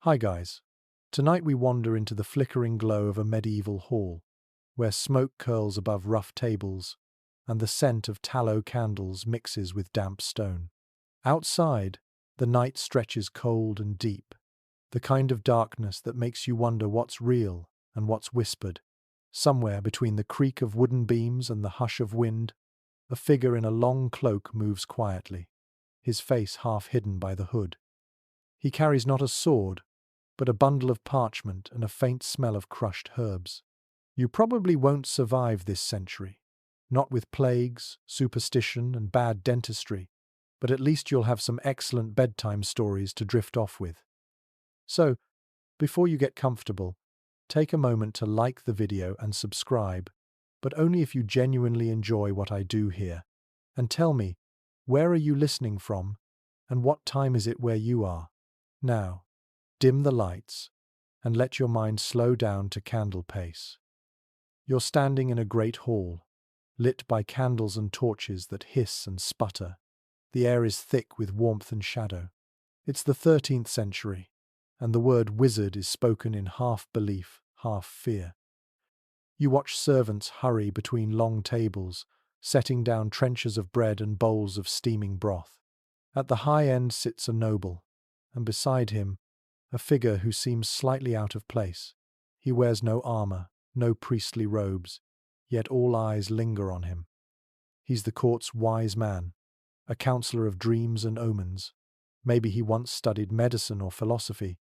Hi guys. Tonight we wander into the flickering glow of a medieval hall, where smoke curls above rough tables and the scent of tallow candles mixes with damp stone. Outside, the night stretches cold and deep, the kind of darkness that makes you wonder what's real and what's whispered. Somewhere between the creak of wooden beams and the hush of wind, a figure in a long cloak moves quietly, his face half hidden by the hood. He carries not a sword, but a bundle of parchment and a faint smell of crushed herbs. You probably won't survive this century, not with plagues, superstition, and bad dentistry, but at least you'll have some excellent bedtime stories to drift off with. So, before you get comfortable, take a moment to like the video and subscribe, but only if you genuinely enjoy what I do here. And tell me, where are you listening from, and what time is it where you are? Now, dim the lights and let your mind slow down to candle pace. You're standing in a great hall, lit by candles and torches that hiss and sputter. The air is thick with warmth and shadow. It's the 13th century, and the word wizard is spoken in half belief, half fear. You watch servants hurry between long tables, setting down trenchers of bread and bowls of steaming broth. At the high end sits a noble, and beside him, a figure who seems slightly out of place. He wears no armor, no priestly robes, yet all eyes linger on him. He's the court's wise man, a counselor of dreams and omens. Maybe he once studied medicine or philosophy,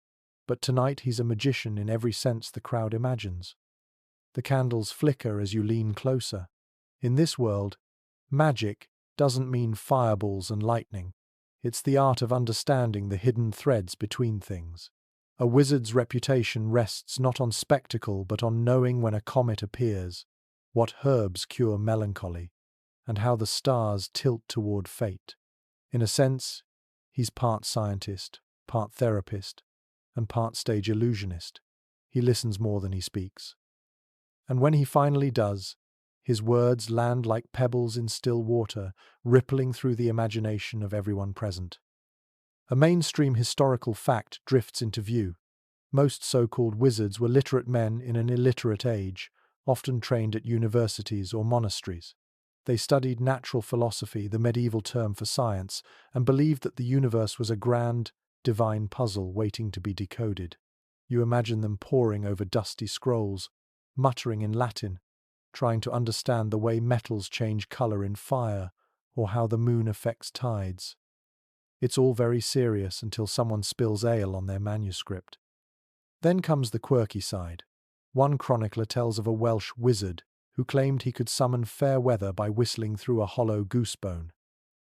but tonight he's a magician in every sense the crowd imagines. The candles flicker as you lean closer. In this world, magic doesn't mean fireballs and lightning. It's the art of understanding the hidden threads between things. A wizard's reputation rests not on spectacle but on knowing when a comet appears, what herbs cure melancholy, and how the stars tilt toward fate. In a sense, he's part scientist, part therapist, and part stage illusionist. He listens more than he speaks. And when he finally does, his words land like pebbles in still water, rippling through the imagination of everyone present. A mainstream historical fact drifts into view. Most so-called wizards were literate men in an illiterate age, often trained at universities or monasteries. They studied natural philosophy, the medieval term for science, and believed that the universe was a grand, divine puzzle waiting to be decoded. You imagine them poring over dusty scrolls, muttering in Latin, trying to understand the way metals change color in fire or how the moon affects tides. It's all very serious until someone spills ale on their manuscript. Then comes the quirky side. One chronicler tells of a Welsh wizard who claimed he could summon fair weather by whistling through a hollow goosebone.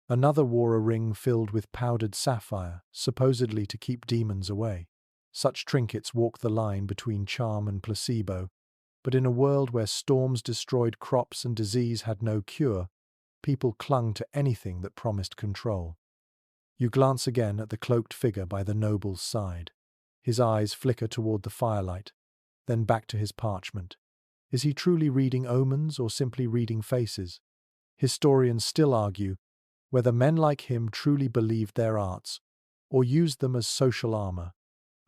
Another wore a ring filled with powdered sapphire, supposedly to keep demons away. Such trinkets walk the line between charm and placebo, but in a world where storms destroyed crops and disease had no cure, people clung to anything that promised control. You glance again at the cloaked figure by the noble's side. His eyes flicker toward the firelight, then back to his parchment. Is he truly reading omens or simply reading faces? Historians still argue whether men like him truly believed their arts or used them as social armor,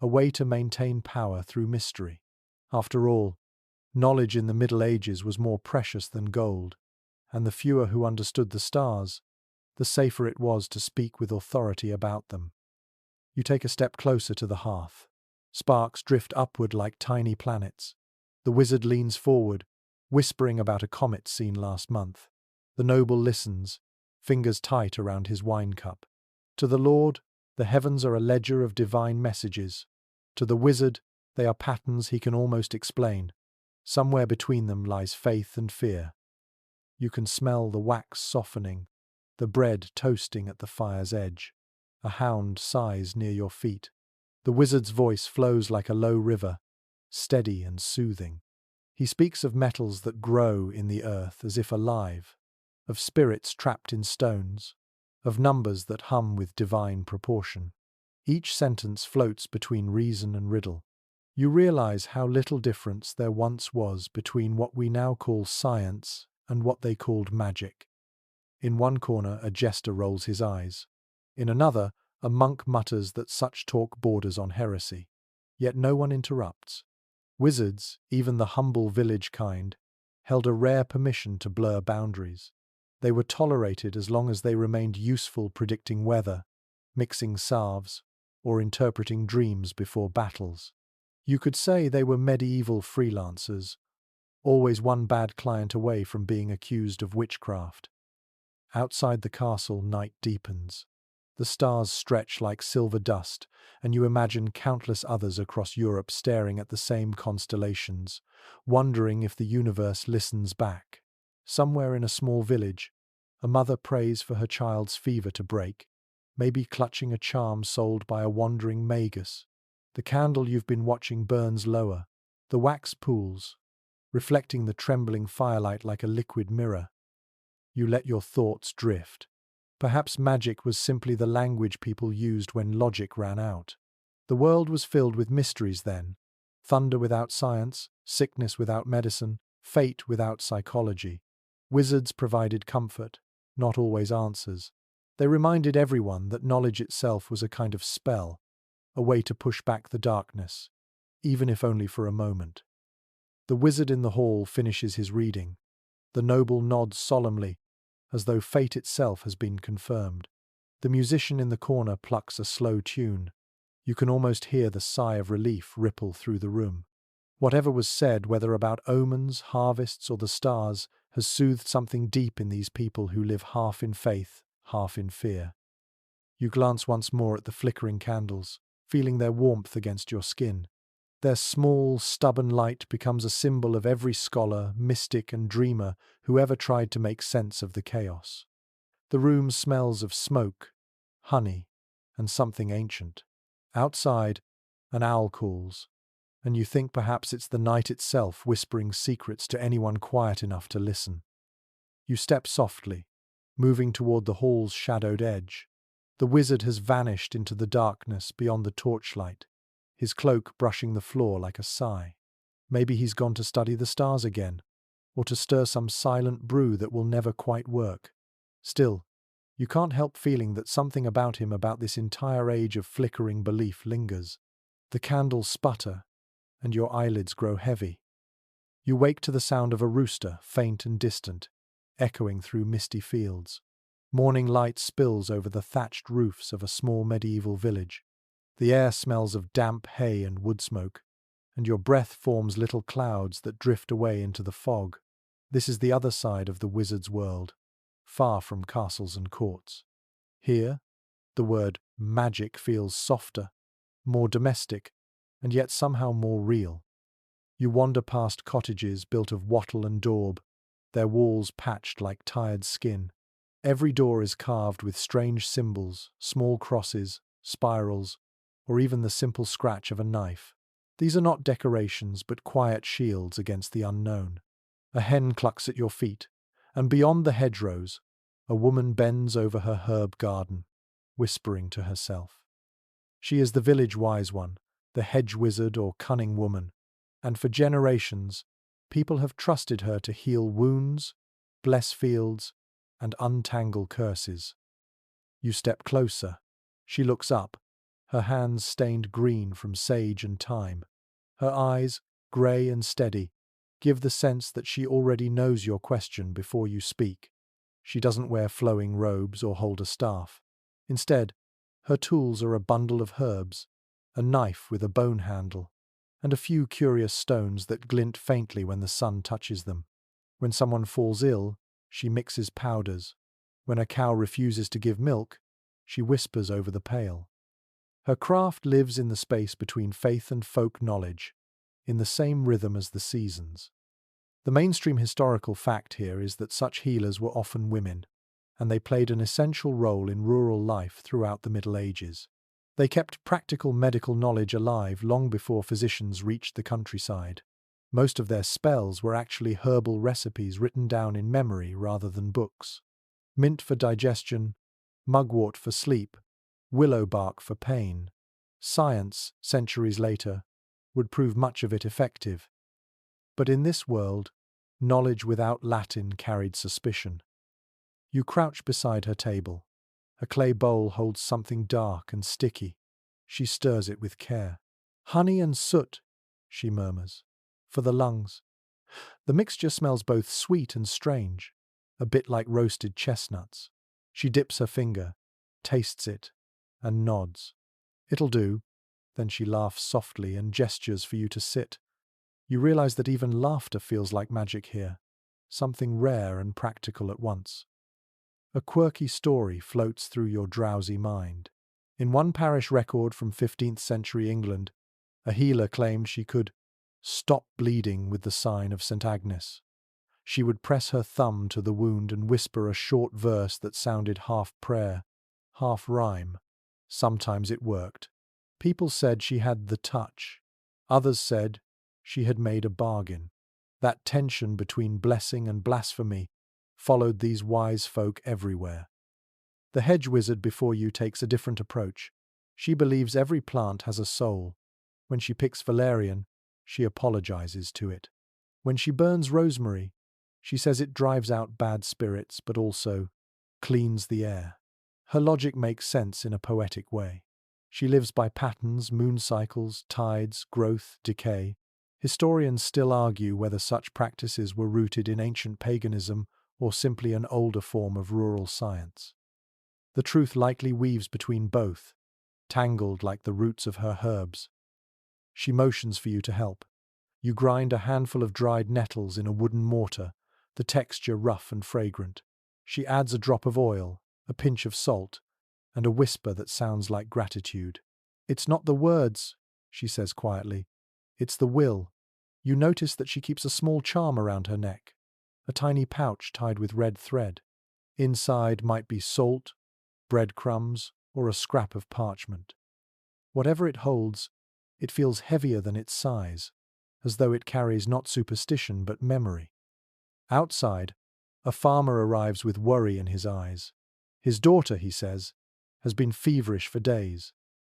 a way to maintain power through mystery. After all, knowledge in the Middle Ages was more precious than gold, and the fewer who understood the stars, the safer it was to speak with authority about them. You take a step closer to the hearth. Sparks drift upward like tiny planets. The wizard leans forward, whispering about a comet seen last month. The noble listens, fingers tight around his wine cup. To the Lord, the heavens are a ledger of divine messages. To the wizard, they are patterns he can almost explain. Somewhere between them lies faith and fear. You can smell the wax softening, the bread toasting at the fire's edge. A hound sighs near your feet. The wizard's voice flows like a low river, steady and soothing. He speaks of metals that grow in the earth as if alive, of spirits trapped in stones, of numbers that hum with divine proportion. Each sentence floats between reason and riddle. You realize how little difference there once was between what we now call science and what they called magic. In one corner, a jester rolls his eyes. In another, a monk mutters that such talk borders on heresy. Yet no one interrupts. Wizards, even the humble village kind, held a rare permission to blur boundaries. They were tolerated as long as they remained useful predicting weather, mixing salves, or interpreting dreams before battles. You could say they were medieval freelancers, always one bad client away from being accused of witchcraft. Outside the castle, night deepens. The stars stretch like silver dust, and you imagine countless others across Europe staring at the same constellations, wondering if the universe listens back. Somewhere in a small village, a mother prays for her child's fever to break, maybe clutching a charm sold by a wandering magus. The candle you've been watching burns lower. The wax pools, reflecting the trembling firelight like a liquid mirror. You let your thoughts drift. Perhaps magic was simply the language people used when logic ran out. The world was filled with mysteries then. Thunder without science, sickness without medicine, fate without psychology. Wizards provided comfort, not always answers. They reminded everyone that knowledge itself was a kind of spell, a way to push back the darkness, even if only for a moment. The wizard in the hall finishes his reading. The noble nods solemnly, as though fate itself has been confirmed. The musician in the corner plucks a slow tune. You can almost hear the sigh of relief ripple through the room. Whatever was said, whether about omens, harvests, or the stars, has soothed something deep in these people who live half in faith, half in fear. You glance once more at the flickering candles, feeling their warmth against your skin. Their small, stubborn light becomes a symbol of every scholar, mystic, and dreamer who ever tried to make sense of the chaos. The room smells of smoke, honey, and something ancient. Outside, an owl calls, and you think perhaps it's the night itself whispering secrets to anyone quiet enough to listen. You step softly, moving toward the hall's shadowed edge. The wizard has vanished into the darkness beyond the torchlight, his cloak brushing the floor like a sigh. Maybe he's gone to study the stars again, or to stir some silent brew that will never quite work. Still, you can't help feeling that something about him, about this entire age of flickering belief, lingers. The candles sputter, and your eyelids grow heavy. You wake to the sound of a rooster, faint and distant, echoing through misty fields. Morning light spills over the thatched roofs of a small medieval village. The air smells of damp hay and wood smoke, and your breath forms little clouds that drift away into the fog. This is the other side of the wizard's world, far from castles and courts. Here, the word magic feels softer, more domestic, and yet somehow more real. You wander past cottages built of wattle and daub, their walls patched like tired skin. Every door is carved with strange symbols, small crosses, spirals, or even the simple scratch of a knife. These are not decorations, but quiet shields against the unknown. A hen clucks at your feet, and beyond the hedgerows, a woman bends over her herb garden, whispering to herself. She is the village wise one, the hedge wizard or cunning woman, and for generations, people have trusted her to heal wounds, bless fields, and untangle curses. You step closer. She looks up, her hands stained green from sage and thyme. Her eyes, grey and steady, give the sense that she already knows your question before you speak. She doesn't wear flowing robes or hold a staff. Instead, her tools are a bundle of herbs, a knife with a bone handle, and a few curious stones that glint faintly when the sun touches them. When someone falls ill, she mixes powders. When a cow refuses to give milk, she whispers over the pail. Her craft lives in the space between faith and folk knowledge, in the same rhythm as the seasons. The mainstream historical fact here is that such healers were often women, and they played an essential role in rural life throughout the Middle Ages. They kept practical medical knowledge alive long before physicians reached the countryside. Most of their spells were actually herbal recipes written down in memory rather than books. Mint for digestion, mugwort for sleep, willow bark for pain. Science, centuries later, would prove much of it effective. But in this world, knowledge without Latin carried suspicion. You crouch beside her table. A clay bowl holds something dark and sticky. She stirs it with care. Honey and soot, she murmurs, for the lungs. The mixture smells both sweet and strange, a bit like roasted chestnuts. She dips her finger, tastes it, and nods. It'll do. Then she laughs softly and gestures for you to sit. You realize that even laughter feels like magic here, something rare and practical at once. A quirky story floats through your drowsy mind. In one parish record from 15th century England, a healer claimed she could stop bleeding with the sign of St. Agnes. She would press her thumb to the wound and whisper a short verse that sounded half prayer, half rhyme. Sometimes it worked. People said she had the touch. Others said she had made a bargain. That tension between blessing and blasphemy followed these wise folk everywhere. The hedge wizard before you takes a different approach. She believes every plant has a soul. When she picks valerian, she apologizes to it. When she burns rosemary, she says it drives out bad spirits but also cleans the air. Her logic makes sense in a poetic way. She lives by patterns, moon cycles, tides, growth, decay. Historians still argue whether such practices were rooted in ancient paganism or simply an older form of rural science. The truth likely weaves between both, tangled like the roots of her herbs. She motions for you to help. You grind a handful of dried nettles in a wooden mortar, the texture rough and fragrant. She adds a drop of oil, a pinch of salt, and a whisper that sounds like gratitude. "It's not the words," she says quietly. "It's the will." You notice that she keeps a small charm around her neck, a tiny pouch tied with red thread. Inside might be salt, breadcrumbs, or a scrap of parchment. Whatever it holds, it feels heavier than its size, as though it carries not superstition but memory. Outside, a farmer arrives with worry in his eyes. His daughter, he says, has been feverish for days.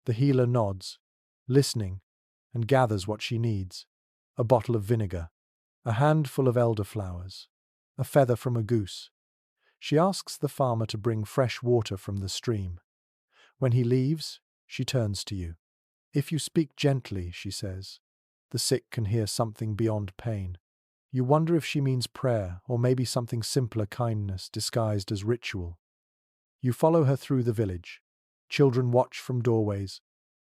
The healer nods, listening, and gathers what she needs: a bottle of vinegar, a handful of elderflowers, a feather from a goose. She asks the farmer to bring fresh water from the stream. When he leaves, she turns to you. "If you speak gently," she says, "the sick can hear something beyond pain." You wonder if she means prayer, or maybe something simpler, kindness disguised as ritual. You follow her through the village. Children watch from doorways,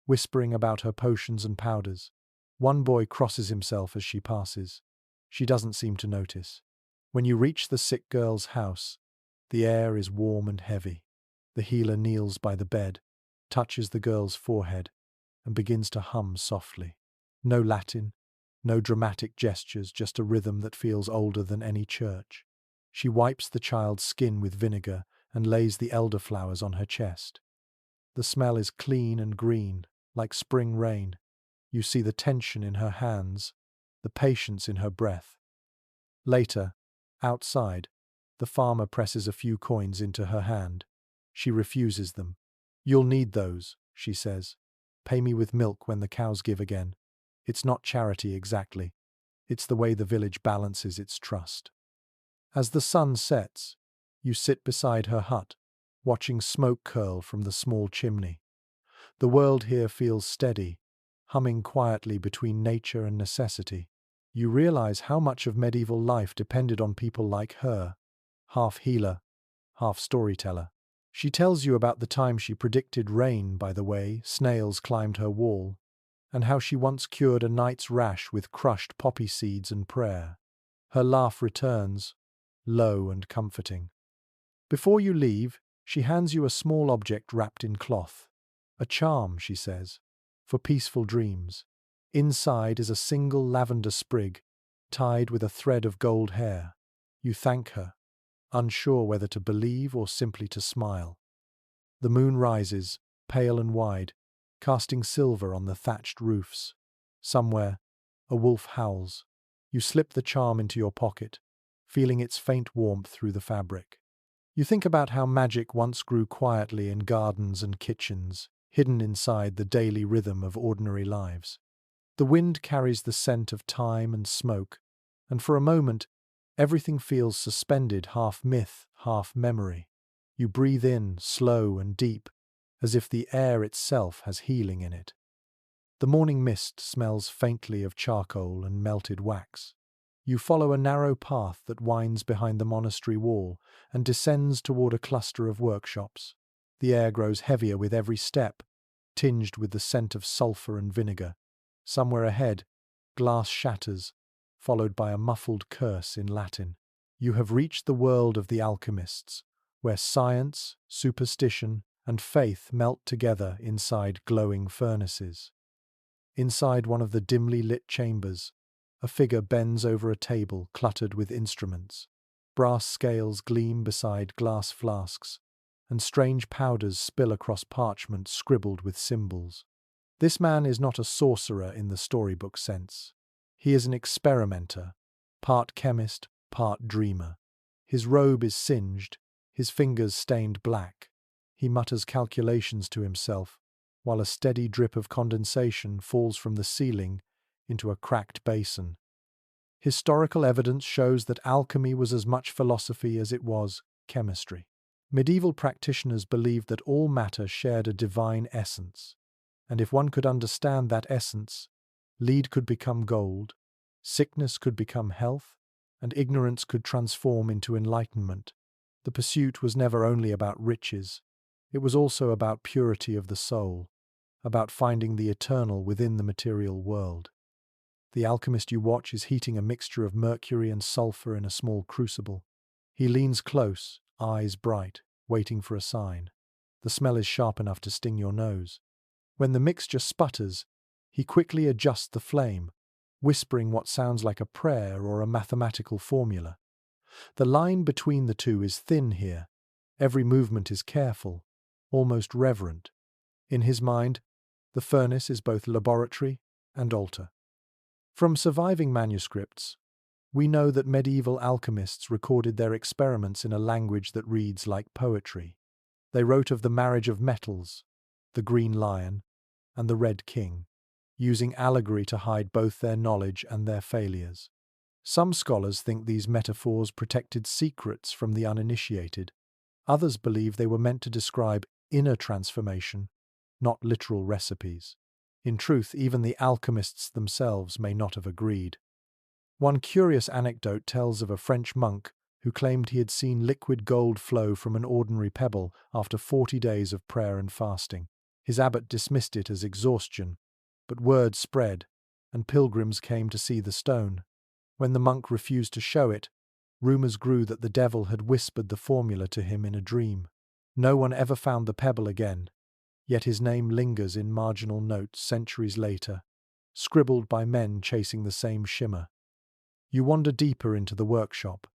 whispering about her potions and powders. One boy crosses himself as she passes. She doesn't seem to notice. When you reach the sick girl's house, the air is warm and heavy. The healer kneels by the bed, touches the girl's forehead, and begins to hum softly. No Latin, no dramatic gestures, just a rhythm that feels older than any church. She wipes the child's skin with vinegar and lays the elderflowers on her chest. The smell is clean and green, like spring rain. You see the tension in her hands, the patience in her breath. Later, outside, the farmer presses a few coins into her hand. She refuses them. "You'll need those," she says. "Pay me with milk when the cows give again." It's not charity exactly. It's the way the village balances its trust. As the sun sets, you sit beside her hut, watching smoke curl from the small chimney. The world here feels steady, humming quietly between nature and necessity. You realize how much of medieval life depended on people like her, half healer, half storyteller. She tells you about the time she predicted rain by the way snails climbed her wall, and how she once cured a night's rash with crushed poppy seeds and prayer. Her laugh returns, low and comforting. Before you leave, she hands you a small object wrapped in cloth. "A charm," she says, "for peaceful dreams." Inside is a single lavender sprig, tied with a thread of gold hair. You thank her, unsure whether to believe or simply to smile. The moon rises, pale and wide, casting silver on the thatched roofs. Somewhere, a wolf howls. You slip the charm into your pocket, feeling its faint warmth through the fabric. You think about how magic once grew quietly in gardens and kitchens, hidden inside the daily rhythm of ordinary lives. The wind carries the scent of thyme and smoke, and for a moment, everything feels suspended, half myth, half memory. You breathe in, slow and deep, as if the air itself has healing in it. The morning mist smells faintly of charcoal and melted wax. You follow a narrow path that winds behind the monastery wall and descends toward a cluster of workshops. The air grows heavier with every step, tinged with the scent of sulfur and vinegar. Somewhere ahead, glass shatters, followed by a muffled curse in Latin. You have reached the world of the alchemists, where science, superstition, and faith melt together inside glowing furnaces. Inside one of the dimly lit chambers, a figure bends over a table cluttered with instruments. Brass scales gleam beside glass flasks, and strange powders spill across parchment scribbled with symbols. This man is not a sorcerer in the storybook sense. He is an experimenter, part chemist, part dreamer. His robe is singed, his fingers stained black. He mutters calculations to himself, while a steady drip of condensation falls from the ceiling into a cracked basin. Historical evidence shows that alchemy was as much philosophy as it was chemistry. Medieval practitioners believed that all matter shared a divine essence, and if one could understand that essence, lead could become gold, sickness could become health, and ignorance could transform into enlightenment. The pursuit was never only about riches, it was also about purity of the soul, about finding the eternal within the material world. The alchemist you watch is heating a mixture of mercury and sulfur in a small crucible. He leans close, eyes bright, waiting for a sign. The smell is sharp enough to sting your nose. When the mixture sputters, he quickly adjusts the flame, whispering what sounds like a prayer or a mathematical formula. The line between the two is thin here. Every movement is careful, almost reverent. In his mind, the furnace is both laboratory and altar. From surviving manuscripts, we know that medieval alchemists recorded their experiments in a language that reads like poetry. They wrote of the marriage of metals, the green lion, and the red king, using allegory to hide both their knowledge and their failures. Some scholars think these metaphors protected secrets from the uninitiated. Others believe they were meant to describe inner transformation, not literal recipes. In truth, even the alchemists themselves may not have agreed. One curious anecdote tells of a French monk who claimed he had seen liquid gold flow from an ordinary pebble after 40 days of prayer and fasting. His abbot dismissed it as exhaustion, but word spread, and pilgrims came to see the stone. When the monk refused to show it, rumors grew that the devil had whispered the formula to him in a dream. No one ever found the pebble again, yet his name lingers in marginal notes centuries later, scribbled by men chasing the same shimmer. You wander deeper into the workshop.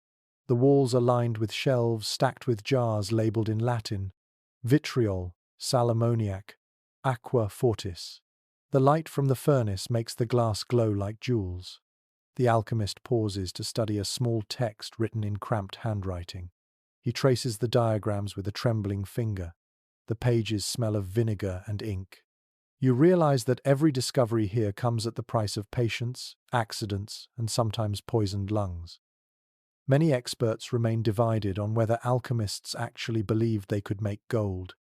The walls are lined with shelves stacked with jars labelled in Latin: vitriol, sal ammoniac, aqua fortis. The light from the furnace makes the glass glow like jewels. The alchemist pauses to study a small text written in cramped handwriting. He traces the diagrams with a trembling finger. The pages smell of vinegar and ink. You realize that every discovery here comes at the price of patience, accidents, and sometimes poisoned lungs. Many experts remain divided on whether alchemists actually believed they could make gold.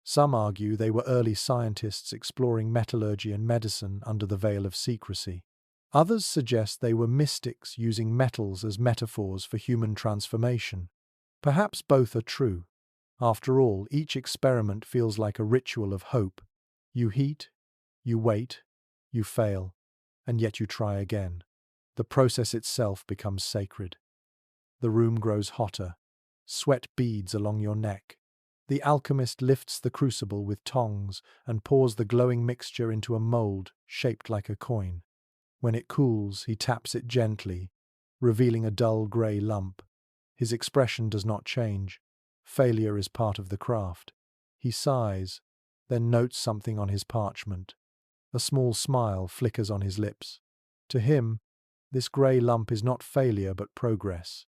Some argue they were early scientists exploring metallurgy and medicine under the veil of secrecy. Others suggest they were mystics using metals as metaphors for human transformation. Perhaps both are true. After all, each experiment feels like a ritual of hope. You heat, you wait, you fail, and yet you try again. The process itself becomes sacred. The room grows hotter. Sweat beads along your neck. The alchemist lifts the crucible with tongs and pours the glowing mixture into a mold shaped like a coin. When it cools, he taps it gently, revealing a dull grey lump. His expression does not change. Failure is part of the craft. He sighs, then notes something on his parchment. A small smile flickers on his lips. To him, this grey lump is not failure but progress.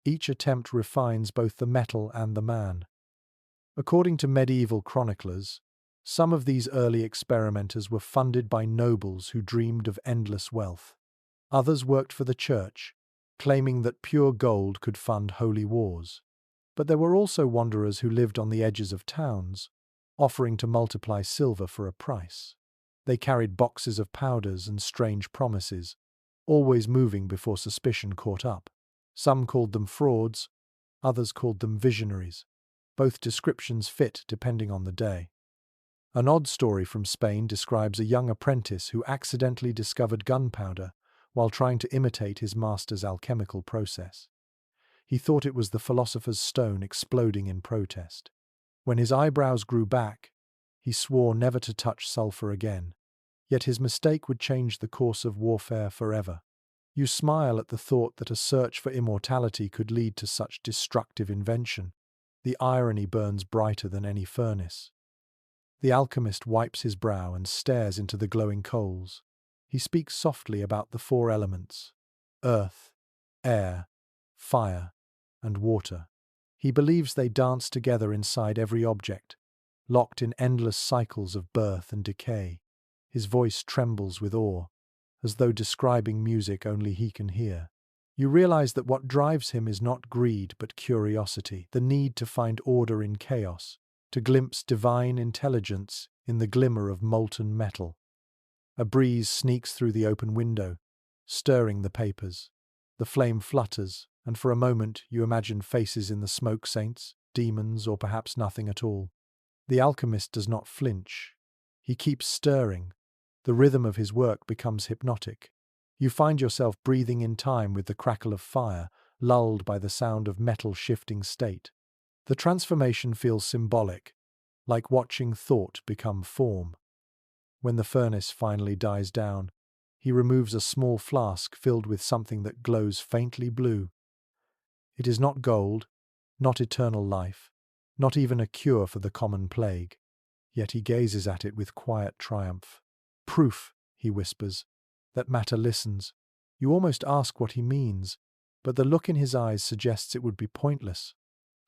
Each attempt refines both the metal and the man. According to medieval chroniclers, some of these early experimenters were funded by nobles who dreamed of endless wealth. Others worked for the church, claiming that pure gold could fund holy wars. But there were also wanderers who lived on the edges of towns, offering to multiply silver for a price. They carried boxes of powders and strange promises, always moving before suspicion caught up. Some called them frauds, others called them visionaries. Both descriptions fit depending on the day. An odd story from Spain describes a young apprentice who accidentally discovered gunpowder while trying to imitate his master's alchemical process. He thought it was the philosopher's stone exploding in protest. When his eyebrows grew back, he swore never to touch sulfur again. Yet his mistake would change the course of warfare forever. You smile at the thought that a search for immortality could lead to such destructive invention. The irony burns brighter than any furnace. The alchemist wipes his brow and stares into the glowing coals. He speaks softly about the four elements: earth, air, fire, and water. He believes they dance together inside every object, locked in endless cycles of birth and decay. His voice trembles with awe, as though describing music only he can hear. You realize that what drives him is not greed but curiosity, the need to find order in chaos, to glimpse divine intelligence in the glimmer of molten metal. A breeze sneaks through the open window, stirring the papers. The flame flutters, and for a moment you imagine faces in the smoke, saints, demons, or perhaps nothing at all. The alchemist does not flinch. He keeps stirring. The rhythm of his work becomes hypnotic. You find yourself breathing in time with the crackle of fire, lulled by the sound of metal shifting state. The transformation feels symbolic, like watching thought become form. When the furnace finally dies down, he removes a small flask filled with something that glows faintly blue. It is not gold, not eternal life, not even a cure for the common plague. Yet he gazes at it with quiet triumph. Proof, he whispers, that matter listens. You almost ask what he means, but the look in his eyes suggests it would be pointless.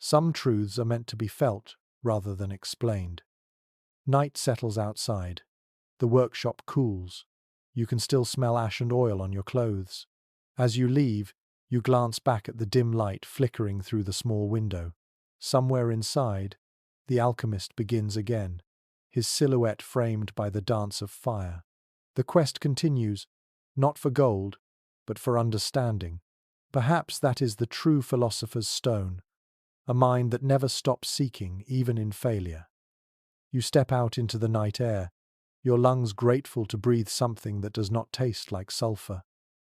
Some truths are meant to be felt rather than explained. Night settles outside. The workshop cools. You can still smell ash and oil on your clothes. As you leave, you glance back at the dim light flickering through the small window. Somewhere inside, the alchemist begins again, his silhouette framed by the dance of fire. The quest continues, not for gold, but for understanding. Perhaps that is the true philosopher's stone, a mind that never stops seeking, even in failure. You step out into the night air, your lungs grateful to breathe something that does not taste like sulfur.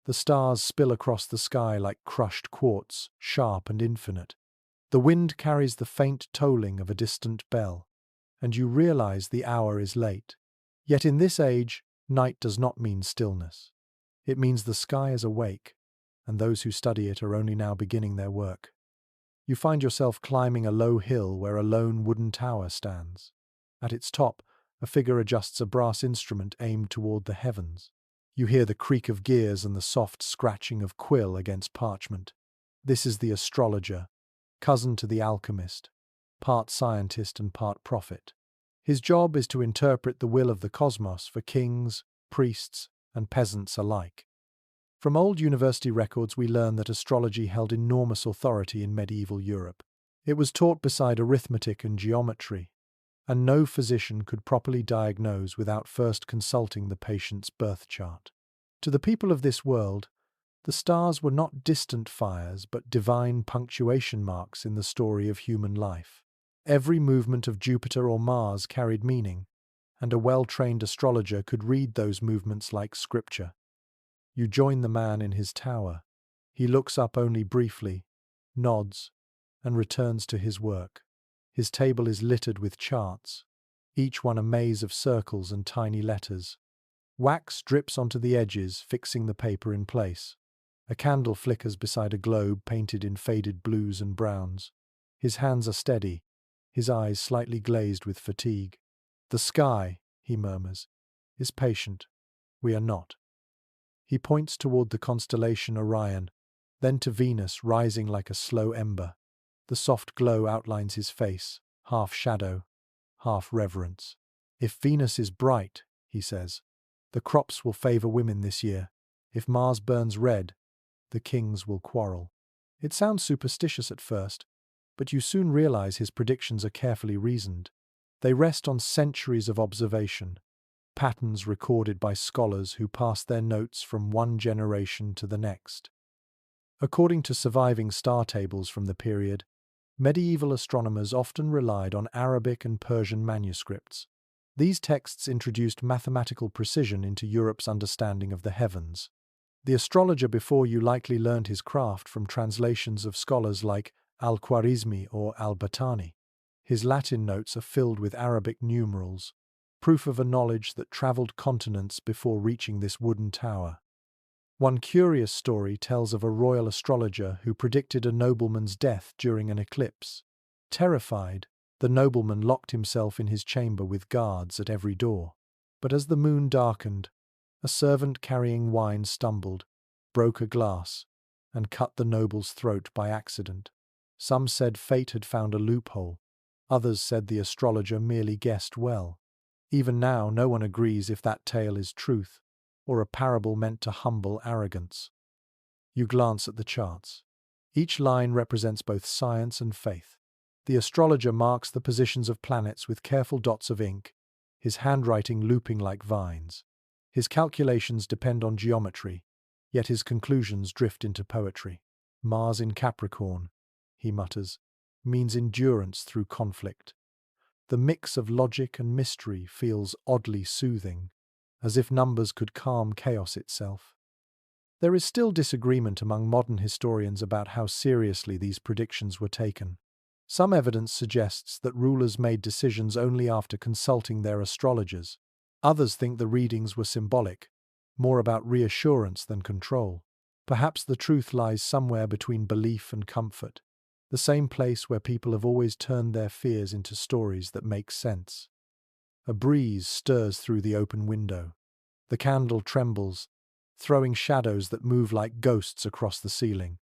The stars spill across the sky like crushed quartz, sharp and infinite. The wind carries the faint tolling of a distant bell, and you realize the hour is late. Yet in this age, night does not mean stillness. It means the sky is awake, and those who study it are only now beginning their work. You find yourself climbing a low hill where a lone wooden tower stands. At its top, a figure adjusts a brass instrument aimed toward the heavens. You hear the creak of gears and the soft scratching of quill against parchment. This is the astrologer, cousin to the alchemist, part scientist and part prophet. His job is to interpret the will of the cosmos for kings, priests, and peasants alike. From old university records we learn that astrology held enormous authority in medieval Europe. It was taught beside arithmetic and geometry, and no physician could properly diagnose without first consulting the patient's birth chart. To the people of this world, the stars were not distant fires but divine punctuation marks in the story of human life. Every movement of Jupiter or Mars carried meaning, and a well-trained astrologer could read those movements like scripture. You join the man in his tower. He looks up only briefly, nods, and returns to his work. His table is littered with charts, each one a maze of circles and tiny letters. Wax drips onto the edges, fixing the paper in place. A candle flickers beside a globe painted in faded blues and browns. His hands are steady, his eyes slightly glazed with fatigue. The sky, he murmurs, is patient. We are not. He points toward the constellation Orion, then to Venus rising like a slow ember. The soft glow outlines his face, half shadow, half reverence. If Venus is bright, he says, the crops will favor women this year. If Mars burns red, the kings will quarrel. It sounds superstitious at first, but you soon realize his predictions are carefully reasoned. They rest on centuries of observation, patterns recorded by scholars who passed their notes from one generation to the next. According to surviving star tables from the period, medieval astronomers often relied on Arabic and Persian manuscripts. These texts introduced mathematical precision into Europe's understanding of the heavens. The astrologer before you likely learned his craft from translations of scholars like al-Khwarizmi or al-Battani. His Latin notes are filled with Arabic numerals, proof of a knowledge that traveled continents before reaching this wooden tower. One curious story tells of a royal astrologer who predicted a nobleman's death during an eclipse. Terrified, the nobleman locked himself in his chamber with guards at every door. But as the moon darkened, a servant carrying wine stumbled, broke a glass, and cut the noble's throat by accident. Some said fate had found a loophole. Others said the astrologer merely guessed well. Even now, no one agrees if that tale is truth, or a parable meant to humble arrogance. You glance at the charts. Each line represents both science and faith. The astrologer marks the positions of planets with careful dots of ink, his handwriting looping like vines. His calculations depend on geometry, yet his conclusions drift into poetry. Mars in Capricorn, he mutters, means endurance through conflict. The mix of logic and mystery feels oddly soothing, as if numbers could calm chaos itself. There is still disagreement among modern historians about how seriously these predictions were taken. Some evidence suggests that rulers made decisions only after consulting their astrologers. Others think the readings were symbolic, more about reassurance than control. Perhaps the truth lies somewhere between belief and comfort, the same place where people have always turned their fears into stories that make sense. A breeze stirs through the open window. The candle trembles, throwing shadows that move like ghosts across the ceiling.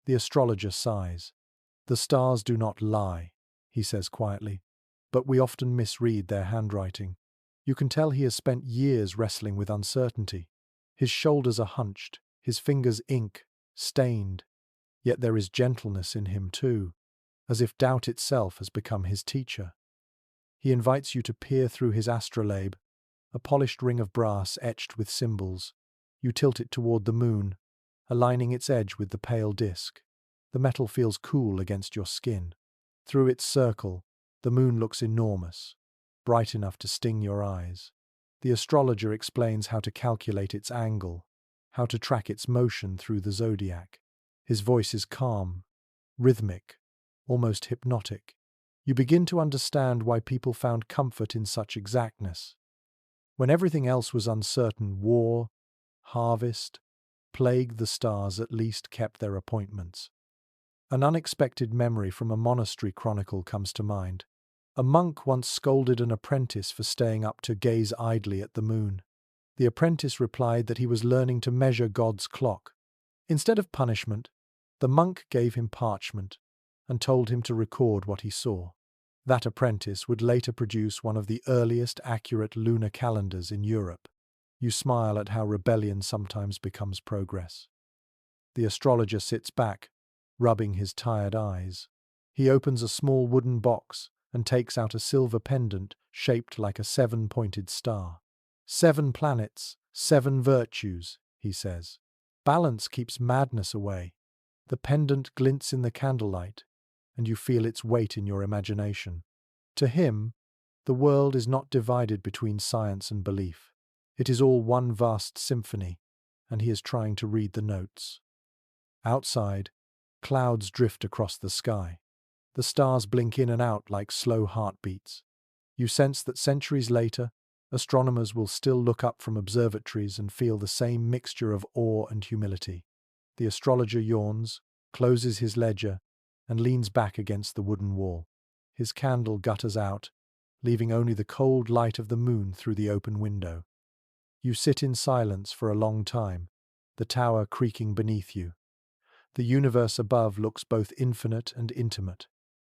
The astrologer sighs. The stars do not lie, he says quietly, but we often misread their handwriting. You can tell he has spent years wrestling with uncertainty. His shoulders are hunched, his fingers ink, stained. Yet there is gentleness in him too, as if doubt itself has become his teacher. He invites you to peer through his astrolabe, a polished ring of brass etched with symbols. You tilt it toward the moon, aligning its edge with the pale disk. The metal feels cool against your skin. Through its circle, the moon looks enormous, bright enough to sting your eyes. The astrologer explains how to calculate its angle, how to track its motion through the zodiac. His voice is calm, rhythmic, almost hypnotic. You begin to understand why people found comfort in such exactness. When everything else was uncertain, war, harvest, plague, the stars at least kept their appointments. An unexpected memory from a monastery chronicle comes to mind. A monk once scolded an apprentice for staying up to gaze idly at the moon. The apprentice replied that he was learning to measure God's clock. Instead of punishment, the monk gave him parchment and told him to record what he saw. That apprentice would later produce one of the earliest accurate lunar calendars in Europe. You smile at how rebellion sometimes becomes progress. The astrologer sits back, rubbing his tired eyes. He opens a small wooden box and takes out a silver pendant shaped like a 7-pointed star. 7 planets, 7 virtues, he says. Balance keeps madness away. The pendant glints in the candlelight, and you feel its weight in your imagination. To him, the world is not divided between science and belief. It is all one vast symphony, and he is trying to read the notes. Outside, clouds drift across the sky. The stars blink in and out like slow heartbeats. You sense that centuries later, astronomers will still look up from observatories and feel the same mixture of awe and humility. The astrologer yawns, closes his ledger, and leans back against the wooden wall. His candle gutters out, leaving only the cold light of the moon through the open window. You sit in silence for a long time, the tower creaking beneath you. The universe above looks both infinite and intimate.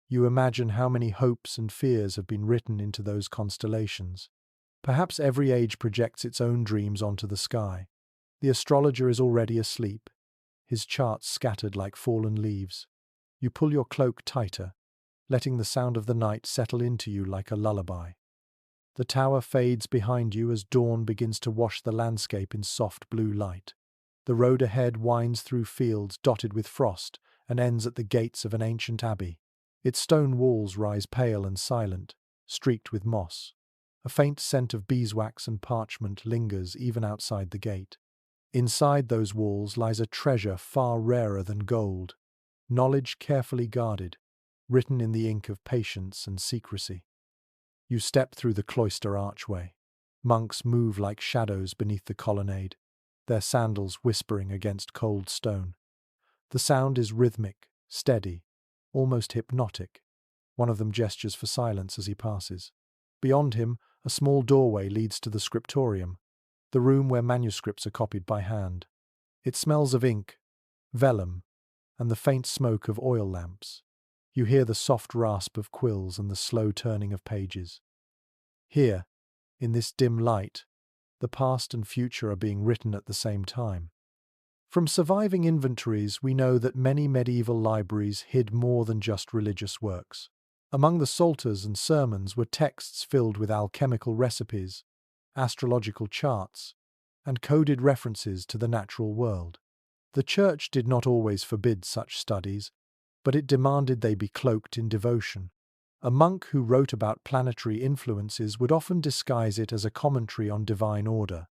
You imagine how many hopes and fears have been written into those constellations. Perhaps every age projects its own dreams onto the sky. The astrologer is already asleep, his charts scattered like fallen leaves. You pull your cloak tighter, letting the sound of the night settle into you like a lullaby. The tower fades behind you as dawn begins to wash the landscape in soft blue light. The road ahead winds through fields dotted with frost and ends at the gates of an ancient abbey. Its stone walls rise pale and silent, streaked with moss. A faint scent of beeswax and parchment lingers even outside the gate. Inside those walls lies a treasure far rarer than gold, knowledge carefully guarded, written in the ink of patience and secrecy. You step through the cloister archway. Monks move like shadows beneath the colonnade, their sandals whispering against cold stone. The sound is rhythmic, steady, almost hypnotic. One of them gestures for silence as he passes. Beyond him, a small doorway leads to the scriptorium, the room where manuscripts are copied by hand. It smells of ink, vellum, and the faint smoke of oil lamps. You hear the soft rasp of quills and the slow turning of pages. Here, in this dim light, the past and future are being written at the same time. From surviving inventories, we know that many medieval libraries hid more than just religious works. Among the psalters and sermons were texts filled with alchemical recipes, astrological charts, and coded references to the natural world. The Church did not always forbid such studies, but it demanded they be cloaked in devotion. A monk who wrote about planetary influences would often disguise it as a commentary on divine order.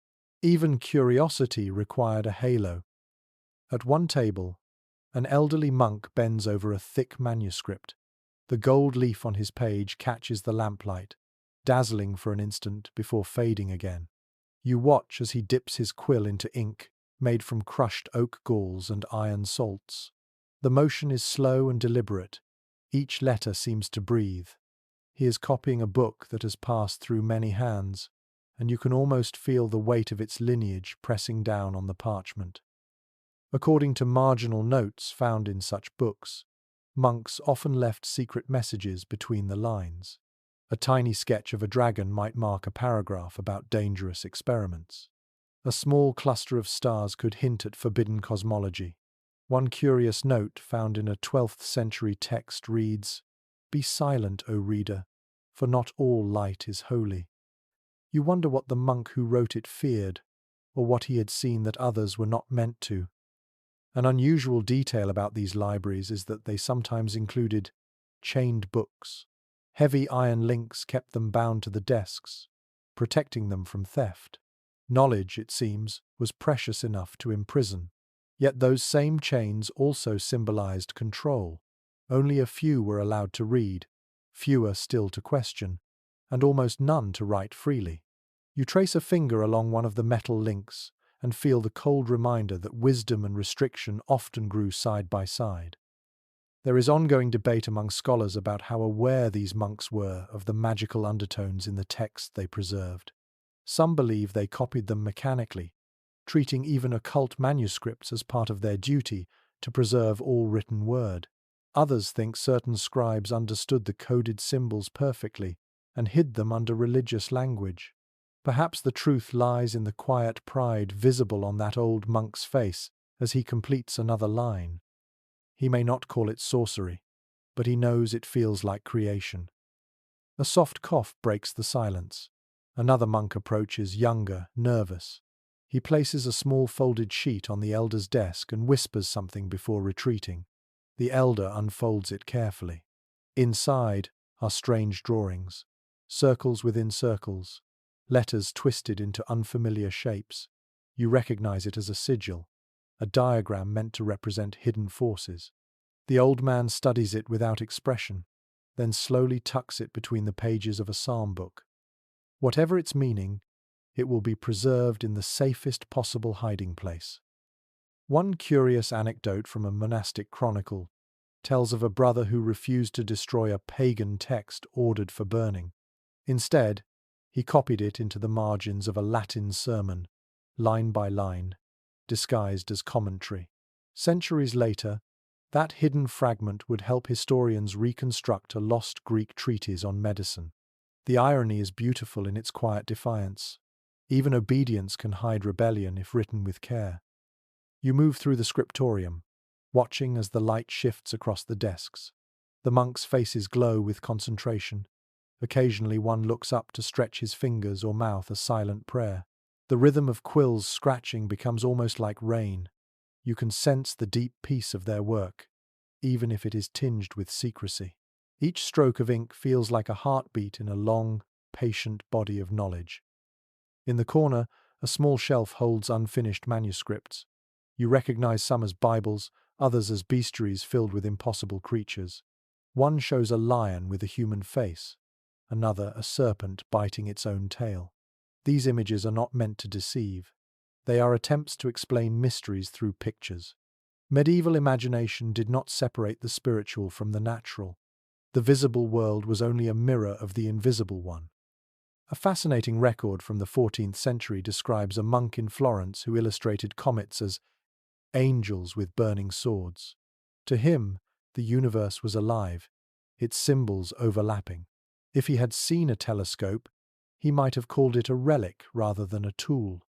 Even curiosity required a halo. At one table, an elderly monk bends over a thick manuscript. The gold leaf on his page catches the lamplight, dazzling for an instant before fading again. You watch as he dips his quill into ink, made from crushed oak galls and iron salts. The motion is slow and deliberate. Each letter seems to breathe. He is copying a book that has passed through many hands, and you can almost feel the weight of its lineage pressing down on the parchment. According to marginal notes found in such books, monks often left secret messages between the lines. A tiny sketch of a dragon might mark a paragraph about dangerous experiments. A small cluster of stars could hint at forbidden cosmology. One curious note found in a 12th century text reads, "Be silent, O reader, for not all light is holy." You wonder what the monk who wrote it feared, or what he had seen that others were not meant to. An unusual detail about these libraries is that they sometimes included chained books. Heavy iron links kept them bound to the desks, protecting them from theft. Knowledge, it seems, was precious enough to imprison. Yet those same chains also symbolized control. Only a few were allowed to read, fewer still to question, and almost none to write freely. You trace a finger along one of the metal links and feel the cold reminder that wisdom and restriction often grew side by side. There is ongoing debate among scholars about how aware these monks were of the magical undertones in the texts they preserved. Some believe they copied them mechanically, treating even occult manuscripts as part of their duty to preserve all written word. Others think certain scribes understood the coded symbols perfectly and hid them under religious language. Perhaps the truth lies in the quiet pride visible on that old monk's face as he completes another line. He may not call it sorcery, but he knows it feels like creation. A soft cough breaks the silence. Another monk approaches, younger, nervous. He places a small folded sheet on the elder's desk and whispers something before retreating. The elder unfolds it carefully. Inside are strange drawings, circles within circles, letters twisted into unfamiliar shapes. You recognize it as a sigil, a diagram meant to represent hidden forces. The old man studies it without expression, then slowly tucks it between the pages of a psalm book. Whatever its meaning, it will be preserved in the safest possible hiding place. One curious anecdote from a monastic chronicle tells of a brother who refused to destroy a pagan text ordered for burning. Instead, he copied it into the margins of a Latin sermon, line by line, disguised as commentary. Centuries later, that hidden fragment would help historians reconstruct a lost Greek treatise on medicine. The irony is beautiful in its quiet defiance. Even obedience can hide rebellion if written with care. You move through the scriptorium, watching as the light shifts across the desks. The monks' faces glow with concentration. Occasionally one looks up to stretch his fingers or mouth a silent prayer. The rhythm of quills scratching becomes almost like rain. You can sense the deep peace of their work, even if it is tinged with secrecy. Each stroke of ink feels like a heartbeat in a long, patient body of knowledge. In the corner, a small shelf holds unfinished manuscripts. You recognize some as Bibles, others as bestiaries filled with impossible creatures. One shows a lion with a human face, another a serpent biting its own tail. These images are not meant to deceive. They are attempts to explain mysteries through pictures. Medieval imagination did not separate the spiritual from the natural. The visible world was only a mirror of the invisible one. A fascinating record from the 14th century describes a monk in Florence who illustrated comets as angels with burning swords. To him, the universe was alive, its symbols overlapping. If he had seen a telescope, he might have called it a relic rather than a tool.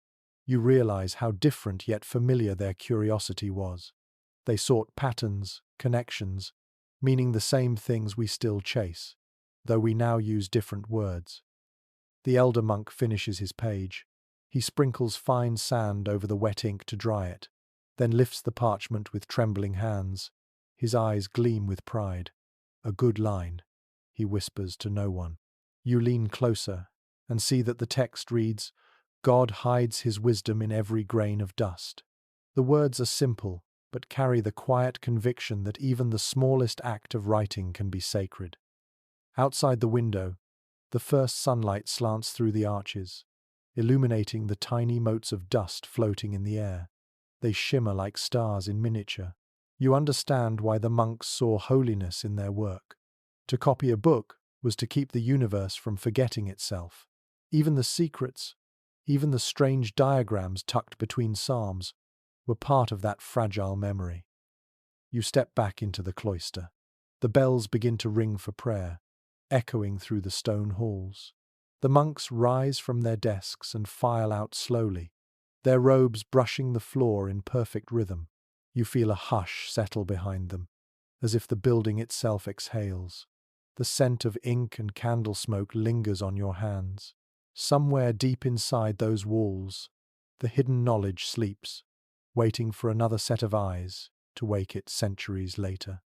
You realize how different yet familiar their curiosity was. They sought patterns, connections, meaning the same things we still chase, though we now use different words. The elder monk finishes his page. He sprinkles fine sand over the wet ink to dry it, then lifts the parchment with trembling hands. His eyes gleam with pride. "A good line," he whispers to no one. You lean closer and see that the text reads, "God hides his wisdom in every grain of dust." The words are simple, but carry the quiet conviction that even the smallest act of writing can be sacred. Outside the window, the first sunlight slants through the arches, illuminating the tiny motes of dust floating in the air. They shimmer like stars in miniature. You understand why the monks saw holiness in their work. To copy a book was to keep the universe from forgetting itself. Even the secrets, even the strange diagrams tucked between psalms, were part of that fragile memory. You step back into the cloister. The bells begin to ring for prayer, echoing through the stone halls. The monks rise from their desks and file out slowly, their robes brushing the floor in perfect rhythm. You feel a hush settle behind them, as if the building itself exhales. The scent of ink and candle smoke lingers on your hands. Somewhere deep inside those walls, the hidden knowledge sleeps, waiting for another set of eyes to wake it centuries later.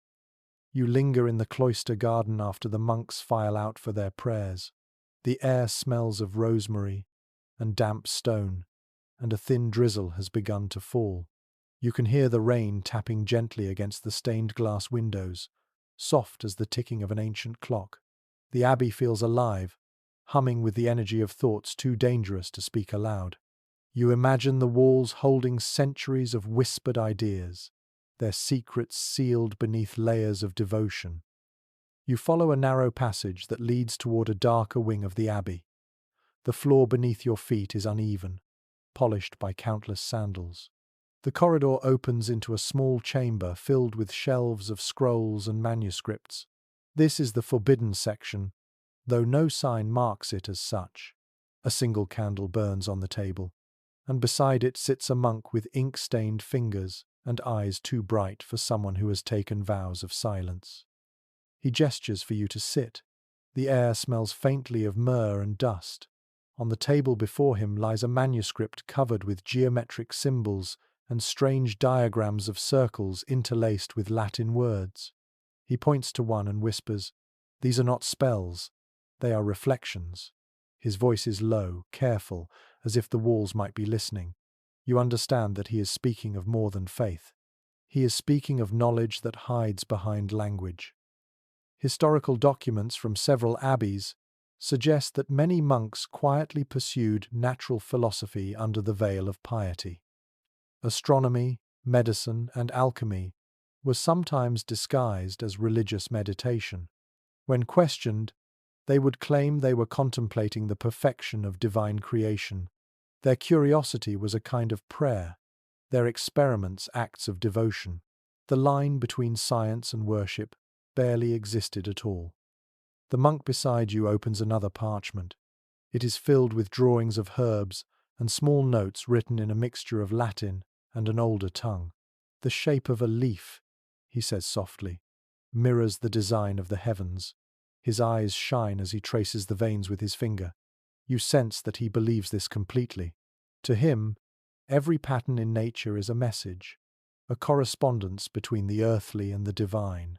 You linger in the cloister garden after the monks file out for their prayers. The air smells of rosemary and damp stone, and a thin drizzle has begun to fall. You can hear the rain tapping gently against the stained glass windows, soft as the ticking of an ancient clock. The abbey feels alive, humming with the energy of thoughts too dangerous to speak aloud. You imagine the walls holding centuries of whispered ideas, their secrets sealed beneath layers of devotion. You follow a narrow passage that leads toward a darker wing of the abbey. The floor beneath your feet is uneven, polished by countless sandals. The corridor opens into a small chamber filled with shelves of scrolls and manuscripts. This is the forbidden section, though no sign marks it as such. A single candle burns on the table, and beside it sits a monk with ink-stained fingers and eyes too bright for someone who has taken vows of silence. He gestures for you to sit. The air smells faintly of myrrh and dust. On the table before him lies a manuscript covered with geometric symbols and strange diagrams of circles interlaced with Latin words. He points to one and whispers, "These are not spells, they are reflections." His voice is low, careful, as if the walls might be listening. You understand that he is speaking of more than faith. He is speaking of knowledge that hides behind language. Historical documents from several abbeys suggest that many monks quietly pursued natural philosophy under the veil of piety. Astronomy, medicine, and alchemy were sometimes disguised as religious meditation. When questioned, they would claim they were contemplating the perfection of divine creation. Their curiosity was a kind of prayer, their experiments acts of devotion. The line between science and worship barely existed at all. The monk beside you opens another parchment. It is filled with drawings of herbs and small notes written in a mixture of Latin and an older tongue. "The shape of a leaf," he says softly, "mirrors the design of the heavens. His eyes shine as he traces the veins with his finger. You sense that he believes this completely. To him, every pattern in nature is a message, a correspondence between the earthly and the divine.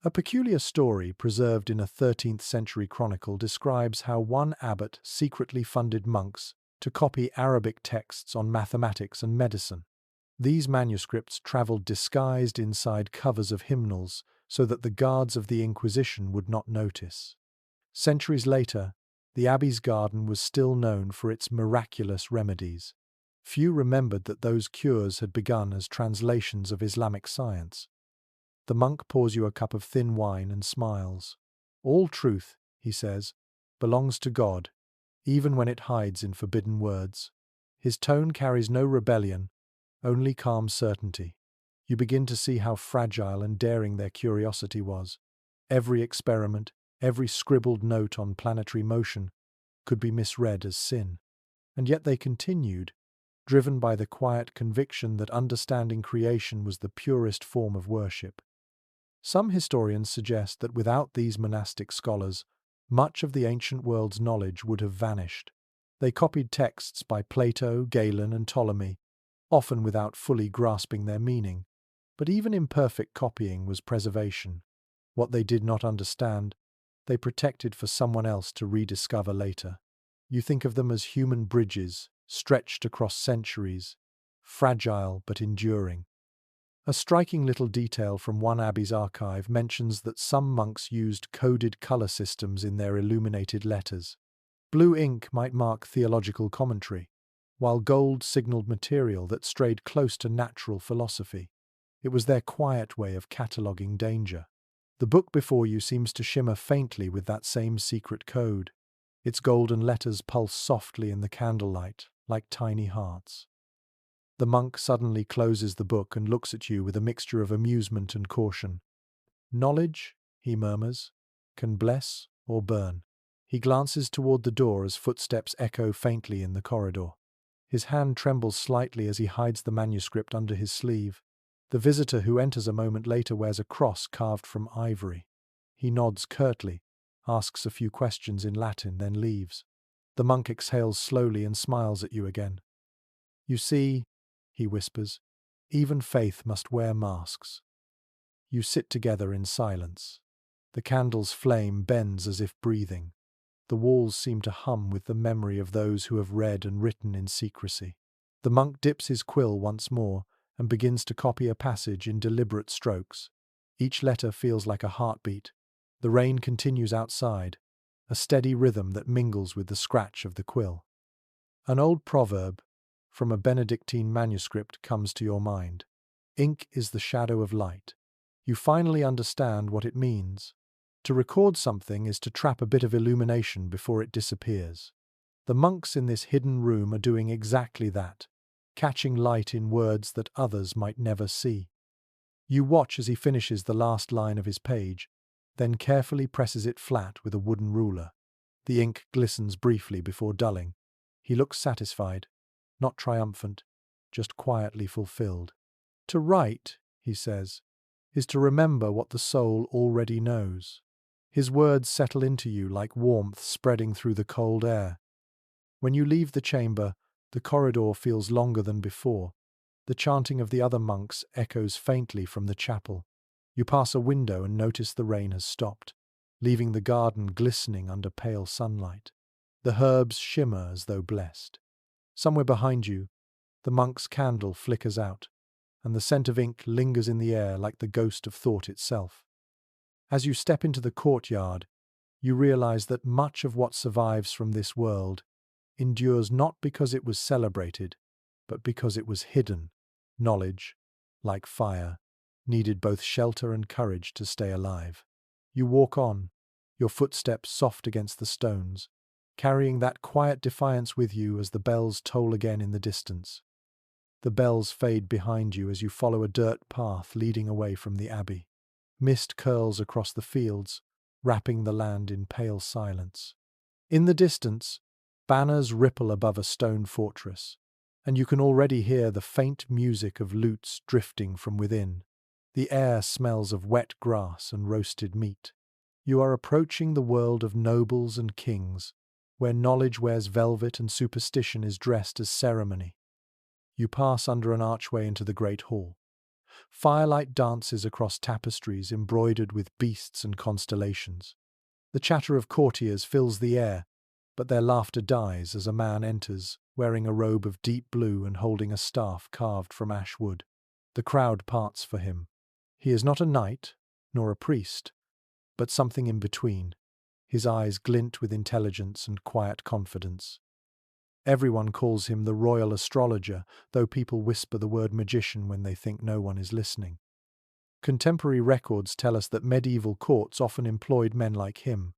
A peculiar story preserved in a 13th century chronicle describes how one abbot secretly funded monks to copy Arabic texts on mathematics and medicine. These manuscripts traveled disguised inside covers of hymnals so that the guards of the Inquisition would not notice. Centuries later, the abbey's garden was still known for its miraculous remedies. Few remembered that those cures had begun as translations of Islamic science. The monk pours you a cup of thin wine and smiles. All truth, he says, belongs to God, even when it hides in forbidden words. His tone carries no rebellion, only calm certainty. You begin to see how fragile and daring their curiosity was. Every experiment, every scribbled note on planetary motion, could be misread as sin. And yet they continued, driven by the quiet conviction that understanding creation was the purest form of worship. Some historians suggest that without these monastic scholars, much of the ancient world's knowledge would have vanished. They copied texts by Plato, Galen, and Ptolemy, often without fully grasping their meaning. But even imperfect copying was preservation. What they did not understand, they protected for someone else to rediscover later. You think of them as human bridges, stretched across centuries, fragile but enduring. A striking little detail from one abbey's archive mentions that some monks used coded color systems in their illuminated letters. Blue ink might mark theological commentary, while gold signaled material that strayed close to natural philosophy. It was their quiet way of cataloguing danger. The book before you seems to shimmer faintly with that same secret code. Its golden letters pulse softly in the candlelight, like tiny hearts. The monk suddenly closes the book and looks at you with a mixture of amusement and caution. Knowledge, he murmurs, can bless or burn. He glances toward the door as footsteps echo faintly in the corridor. His hand trembles slightly as he hides the manuscript under his sleeve. The visitor who enters a moment later wears a cross carved from ivory. He nods curtly, asks a few questions in Latin, then leaves. The monk exhales slowly and smiles at you again. You see, he whispers, even faith must wear masks. You sit together in silence. The candle's flame bends as if breathing. The walls seem to hum with the memory of those who have read and written in secrecy. The monk dips his quill once more and begins to copy a passage in deliberate strokes. Each letter feels like a heartbeat. The rain continues outside, a steady rhythm that mingles with the scratch of the quill. An old proverb from a Benedictine manuscript comes to your mind. Ink is the shadow of light. You finally understand what it means. To record something is to trap a bit of illumination before it disappears. The monks in this hidden room are doing exactly that, catching light in words that others might never see. You watch as he finishes the last line of his page, then carefully presses it flat with a wooden ruler. The ink glistens briefly before dulling. He looks satisfied, not triumphant, just quietly fulfilled. To write, he says, is to remember what the soul already knows. His words settle into you like warmth spreading through the cold air. When you leave the chamber, the corridor feels longer than before. The chanting of the other monks echoes faintly from the chapel. You pass a window and notice the rain has stopped, leaving the garden glistening under pale sunlight. The herbs shimmer as though blessed. Somewhere behind you, the monk's candle flickers out, and the scent of ink lingers in the air like the ghost of thought itself. As you step into the courtyard, you realize that much of what survives from this world endures not because it was celebrated, but because it was hidden. Knowledge, like fire, needed both shelter and courage to stay alive. You walk on, your footsteps soft against the stones, carrying that quiet defiance with you as the bells toll again in the distance. The bells fade behind you as you follow a dirt path leading away from the abbey. Mist curls across the fields, wrapping the land in pale silence. In the distance, banners ripple above a stone fortress, and you can already hear the faint music of lutes drifting from within. The air smells of wet grass and roasted meat. You are approaching the world of nobles and kings, where knowledge wears velvet and superstition is dressed as ceremony. You pass under an archway into the great hall. Firelight dances across tapestries embroidered with beasts and constellations. The chatter of courtiers fills the air, but their laughter dies as a man enters, wearing a robe of deep blue and holding a staff carved from ash wood. The crowd parts for him. He is not a knight, nor a priest, but something in between. His eyes glint with intelligence and quiet confidence. Everyone calls him the royal astrologer, though people whisper the word magician when they think no one is listening. Contemporary records tell us that medieval courts often employed men like him.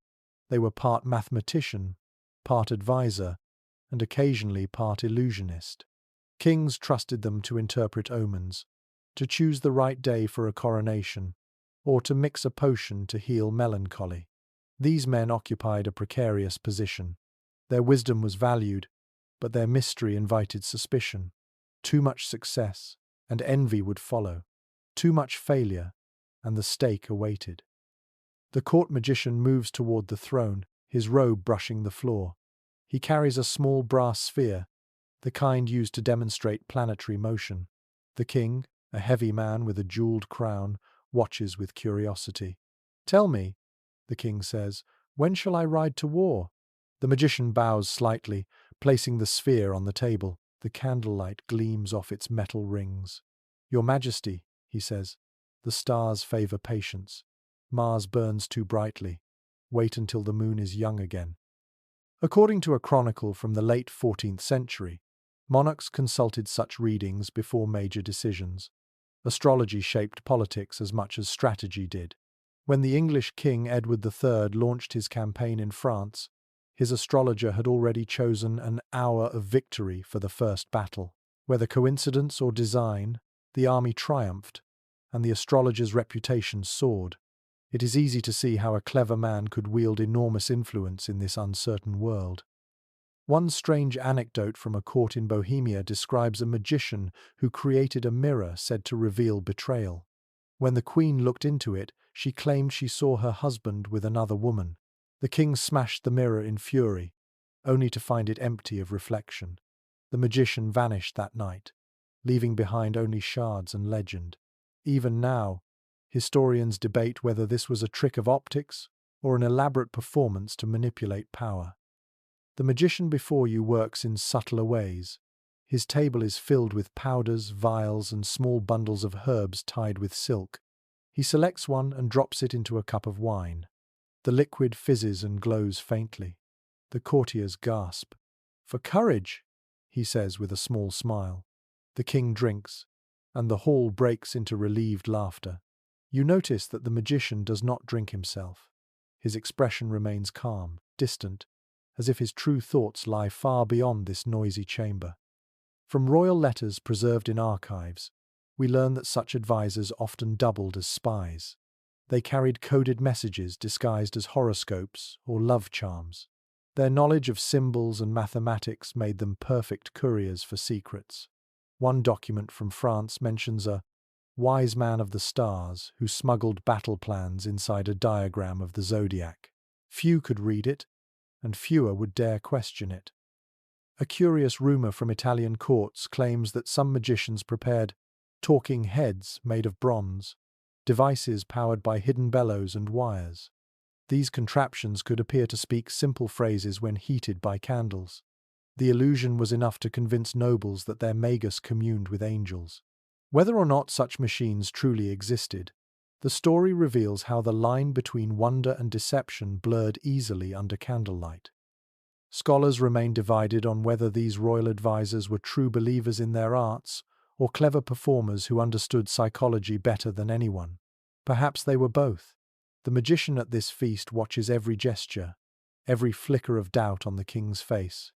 They were part mathematician, part advisor, and occasionally part illusionist. Kings trusted them to interpret omens, to choose the right day for a coronation, or to mix a potion to heal melancholy. These men occupied a precarious position. Their wisdom was valued, but their mystery invited suspicion. Too much success, and envy would follow. Too much failure, and the stake awaited. The court magician moves toward the throne, his robe brushing the floor. He carries a small brass sphere, the kind used to demonstrate planetary motion. The king, a heavy man with a jeweled crown, watches with curiosity. "Tell me," the king says, "when shall I ride to war?" The magician bows slightly, placing the sphere on the table. The candlelight gleams off its metal rings. "Your Majesty," he says, "the stars favor patience. Mars burns too brightly. Wait until the moon is young again." According to a chronicle from the late 14th century, monarchs consulted such readings before major decisions. Astrology shaped politics as much as strategy did. When the English King Edward III launched his campaign in France, his astrologer had already chosen an hour of victory for the first battle. Whether coincidence or design, the army triumphed, and the astrologer's reputation soared. It is easy to see how a clever man could wield enormous influence in this uncertain world. One strange anecdote from a court in Bohemia describes a magician who created a mirror said to reveal betrayal. When the queen looked into it, she claimed she saw her husband with another woman. The king smashed the mirror in fury, only to find it empty of reflection. The magician vanished that night, leaving behind only shards and legend. Even now, historians debate whether this was a trick of optics or an elaborate performance to manipulate power. The magician before you works in subtler ways. His table is filled with powders, vials, and small bundles of herbs tied with silk. He selects one and drops it into a cup of wine. The liquid fizzes and glows faintly. The courtiers gasp. "For courage," he says with a small smile. The king drinks, and the hall breaks into relieved laughter. You notice that the magician does not drink himself. His expression remains calm, distant, as if his true thoughts lie far beyond this noisy chamber. From royal letters preserved in archives, we learn that such advisors often doubled as spies. They carried coded messages disguised as horoscopes or love charms. Their knowledge of symbols and mathematics made them perfect couriers for secrets. One document from France mentions a wise man of the stars who smuggled battle plans inside a diagram of the zodiac. Few could read it, and fewer would dare question it. A curious rumor from Italian courts claims that some magicians prepared talking heads made of bronze, devices powered by hidden bellows and wires. These contraptions could appear to speak simple phrases when heated by candles. The illusion was enough to convince nobles that their magus communed with angels. Whether or not such machines truly existed, the story reveals how the line between wonder and deception blurred easily under candlelight. Scholars remain divided on whether these royal advisors were true believers in their arts or clever performers who understood psychology better than anyone. Perhaps they were both. The magician at this feast watches every gesture, every flicker of doubt on the king's face,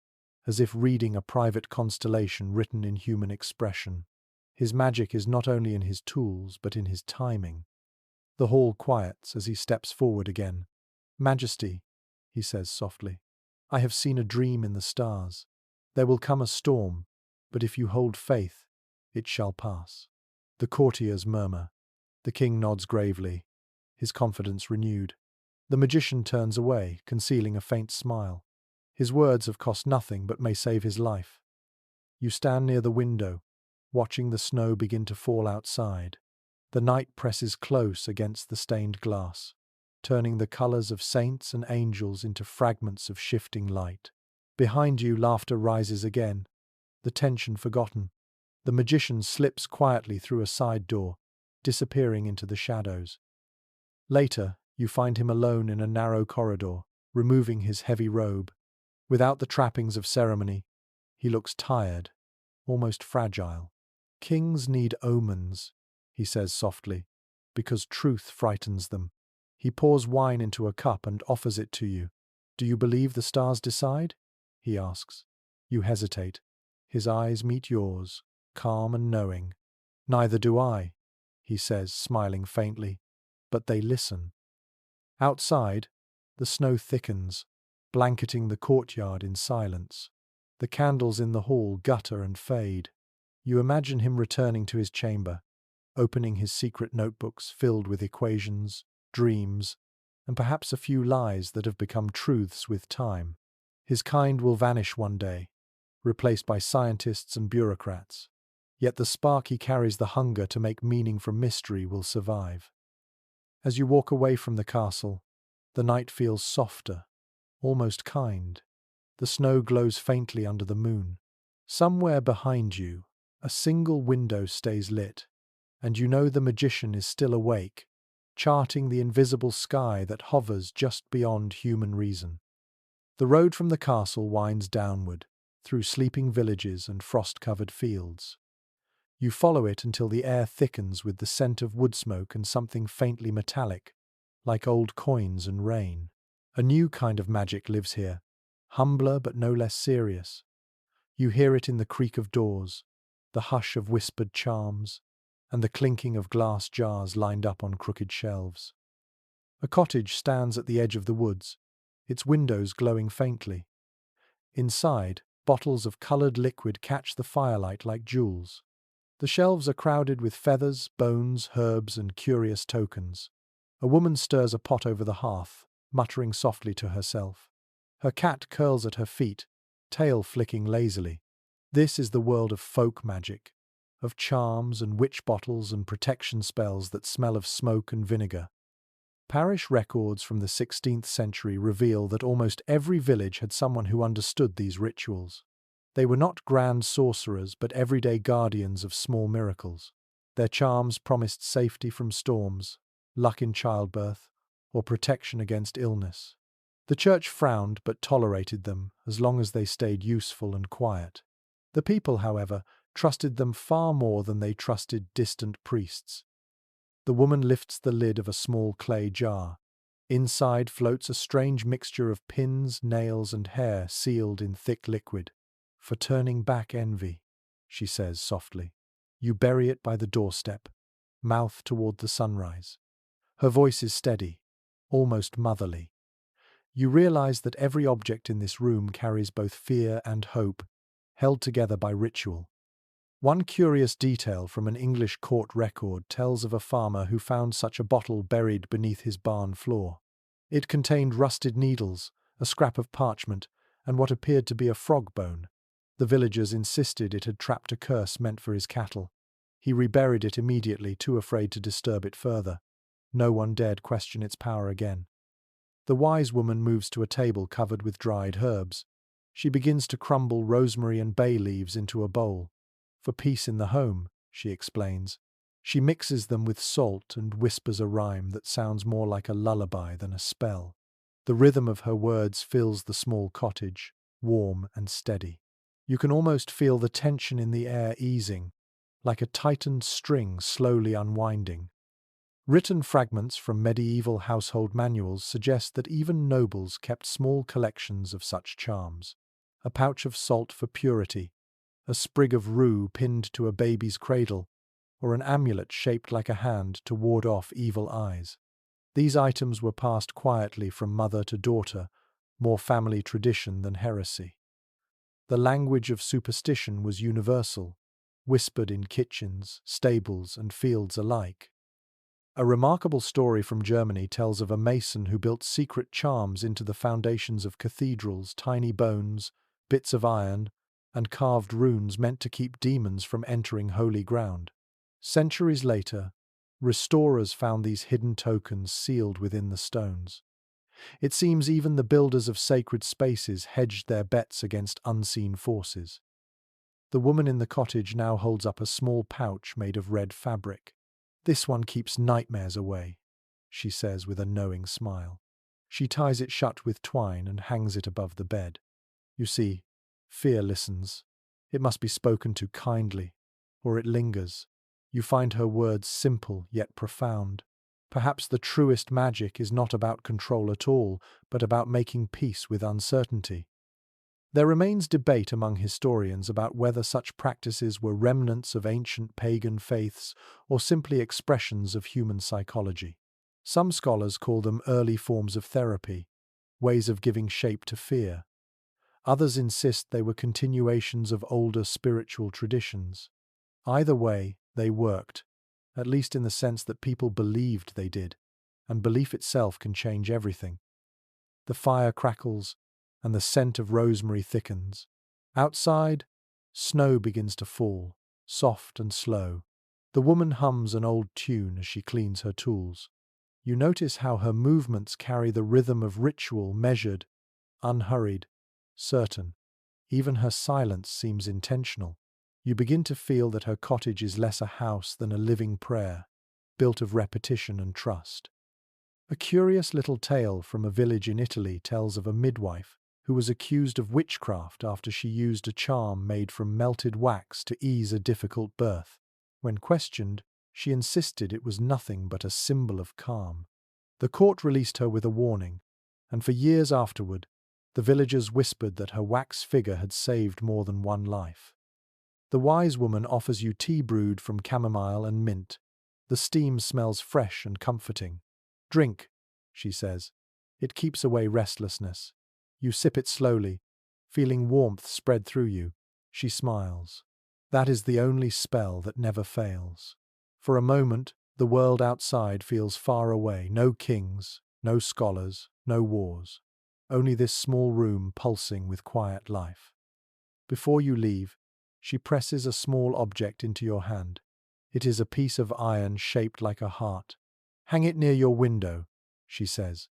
as if reading a private constellation written in human expression. His magic is not only in his tools, but in his timing. The hall quiets as he steps forward again. "Majesty," he says softly, "I have seen a dream in the stars. There will come a storm, but if you hold faith, it shall pass." The courtiers murmur. The king nods gravely, his confidence renewed. The magician turns away, concealing a faint smile. His words have cost nothing but may save his life. You stand near the window, watching the snow begin to fall outside. The night presses close against the stained glass, turning the colors of saints and angels into fragments of shifting light. Behind you, laughter rises again, the tension forgotten. The magician slips quietly through a side door, disappearing into the shadows. Later, you find him alone in a narrow corridor, removing his heavy robe. Without the trappings of ceremony, he looks tired, almost fragile. Kings need omens, he says softly, because truth frightens them. He pours wine into a cup and offers it to you. Do you believe the stars decide? He asks. You hesitate. His eyes meet yours, calm and knowing. Neither do I, he says, smiling faintly, but they listen. Outside, the snow thickens, blanketing the courtyard in silence. The candles in the hall gutter and fade. You imagine him returning to his chamber, opening his secret notebooks filled with equations, dreams, and perhaps a few lies that have become truths with time. His kind will vanish one day, replaced by scientists and bureaucrats. Yet the spark he carries, the hunger to make meaning from mystery, will survive. As you walk away from the castle, the night feels softer, almost kind. The snow glows faintly under the moon. Somewhere behind you, a single window stays lit, and you know the magician is still awake, charting the invisible sky that hovers just beyond human reason. The road from the castle winds downward, through sleeping villages and frost-covered fields. You follow it until the air thickens with the scent of wood smoke and something faintly metallic, like old coins and rain. A new kind of magic lives here, humbler but no less serious. You hear it in the creak of doors, the hush of whispered charms, and the clinking of glass jars lined up on crooked shelves. A cottage stands at the edge of the woods, its windows glowing faintly. Inside, bottles of coloured liquid catch the firelight like jewels. The shelves are crowded with feathers, bones, herbs, and curious tokens. A woman stirs a pot over the hearth, muttering softly to herself. Her cat curls at her feet, tail flicking lazily. This is the world of folk magic, of charms and witch bottles and protection spells that smell of smoke and vinegar. Parish records from the 16th century reveal that almost every village had someone who understood these rituals. They were not grand sorcerers, but everyday guardians of small miracles. Their charms promised safety from storms, luck in childbirth, or protection against illness. The church frowned but tolerated them as long as they stayed useful and quiet. The people, however, trusted them far more than they trusted distant priests. The woman lifts the lid of a small clay jar. Inside floats a strange mixture of pins, nails, and hair sealed in thick liquid. For turning back envy, she says softly. You bury it by the doorstep, mouth toward the sunrise. Her voice is steady, almost motherly. You realize that every object in this room carries both fear and hope, held together by ritual. One curious detail from an English court record tells of a farmer who found such a bottle buried beneath his barn floor. It contained rusted needles, a scrap of parchment, and what appeared to be a frog bone. The villagers insisted it had trapped a curse meant for his cattle. He reburied it immediately, too afraid to disturb it further. No one dared question its power again. The wise woman moves to a table covered with dried herbs. She begins to crumble rosemary and bay leaves into a bowl. For peace in the home, she explains. She mixes them with salt and whispers a rhyme that sounds more like a lullaby than a spell. The rhythm of her words fills the small cottage, warm and steady. You can almost feel the tension in the air easing, like a tightened string slowly unwinding. Written fragments from medieval household manuals suggest that even nobles kept small collections of such charms. A pouch of salt for purity, a sprig of rue pinned to a baby's cradle, or an amulet shaped like a hand to ward off evil eyes. These items were passed quietly from mother to daughter, more family tradition than heresy. The language of superstition was universal, whispered in kitchens, stables, and fields alike. A remarkable story from Germany tells of a mason who built secret charms into the foundations of cathedrals, tiny bones, bits of iron, and carved runes meant to keep demons from entering holy ground. Centuries later, restorers found these hidden tokens sealed within the stones. It seems even the builders of sacred spaces hedged their bets against unseen forces. The woman in the cottage now holds up a small pouch made of red fabric. "This one keeps nightmares away," she says with a knowing smile. She ties it shut with twine and hangs it above the bed. You see, fear listens. It must be spoken to kindly, or it lingers. You find her words simple yet profound. Perhaps the truest magic is not about control at all, but about making peace with uncertainty. There remains debate among historians about whether such practices were remnants of ancient pagan faiths or simply expressions of human psychology. Some scholars call them early forms of therapy, ways of giving shape to fear. Others insist they were continuations of older spiritual traditions. Either way, they worked, at least in the sense that people believed they did, and belief itself can change everything. The fire crackles, and the scent of rosemary thickens. Outside, snow begins to fall, soft and slow. The woman hums an old tune as she cleans her tools. You notice how her movements carry the rhythm of ritual, measured, unhurried, certain. Even her silence seems intentional. You begin to feel that her cottage is less a house than a living prayer, built of repetition and trust. A curious little tale from a village in Italy tells of a midwife who was accused of witchcraft after she used a charm made from melted wax to ease a difficult birth. When questioned, she insisted it was nothing but a symbol of calm. The court released her with a warning, and for years afterward, the villagers whispered that her wax figure had saved more than one life. The wise woman offers you tea brewed from chamomile and mint. The steam smells fresh and comforting. "Drink," she says. "It keeps away restlessness." You sip it slowly, feeling warmth spread through you. She smiles. That is the only spell that never fails. For a moment, the world outside feels far away. No kings, no scholars, no wars. Only this small room pulsing with quiet life. Before you leave, she presses a small object into your hand. It is a piece of iron shaped like a heart. "Hang it near your window," she says.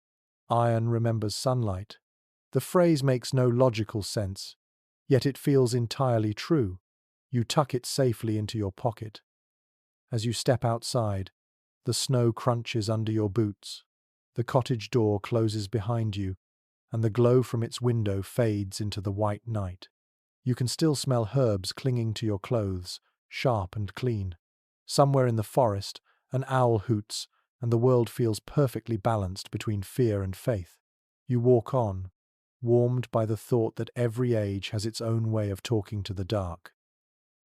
Iron remembers sunlight. The phrase makes no logical sense, yet it feels entirely true. You tuck it safely into your pocket. As you step outside, the snow crunches under your boots. The cottage door closes behind you, and the glow from its window fades into the white night. You can still smell herbs clinging to your clothes, sharp and clean. Somewhere in the forest, an owl hoots, and the world feels perfectly balanced between fear and faith. You walk on, warmed by the thought that every age has its own way of talking to the dark.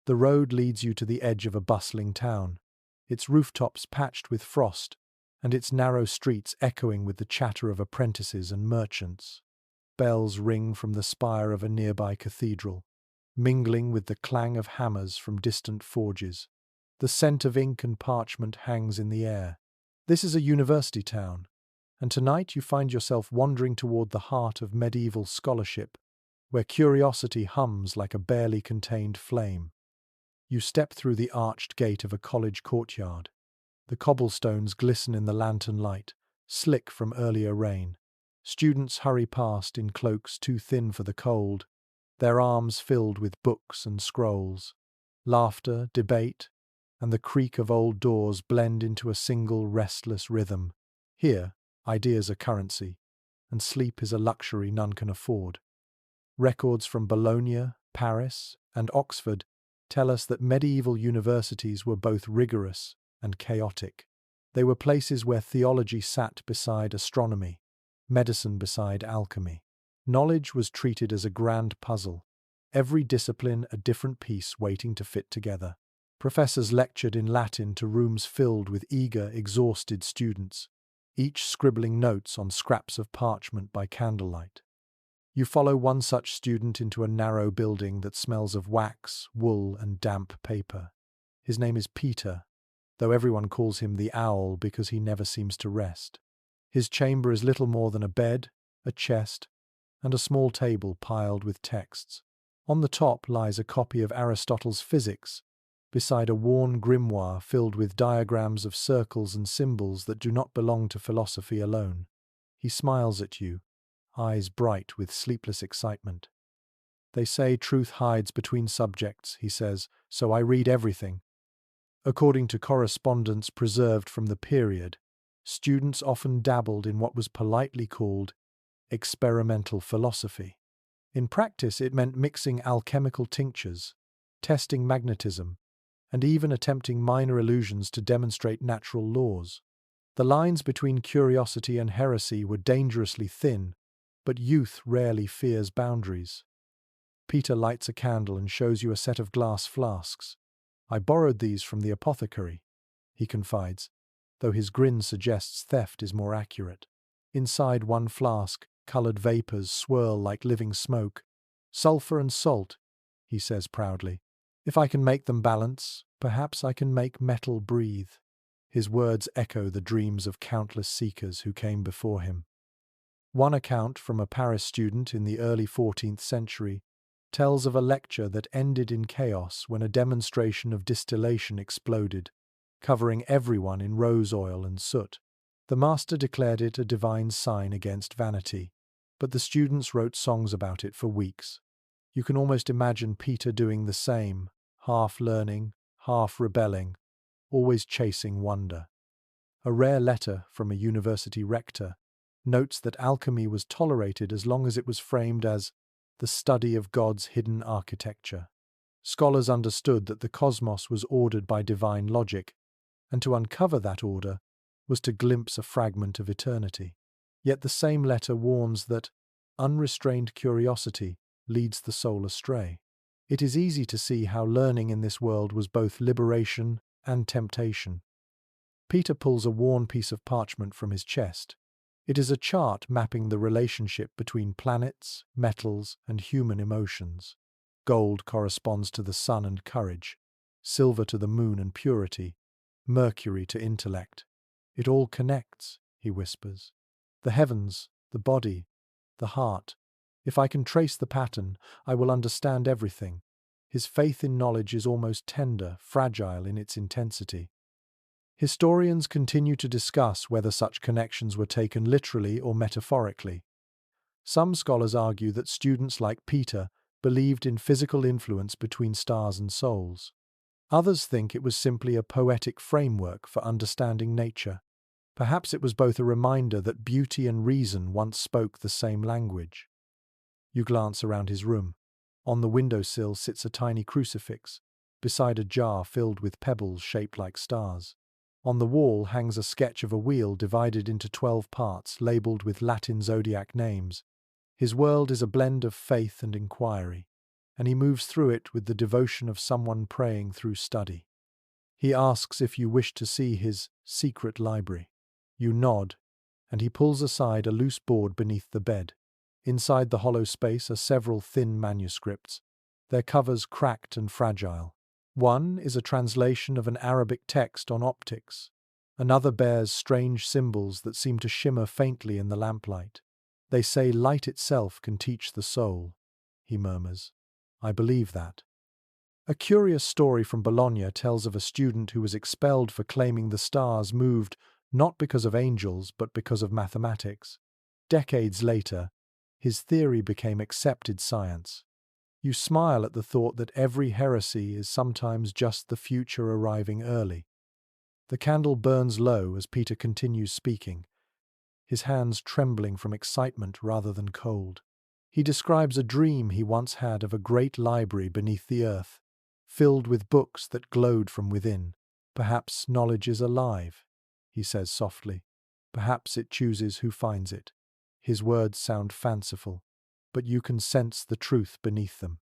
The road leads you to the edge of a bustling town, its rooftops patched with frost, and its narrow streets echoing with the chatter of apprentices and merchants. Bells ring from the spire of a nearby cathedral, mingling with the clang of hammers from distant forges. The scent of ink and parchment hangs in the air. This is a university town, and tonight you find yourself wandering toward the heart of medieval scholarship, where curiosity hums like a barely contained flame. You step through the arched gate of a college courtyard. The cobblestones glisten in the lantern light, slick from earlier rain. Students hurry past in cloaks too thin for the cold, their arms filled with books and scrolls. Laughter, debate, and the creak of old doors blend into a single restless rhythm. Here, ideas are currency, and sleep is a luxury none can afford. Records from Bologna, Paris, and Oxford tell us that medieval universities were both rigorous and chaotic. They were places where theology sat beside astronomy, medicine beside alchemy. Knowledge was treated as a grand puzzle, every discipline a different piece waiting to fit together. Professors lectured in Latin to rooms filled with eager, exhausted students, each scribbling notes on scraps of parchment by candlelight. You follow one such student into a narrow building that smells of wax, wool, and damp paper. His name is Peter, though everyone calls him the Owl because he never seems to rest. His chamber is little more than a bed, a chest, and a small table piled with texts. On the top lies a copy of Aristotle's Physics, beside a worn grimoire filled with diagrams of circles and symbols that do not belong to philosophy alone. He smiles at you, eyes bright with sleepless excitement. They say truth hides between subjects, he says, so I read everything. According to correspondence preserved from the period, students often dabbled in what was politely called experimental philosophy. In practice, it meant mixing alchemical tinctures, testing magnetism, and even attempting minor illusions to demonstrate natural laws. The lines between curiosity and heresy were dangerously thin, but youth rarely fears boundaries. Peter lights a candle and shows you a set of glass flasks. I borrowed these from the apothecary, he confides, though his grin suggests theft is more accurate. Inside one flask, colored vapors swirl like living smoke. Sulfur and salt, he says proudly. If I can make them balance, perhaps I can make metal breathe. His words echo the dreams of countless seekers who came before him. One account from a Paris student in the early 14th century tells of a lecture that ended in chaos when a demonstration of distillation exploded, covering everyone in rose oil and soot. The master declared it a divine sign against vanity, but the students wrote songs about it for weeks. You can almost imagine Peter doing the same, half learning, half rebelling, always chasing wonder. A rare letter from a university rector notes that alchemy was tolerated as long as it was framed as the study of God's hidden architecture. Scholars understood that the cosmos was ordered by divine logic, and to uncover that order was to glimpse a fragment of eternity. Yet the same letter warns that unrestrained curiosity leads the soul astray. It is easy to see how learning in this world was both liberation and temptation. Peter pulls a worn piece of parchment from his chest. It is a chart mapping the relationship between planets, metals, and human emotions. Gold corresponds to the sun and courage, silver to the moon and purity, Mercury to intellect. It all connects, he whispers. The heavens, the body, the heart. If I can trace the pattern, I will understand everything. His faith in knowledge is almost tender, fragile in its intensity. Historians continue to discuss whether such connections were taken literally or metaphorically. Some scholars argue that students like Peter believed in physical influence between stars and souls. Others think it was simply a poetic framework for understanding nature. Perhaps it was both a reminder that beauty and reason once spoke the same language. You glance around his room. On the windowsill sits a tiny crucifix, beside a jar filled with pebbles shaped like stars. On the wall hangs a sketch of a wheel divided into 12 parts, labeled with Latin zodiac names. His world is a blend of faith and inquiry, and he moves through it with the devotion of someone praying through study. He asks if you wish to see his secret library. You nod, and he pulls aside a loose board beneath the bed. Inside the hollow space are several thin manuscripts, their covers cracked and fragile. One is a translation of an Arabic text on optics. Another bears strange symbols that seem to shimmer faintly in the lamplight. They say light itself can teach the soul, he murmurs. I believe that. A curious story from Bologna tells of a student who was expelled for claiming the stars moved not because of angels but because of mathematics. Decades later, his theory became accepted science. You smile at the thought that every heresy is sometimes just the future arriving early. The candle burns low as Peter continues speaking, his hands trembling from excitement rather than cold. He describes a dream he once had of a great library beneath the earth, filled with books that glowed from within. Perhaps knowledge is alive, he says softly. Perhaps it chooses who finds it. His words sound fanciful, but you can sense the truth beneath them.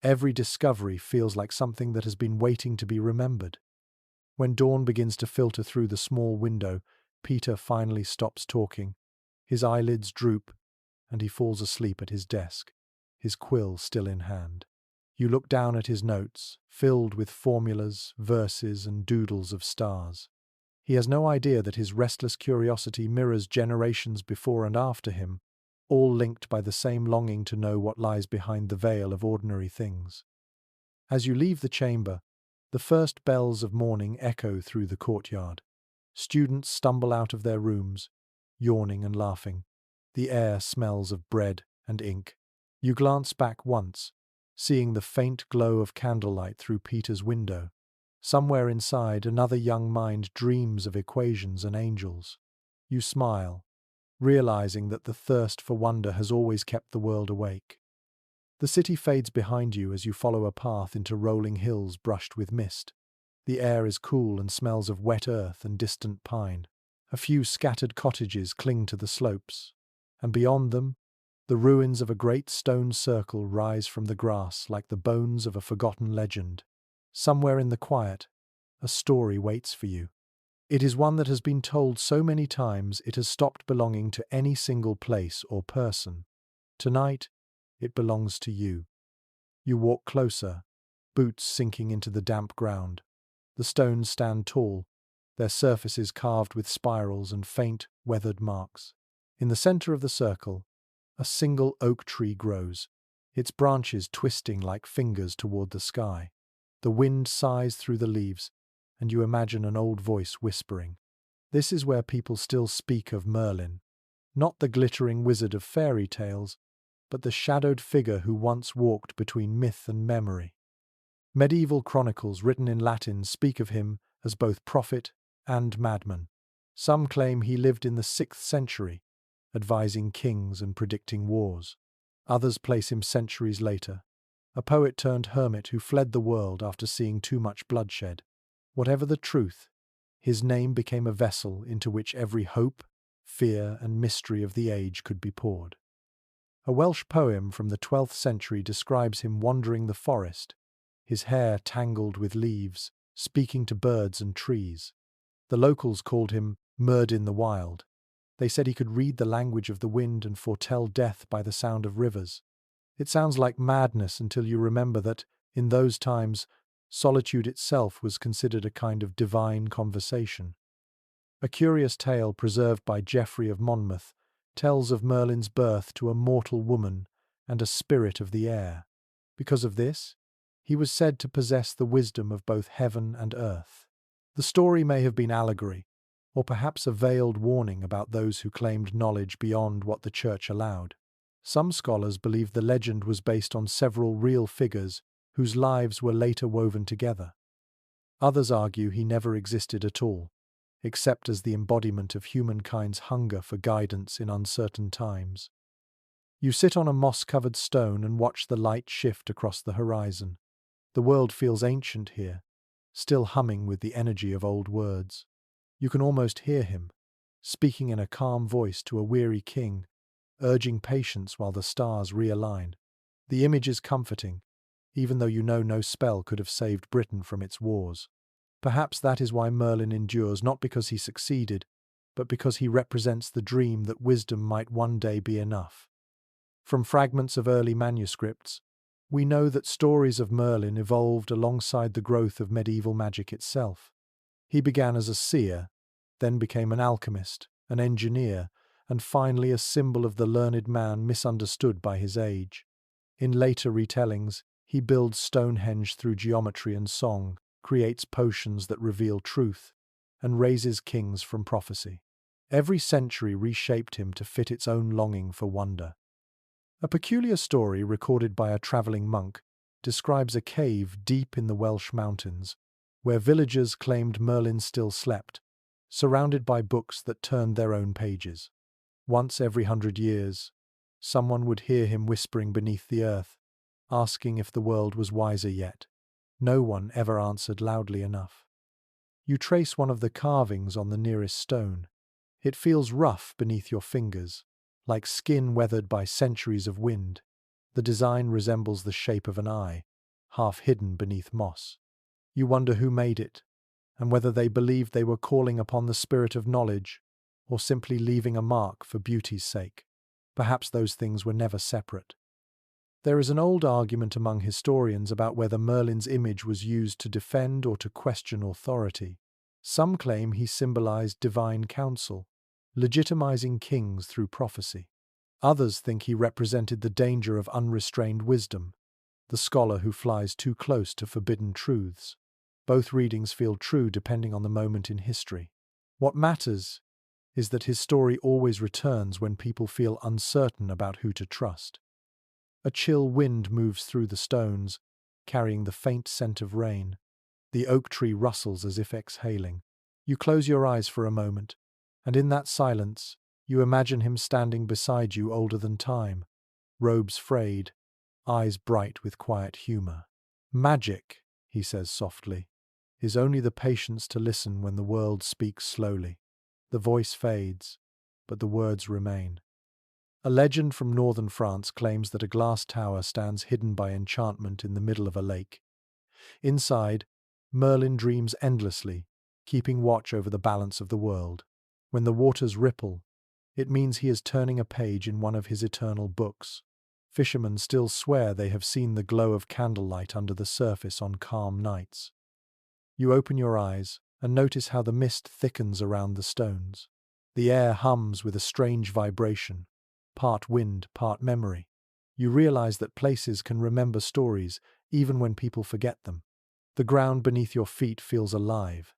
Every discovery feels like something that has been waiting to be remembered. When dawn begins to filter through the small window, Peter finally stops talking. His eyelids droop, and he falls asleep at his desk, his quill still in hand. You look down at his notes, filled with formulas, verses, and doodles of stars. He has no idea that his restless curiosity mirrors generations before and after him, all linked by the same longing to know what lies behind the veil of ordinary things. As you leave the chamber, the first bells of morning echo through the courtyard. Students stumble out of their rooms, yawning and laughing. The air smells of bread and ink. You glance back once, seeing the faint glow of candlelight through Peter's window. Somewhere inside, another young mind dreams of equations and angels. You smile, realizing that the thirst for wonder has always kept the world awake. The city fades behind you as you follow a path into rolling hills brushed with mist. The air is cool and smells of wet earth and distant pine. A few scattered cottages cling to the slopes, and beyond them, the ruins of a great stone circle rise from the grass like the bones of a forgotten legend. Somewhere in the quiet, a story waits for you. It is one that has been told so many times it has stopped belonging to any single place or person. Tonight, it belongs to you. You walk closer, boots sinking into the damp ground. The stones stand tall, their surfaces carved with spirals and faint, weathered marks. In the center of the circle, a single oak tree grows, its branches twisting like fingers toward the sky. The wind sighs through the leaves, and you imagine an old voice whispering. This is where people still speak of Merlin, not the glittering wizard of fairy tales, but the shadowed figure who once walked between myth and memory. Medieval chronicles written in Latin speak of him as both prophet and madman. Some claim he lived in the 6th century, advising kings and predicting wars. Others place him centuries later, a poet turned hermit who fled the world after seeing too much bloodshed. Whatever the truth, his name became a vessel into which every hope, fear, and mystery of the age could be poured. A Welsh poem from the 12th century describes him wandering the forest, his hair tangled with leaves, speaking to birds and trees. The locals called him Myrddin the Wild. They said he could read the language of the wind and foretell death by the sound of rivers. It sounds like madness until you remember that, in those times, solitude itself was considered a kind of divine conversation. A curious tale preserved by Geoffrey of Monmouth tells of Merlin's birth to a mortal woman and a spirit of the air. Because of this, he was said to possess the wisdom of both heaven and earth. The story may have been allegory, or perhaps a veiled warning about those who claimed knowledge beyond what the church allowed. Some scholars believe the legend was based on several real figures whose lives were later woven together. Others argue he never existed at all, except as the embodiment of humankind's hunger for guidance in uncertain times. You sit on a moss-covered stone and watch the light shift across the horizon. The world feels ancient here, still humming with the energy of old words. You can almost hear him, speaking in a calm voice to a weary king, urging patience while the stars realign. The image is comforting, even though you know no spell could have saved Britain from its wars. Perhaps that is why Merlin endures, not because he succeeded, but because he represents the dream that wisdom might one day be enough. From fragments of early manuscripts, we know that stories of Merlin evolved alongside the growth of medieval magic itself. He began as a seer, then became an alchemist, an engineer, and finally a symbol of the learned man misunderstood by his age. In later retellings, he builds Stonehenge through geometry and song, creates potions that reveal truth, and raises kings from prophecy. Every century reshaped him to fit its own longing for wonder. A peculiar story recorded by a travelling monk describes a cave deep in the Welsh mountains, where villagers claimed Merlin still slept, surrounded by books that turned their own pages. Once every 100 years, someone would hear him whispering beneath the earth, asking if the world was wiser yet. No one ever answered loudly enough. You trace one of the carvings on the nearest stone. It feels rough beneath your fingers, like skin weathered by centuries of wind. The design resembles the shape of an eye, half hidden beneath moss. You wonder who made it, and whether they believed they were calling upon the spirit of knowledge, or simply leaving a mark for beauty's sake. Perhaps those things were never separate. There is an old argument among historians about whether Merlin's image was used to defend or to question authority. Some claim he symbolized divine counsel, legitimizing kings through prophecy. Others think he represented the danger of unrestrained wisdom, the scholar who flies too close to forbidden truths. Both readings feel true depending on the moment in history. What matters is that his story always returns when people feel uncertain about who to trust. A chill wind moves through the stones, carrying the faint scent of rain. The oak tree rustles as if exhaling. You close your eyes for a moment, and in that silence, you imagine him standing beside you, older than time, robes frayed, eyes bright with quiet humor. Magic, he says softly, is only the patience to listen when the world speaks slowly. The voice fades, but the words remain. A legend from northern France claims that a glass tower stands hidden by enchantment in the middle of a lake. Inside, Merlin dreams endlessly, keeping watch over the balance of the world. When the waters ripple, it means he is turning a page in one of his eternal books. Fishermen still swear they have seen the glow of candlelight under the surface on calm nights. You open your eyes and notice how the mist thickens around the stones. The air hums with a strange vibration, part wind, part memory. You realize that places can remember stories even when people forget them. The ground beneath your feet feels alive,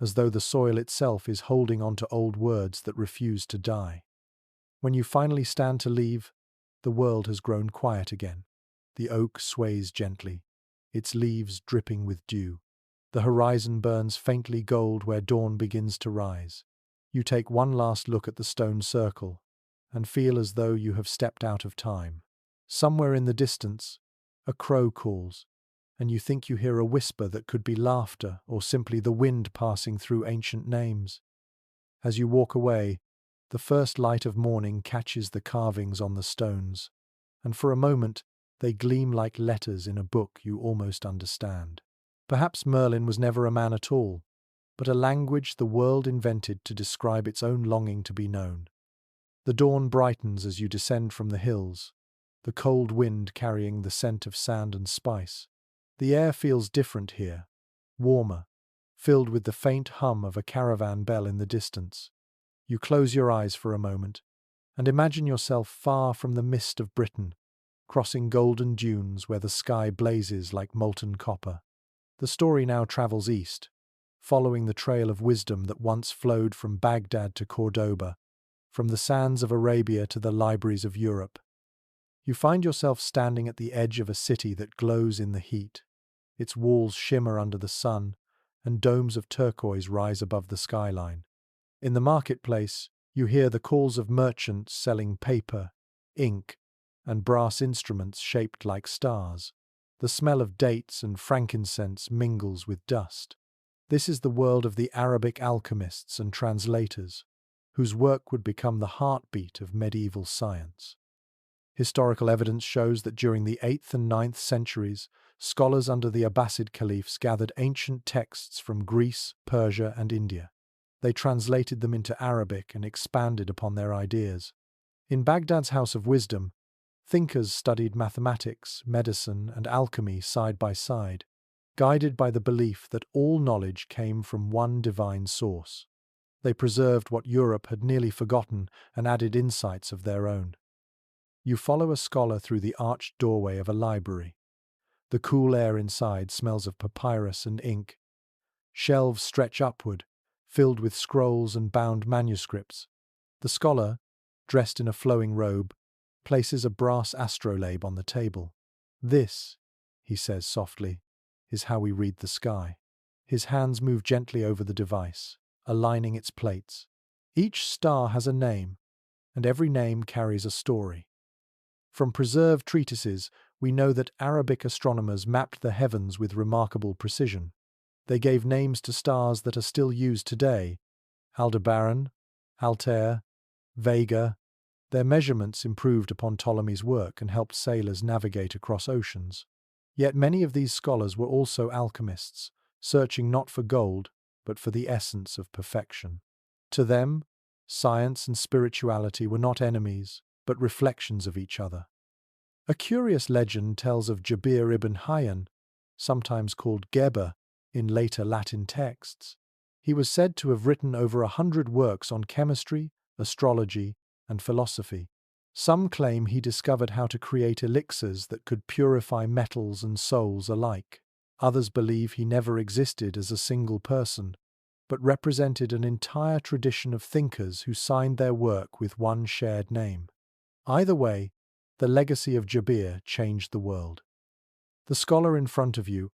as though the soil itself is holding on to old words that refuse to die. When you finally stand to leave, the world has grown quiet again. The oak sways gently, its leaves dripping with dew. The horizon burns faintly gold where dawn begins to rise. You take one last look at the stone circle and feel as though you have stepped out of time. Somewhere in the distance, a crow calls, and you think you hear a whisper that could be laughter or simply the wind passing through ancient names. As you walk away, the first light of morning catches the carvings on the stones, and for a moment they gleam like letters in a book you almost understand. Perhaps Merlin was never a man at all, but a language the world invented to describe its own longing to be known. The dawn brightens as you descend from the hills, the cold wind carrying the scent of sand and spice. The air feels different here, warmer, filled with the faint hum of a caravan bell in the distance. You close your eyes for a moment and imagine yourself far from the mist of Britain, crossing golden dunes where the sky blazes like molten copper. The story now travels east, following the trail of wisdom that once flowed from Baghdad to Cordoba, from the sands of Arabia to the libraries of Europe. You find yourself standing at the edge of a city that glows in the heat. Its walls shimmer under the sun, and domes of turquoise rise above the skyline. In the marketplace, you hear the calls of merchants selling paper, ink, and brass instruments shaped like stars. The smell of dates and frankincense mingles with dust. This is the world of the Arabic alchemists and translators, whose work would become the heartbeat of medieval science. Historical evidence shows that during the 8th and 9th centuries, scholars under the Abbasid caliphs gathered ancient texts from Greece, Persia, and India. They translated them into Arabic and expanded upon their ideas. In Baghdad's House of Wisdom, thinkers studied mathematics, medicine, and alchemy side by side, guided by the belief that all knowledge came from one divine source. They preserved what Europe had nearly forgotten and added insights of their own. You follow a scholar through the arched doorway of a library. The cool air inside smells of papyrus and ink. Shelves stretch upward, filled with scrolls and bound manuscripts. The scholar, dressed in a flowing robe, places a brass astrolabe on the table. "This," he says softly, "is how we read the sky." His hands move gently over the device, aligning its plates. Each star has a name, and every name carries a story. From preserved treatises, we know that Arabic astronomers mapped the heavens with remarkable precision. They gave names to stars that are still used today: Aldebaran, Altair, Vega. Their measurements improved upon Ptolemy's work and helped sailors navigate across oceans. Yet many of these scholars were also alchemists, searching not for gold, but for the essence of perfection. To them, science and spirituality were not enemies, but reflections of each other. A curious legend tells of Jabir ibn Hayyan, sometimes called Geber in later Latin texts. He was said to have written over 100 works on chemistry, astrology, and philosophy. Some claim he discovered how to create elixirs that could purify metals and souls alike. Others believe he never existed as a single person, but represented an entire tradition of thinkers who signed their work with one shared name. Either way, the legacy of Jabir changed the world. The scholar in front of you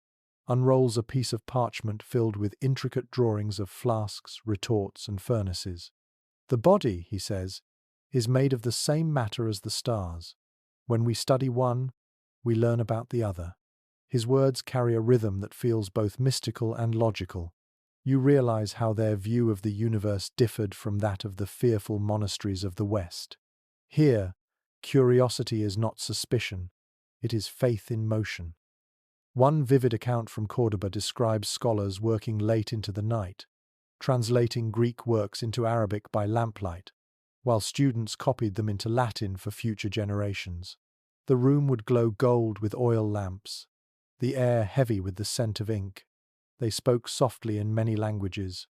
unrolls a piece of parchment filled with intricate drawings of flasks, retorts, and furnaces. The body, he says, is made of the same matter as the stars. When we study one, we learn about the other. His words carry a rhythm that feels both mystical and logical. You realize how their view of the universe differed from that of the fearful monasteries of the West. Here, curiosity is not suspicion, it is faith in motion. One vivid account from Cordoba describes scholars working late into the night, translating Greek works into Arabic by lamplight, while students copied them into Latin for future generations. The room would glow gold with oil lamps, the air heavy with the scent of ink. They spoke softly in many languages,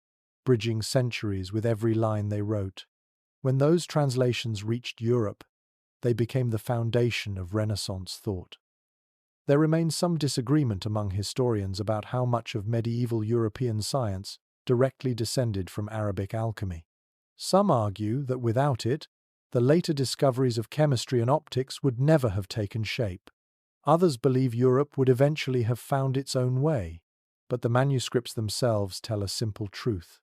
bridging centuries with every line they wrote. When those translations reached Europe, they became the foundation of Renaissance thought. There remains some disagreement among historians about how much of medieval European science directly descended from Arabic alchemy. Some argue that without it, the later discoveries of chemistry and optics would never have taken shape. Others believe Europe would eventually have found its own way, but the manuscripts themselves tell a simple truth.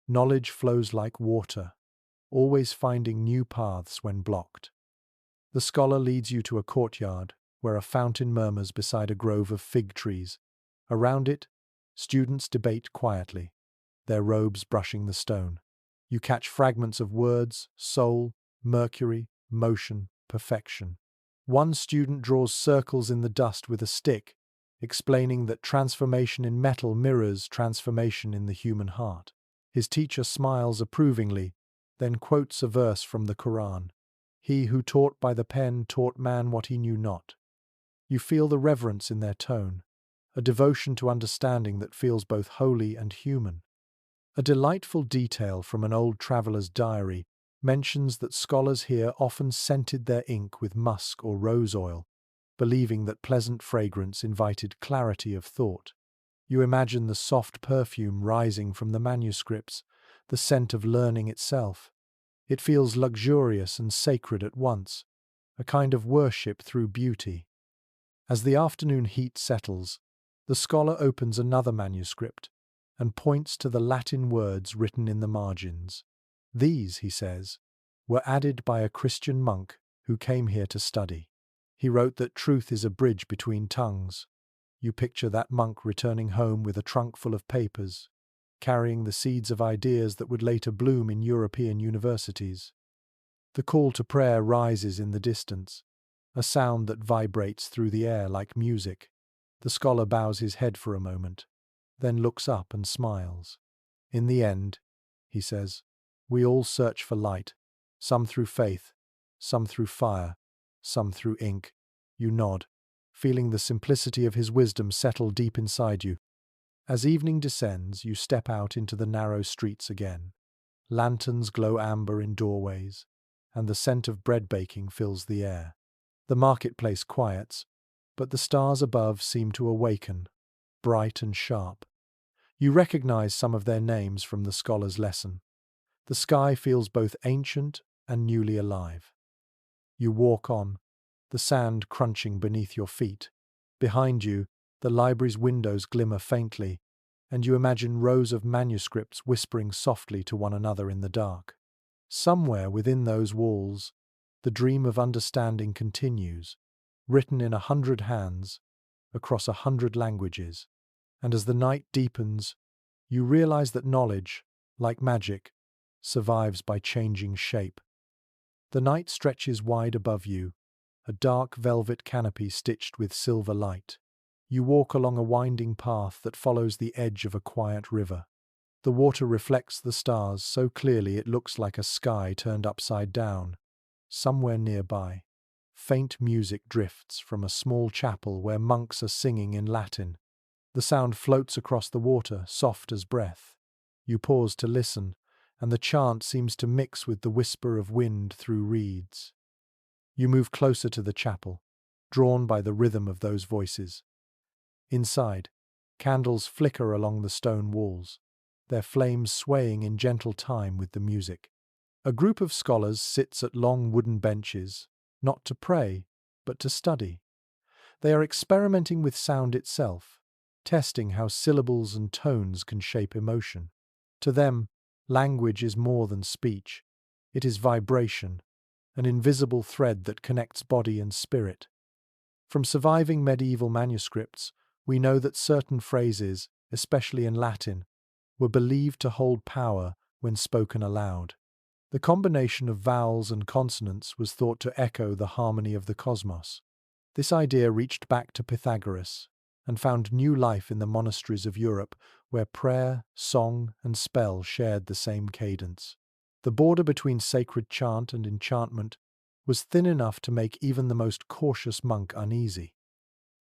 Knowledge flows like water, always finding new paths when blocked. The scholar leads you to a courtyard, where a fountain murmurs beside a grove of fig trees. Around it, students debate quietly, their robes brushing the stone. You catch fragments of words, soul, mercury, motion, perfection. One student draws circles in the dust with a stick, explaining that transformation in metal mirrors transformation in the human heart. His teacher smiles approvingly, then quotes a verse from the Quran. He who taught by the pen taught man what he knew not. You feel the reverence in their tone, a devotion to understanding that feels both holy and human. A delightful detail from an old traveller's diary mentions that scholars here often scented their ink with musk or rose oil, believing that pleasant fragrance invited clarity of thought. You imagine the soft perfume rising from the manuscripts, the scent of learning itself. It feels luxurious and sacred at once, a kind of worship through beauty. As the afternoon heat settles, the scholar opens another manuscript and points to the Latin words written in the margins. These, he says, were added by a Christian monk who came here to study. He wrote that truth is a bridge between tongues. You picture that monk returning home with a trunk full of papers, carrying the seeds of ideas that would later bloom in European universities. The call to prayer rises in the distance, a sound that vibrates through the air like music. The scholar bows his head for a moment, then looks up and smiles. In the end, he says, we all search for light, some through faith, some through fire, some through ink. You nod, feeling the simplicity of his wisdom settle deep inside you. As evening descends, you step out into the narrow streets again. Lanterns glow amber in doorways, and the scent of bread baking fills the air. The marketplace quiets, but the stars above seem to awaken, bright and sharp. You recognize some of their names from the scholar's lesson. The sky feels both ancient and newly alive. You walk on, the sand crunching beneath your feet. Behind you, the library's windows glimmer faintly, and you imagine rows of manuscripts whispering softly to one another in the dark. Somewhere within those walls, the dream of understanding continues, written in 100 hands, across 100 languages. And as the night deepens, you realize that knowledge, like magic, survives by changing shape. The night stretches wide above you, a dark velvet canopy stitched with silver light. You walk along a winding path that follows the edge of a quiet river. The water reflects the stars so clearly it looks like a sky turned upside down. Somewhere nearby, faint music drifts from a small chapel where monks are singing in Latin. The sound floats across the water, soft as breath. You pause to listen, and the chant seems to mix with the whisper of wind through reeds. You move closer to the chapel, drawn by the rhythm of those voices. Inside, candles flicker along the stone walls, their flames swaying in gentle time with the music. A group of scholars sits at long wooden benches, not to pray, but to study. They are experimenting with sound itself, testing how syllables and tones can shape emotion. To them, language is more than speech. It is vibration, an invisible thread that connects body and spirit. From surviving medieval manuscripts, we know that certain phrases, especially in Latin, were believed to hold power when spoken aloud. The combination of vowels and consonants was thought to echo the harmony of the cosmos. This idea reached back to Pythagoras and found new life in the monasteries of Europe, where prayer, song, and spell shared the same cadence. The border between sacred chant and enchantment was thin enough to make even the most cautious monk uneasy.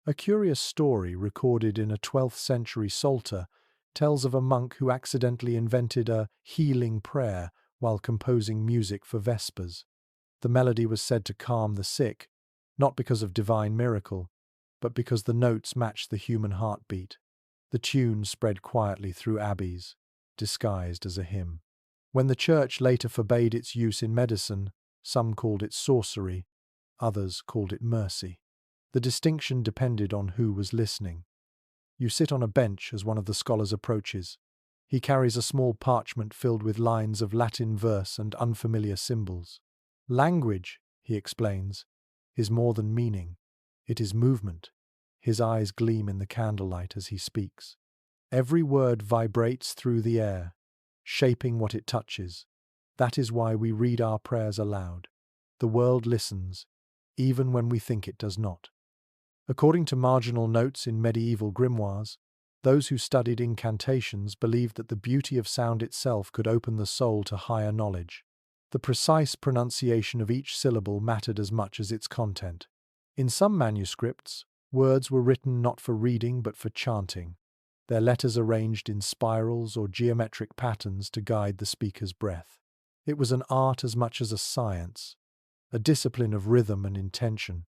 A curious story recorded in a 12th century psalter tells of a monk who accidentally invented a healing prayer while composing music for Vespers. The melody was said to calm the sick, not because of divine miracle, but because the notes matched the human heartbeat. The tune spread quietly through abbeys, disguised as a hymn. When the church later forbade its use in medicine, some called it sorcery, others called it mercy. The distinction depended on who was listening. You sit on a bench as one of the scholars approaches. He carries a small parchment filled with lines of Latin verse and unfamiliar symbols. Language, he explains, is more than meaning. It is movement. His eyes gleam in the candlelight as he speaks. Every word vibrates through the air, shaping what it touches. That is why we read our prayers aloud. The world listens, even when we think it does not. According to marginal notes in medieval grimoires, those who studied incantations believed that the beauty of sound itself could open the soul to higher knowledge. The precise pronunciation of each syllable mattered as much as its content. In some manuscripts, words were written not for reading but for chanting, their letters arranged in spirals or geometric patterns to guide the speaker's breath. It was an art as much as a science, a discipline of rhythm and intention.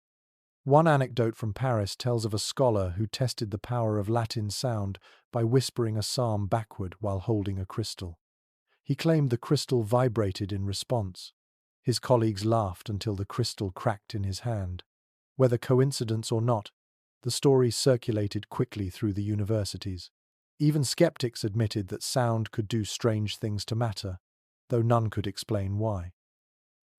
One anecdote from Paris tells of a scholar who tested the power of Latin sound by whispering a psalm backward while holding a crystal. He claimed the crystal vibrated in response. His colleagues laughed until the crystal cracked in his hand. Whether coincidence or not, the story circulated quickly through the universities. Even skeptics admitted that sound could do strange things to matter, though none could explain why.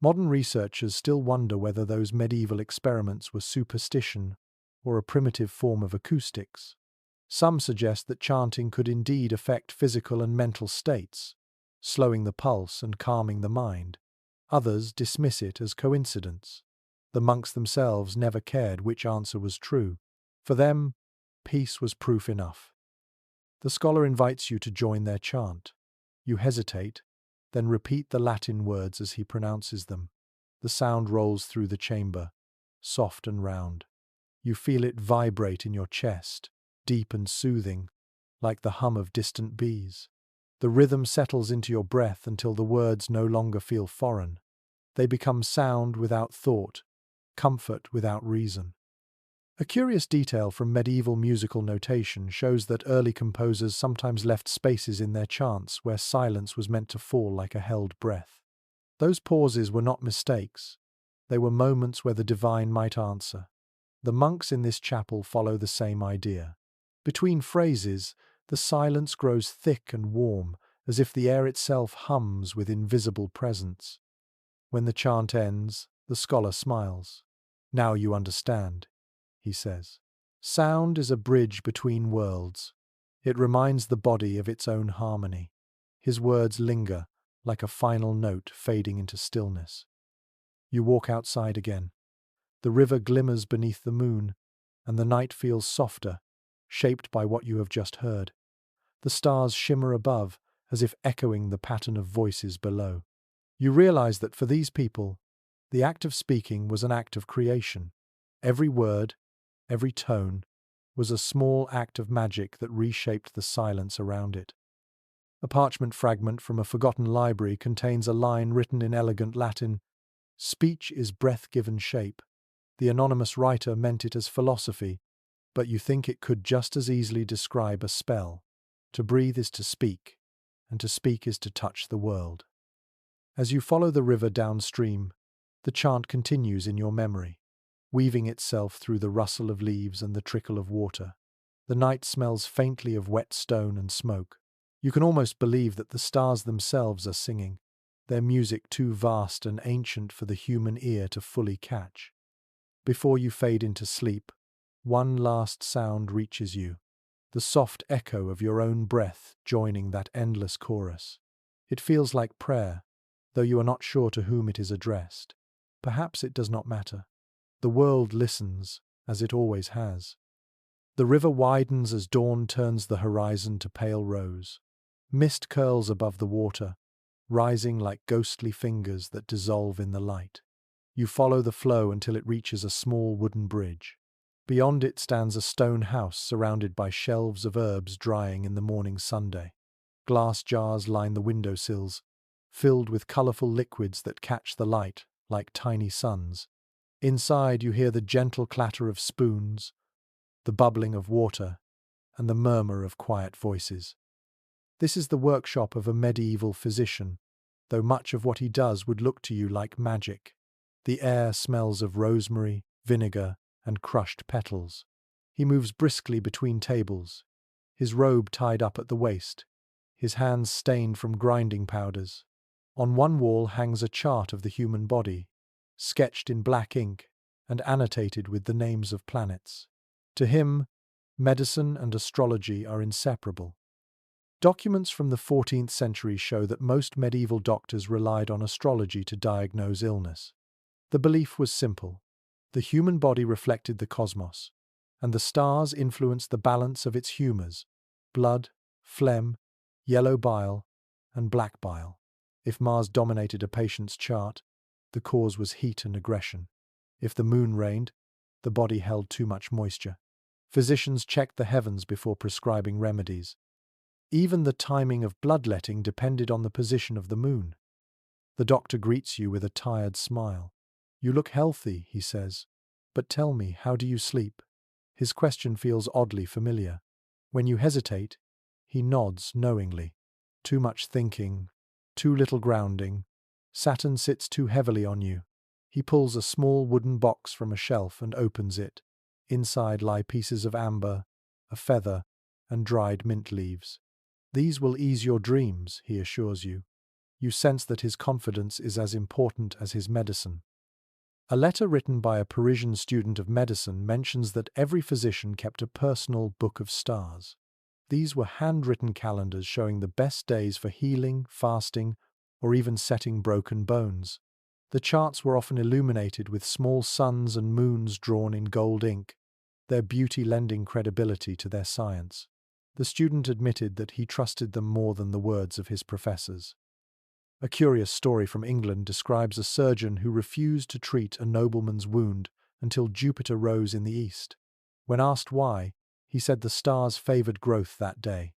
Modern researchers still wonder whether those medieval experiments were superstition or a primitive form of acoustics. Some suggest that chanting could indeed affect physical and mental states, slowing the pulse and calming the mind. Others dismiss it as coincidence. The monks themselves never cared which answer was true. For them, peace was proof enough. The scholar invites you to join their chant. You hesitate, then repeat the Latin words as he pronounces them. The sound rolls through the chamber, soft and round. You feel it vibrate in your chest, deep and soothing, like the hum of distant bees. The rhythm settles into your breath until the words no longer feel foreign. They become sound without thought, comfort without reason. A curious detail from medieval musical notation shows that early composers sometimes left spaces in their chants where silence was meant to fall like a held breath. Those pauses were not mistakes. They were moments where the divine might answer. The monks in this chapel follow the same idea. Between phrases, the silence grows thick and warm, as if the air itself hums with invisible presence. When the chant ends, the scholar smiles. "Now you understand," he says. Sound is a bridge between worlds. It reminds the body of its own harmony. His words linger, like a final note fading into stillness. You walk outside again. The river glimmers beneath the moon, and the night feels softer, shaped by what you have just heard. The stars shimmer above, as if echoing the pattern of voices below. You realize that for these people, The act of speaking was an act of creation. Every word, every tone, was a small act of magic that reshaped the silence around it. A parchment fragment from a forgotten library contains a line written in elegant Latin, "Speech is breath-given shape." The anonymous writer meant it as philosophy, but you think it could just as easily describe a spell. To breathe is to speak, and to speak is to touch the world. As you follow the river downstream, the chant continues in your memory, weaving itself through the rustle of leaves and the trickle of water. The night smells faintly of wet stone and smoke. You can almost believe that the stars themselves are singing, their music too vast and ancient for the human ear to fully catch. Before you fade into sleep, one last sound reaches you, the soft echo of your own breath joining that endless chorus. It feels like prayer, though you are not sure to whom it is addressed. Perhaps it does not matter. The world listens, as it always has. The river widens as dawn turns the horizon to pale rose. Mist curls above the water, rising like ghostly fingers that dissolve in the light. You follow the flow until it reaches a small wooden bridge. Beyond it stands a stone house surrounded by shelves of herbs drying in the morning sunday. Glass jars line the windowsills, filled with colorful liquids that catch the light like tiny suns. Inside you hear the gentle clatter of spoons, the bubbling of water, and the murmur of quiet voices. This is the workshop of a medieval physician, though much of what he does would look to you like magic. The air smells of rosemary, vinegar, and crushed petals. He moves briskly between tables, his robe tied up at the waist, his hands stained from grinding powders. On one wall hangs a chart of the human body, sketched in black ink and annotated with the names of planets. To him, medicine and astrology are inseparable. Documents from the 14th century show that most medieval doctors relied on astrology to diagnose illness. The belief was simple. The human body reflected the cosmos, and the stars influenced the balance of its humors: blood, phlegm, yellow bile, and black bile. If Mars dominated a patient's chart, the cause was heat and aggression. If the moon reigned, the body held too much moisture. Physicians checked the heavens before prescribing remedies. Even the timing of bloodletting depended on the position of the moon. The doctor greets you with a tired smile. "You look healthy," he says. "But tell me, how do you sleep?" His question feels oddly familiar. When you hesitate, he nods knowingly. Too much thinking, too little grounding. Saturn sits too heavily on you. He pulls a small wooden box from a shelf and opens it. Inside lie pieces of amber, a feather, and dried mint leaves. "These will ease your dreams," he assures you. You sense that his confidence is as important as his medicine. A letter written by a Parisian student of medicine mentions that every physician kept a personal book of stars. These were handwritten calendars showing the best days for healing, fasting, or even setting broken bones. The charts were often illuminated with small suns and moons drawn in gold ink, their beauty lending credibility to their science. The student admitted that he trusted them more than the words of his professors. A curious story from England describes a surgeon who refused to treat a nobleman's wound until Jupiter rose in the east. When asked why, he said the stars favored growth that day.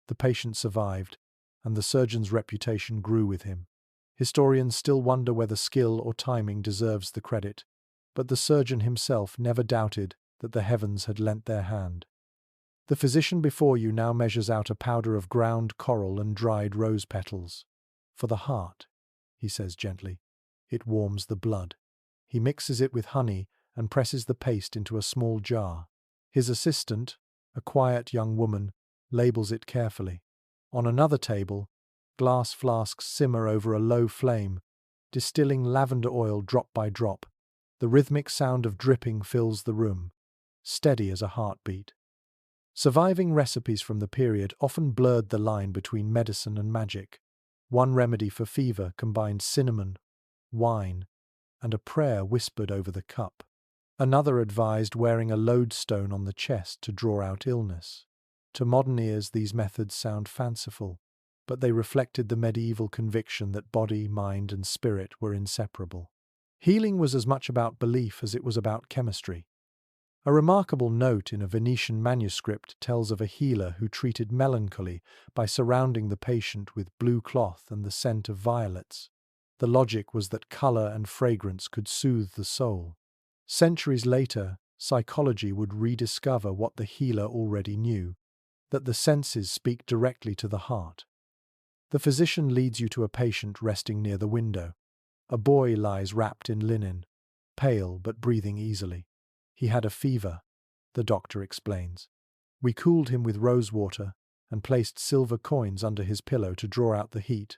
The patient survived, and the surgeon's reputation grew with him. Historians still wonder whether skill or timing deserves the credit, but the surgeon himself never doubted that the heavens had lent their hand. The physician before you now measures out a powder of ground coral and dried rose petals. "For the heart," he says gently. "It warms the blood." He mixes it with honey and presses the paste into a small jar. His assistant, a quiet young woman, labels it carefully. On another table, glass flasks simmer over a low flame, distilling lavender oil drop by drop. The rhythmic sound of dripping fills the room, steady as a heartbeat. Surviving recipes from the period often blurred the line between medicine and magic. One remedy for fever combined cinnamon, wine, and a prayer whispered over the cup. Another advised wearing a lodestone on the chest to draw out illness. To modern ears, these methods sound fanciful, but they reflected the medieval conviction that body, mind, and spirit were inseparable. Healing was as much about belief as it was about chemistry. A remarkable note in a Venetian manuscript tells of a healer who treated melancholy by surrounding the patient with blue cloth and the scent of violets. The logic was that color and fragrance could soothe the soul. Centuries later, psychology would rediscover what the healer already knew, that the senses speak directly to the heart. The physician leads you to a patient resting near the window. A boy lies wrapped in linen, pale but breathing easily. He had a fever, the doctor explains. We cooled him with rose water and placed silver coins under his pillow to draw out the heat.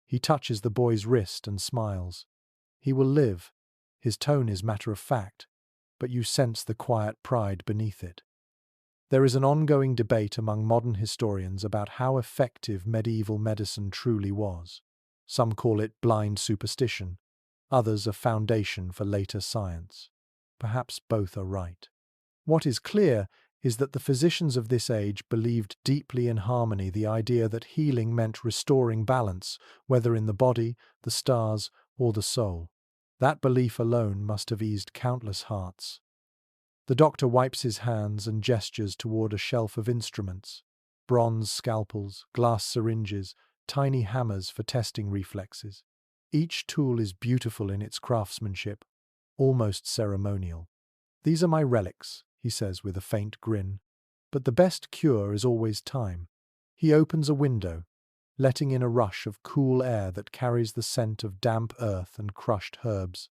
He touches the boy's wrist and smiles. He will live. His tone is matter of fact, but you sense the quiet pride beneath it. There is an ongoing debate among modern historians about how effective medieval medicine truly was. Some call it blind superstition, others a foundation for later science. Perhaps both are right. What is clear is that the physicians of this age believed deeply in harmony, the idea that healing meant restoring balance, whether in the body, the stars, or the soul. That belief alone must have eased countless hearts. The doctor wipes his hands and gestures toward a shelf of instruments: bronze scalpels, glass syringes, tiny hammers for testing reflexes. Each tool is beautiful in its craftsmanship, almost ceremonial. "These are my relics," he says with a faint grin. "But the best cure is always time." He opens a window, letting in a rush of cool air that carries the scent of damp earth and crushed herbs.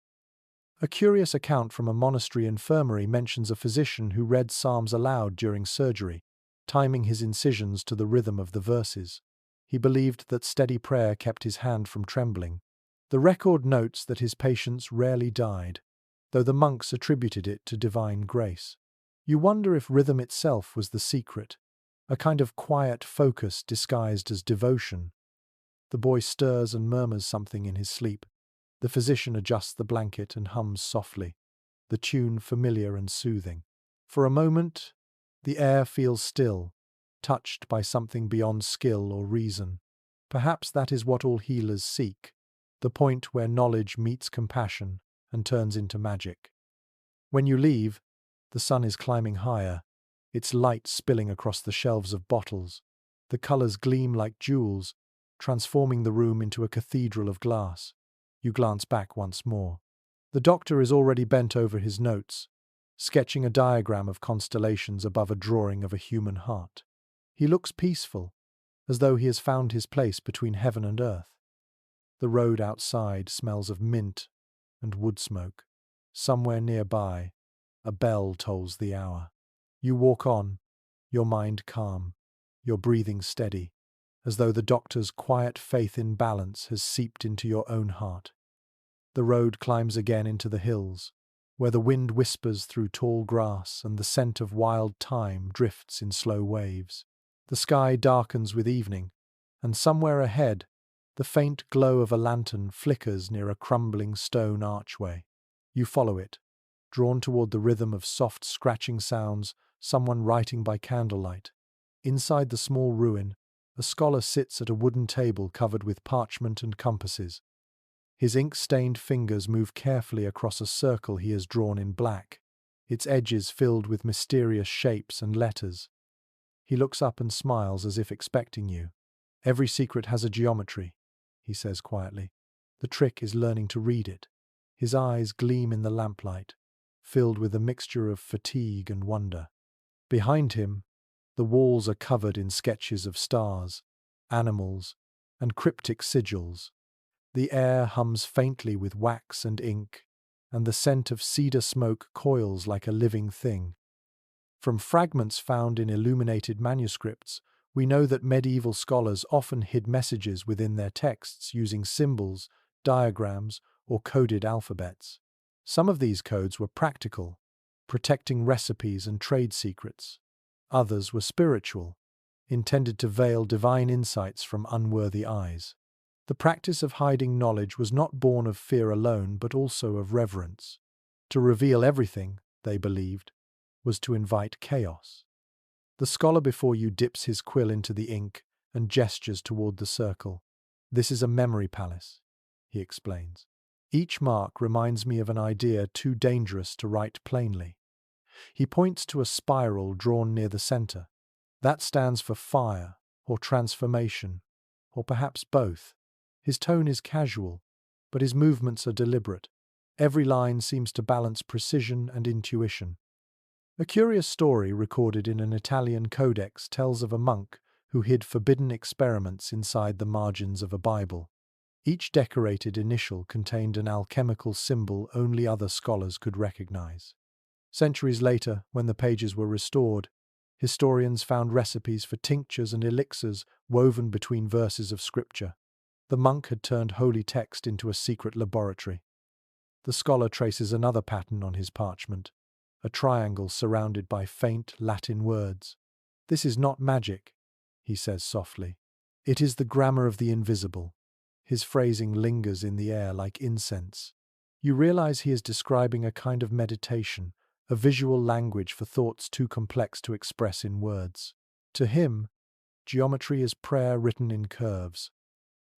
A curious account from a monastery infirmary mentions a physician who read psalms aloud during surgery, timing his incisions to the rhythm of the verses. He believed that steady prayer kept his hand from trembling. The record notes that his patients rarely died, though the monks attributed it to divine grace. You wonder if rhythm itself was the secret, a kind of quiet focus disguised as devotion. The boy stirs and murmurs something in his sleep. The physician adjusts the blanket and hums softly, the tune familiar and soothing. For a moment, the air feels still, touched by something beyond skill or reason. Perhaps that is what all healers seek, the point where knowledge meets compassion and turns into magic. When you leave, the sun is climbing higher, its light spilling across the shelves of bottles. The colors gleam like jewels, transforming the room into a cathedral of glass. You glance back once more. The doctor is already bent over his notes, sketching a diagram of constellations above a drawing of a human heart. He looks peaceful, as though he has found his place between heaven and earth. The road outside smells of mint and wood smoke. Somewhere nearby, a bell tolls the hour. You walk on, your mind calm, your breathing steady, as though the doctor's quiet faith in balance has seeped into your own heart. The road climbs again into the hills, where the wind whispers through tall grass and the scent of wild thyme drifts in slow waves. The sky darkens with evening, and somewhere ahead, the faint glow of a lantern flickers near a crumbling stone archway. You follow it, drawn toward the rhythm of soft scratching sounds, someone writing by candlelight. Inside the small ruin, a scholar sits at a wooden table covered with parchment and compasses. His ink-stained fingers move carefully across a circle he has drawn in black, its edges filled with mysterious shapes and letters. He looks up and smiles as if expecting you. "Every secret has a geometry," he says quietly. "The trick is learning to read it." His eyes gleam in the lamplight, filled with a mixture of fatigue and wonder. Behind him, the walls are covered in sketches of stars, animals, and cryptic sigils. The air hums faintly with wax and ink, and the scent of cedar smoke coils like a living thing. From fragments found in illuminated manuscripts, we know that medieval scholars often hid messages within their texts using symbols, diagrams, or coded alphabets. Some of these codes were practical, protecting recipes and trade secrets. Others were spiritual, intended to veil divine insights from unworthy eyes. The practice of hiding knowledge was not born of fear alone, but also of reverence. To reveal everything, they believed, was to invite chaos. The scholar before you dips his quill into the ink and gestures toward the circle. "This is a memory palace," he explains. Each mark reminds me of an idea too dangerous to write plainly. He points to a spiral drawn near the center. That stands for fire, or transformation, or perhaps both. His tone is casual, but his movements are deliberate. Every line seems to balance precision and intuition. A curious story recorded in an Italian codex tells of a monk who hid forbidden experiments inside the margins of a Bible. Each decorated initial contained an alchemical symbol only other scholars could recognize. Centuries later, when the pages were restored, historians found recipes for tinctures and elixirs woven between verses of scripture. The monk had turned holy text into a secret laboratory. The scholar traces another pattern on his parchment, a triangle surrounded by faint Latin words. "This is not magic," he says softly. "It is the grammar of the invisible." His phrasing lingers in the air like incense. You realize he is describing a kind of meditation, a visual language for thoughts too complex to express in words. To him, geometry is prayer written in curves.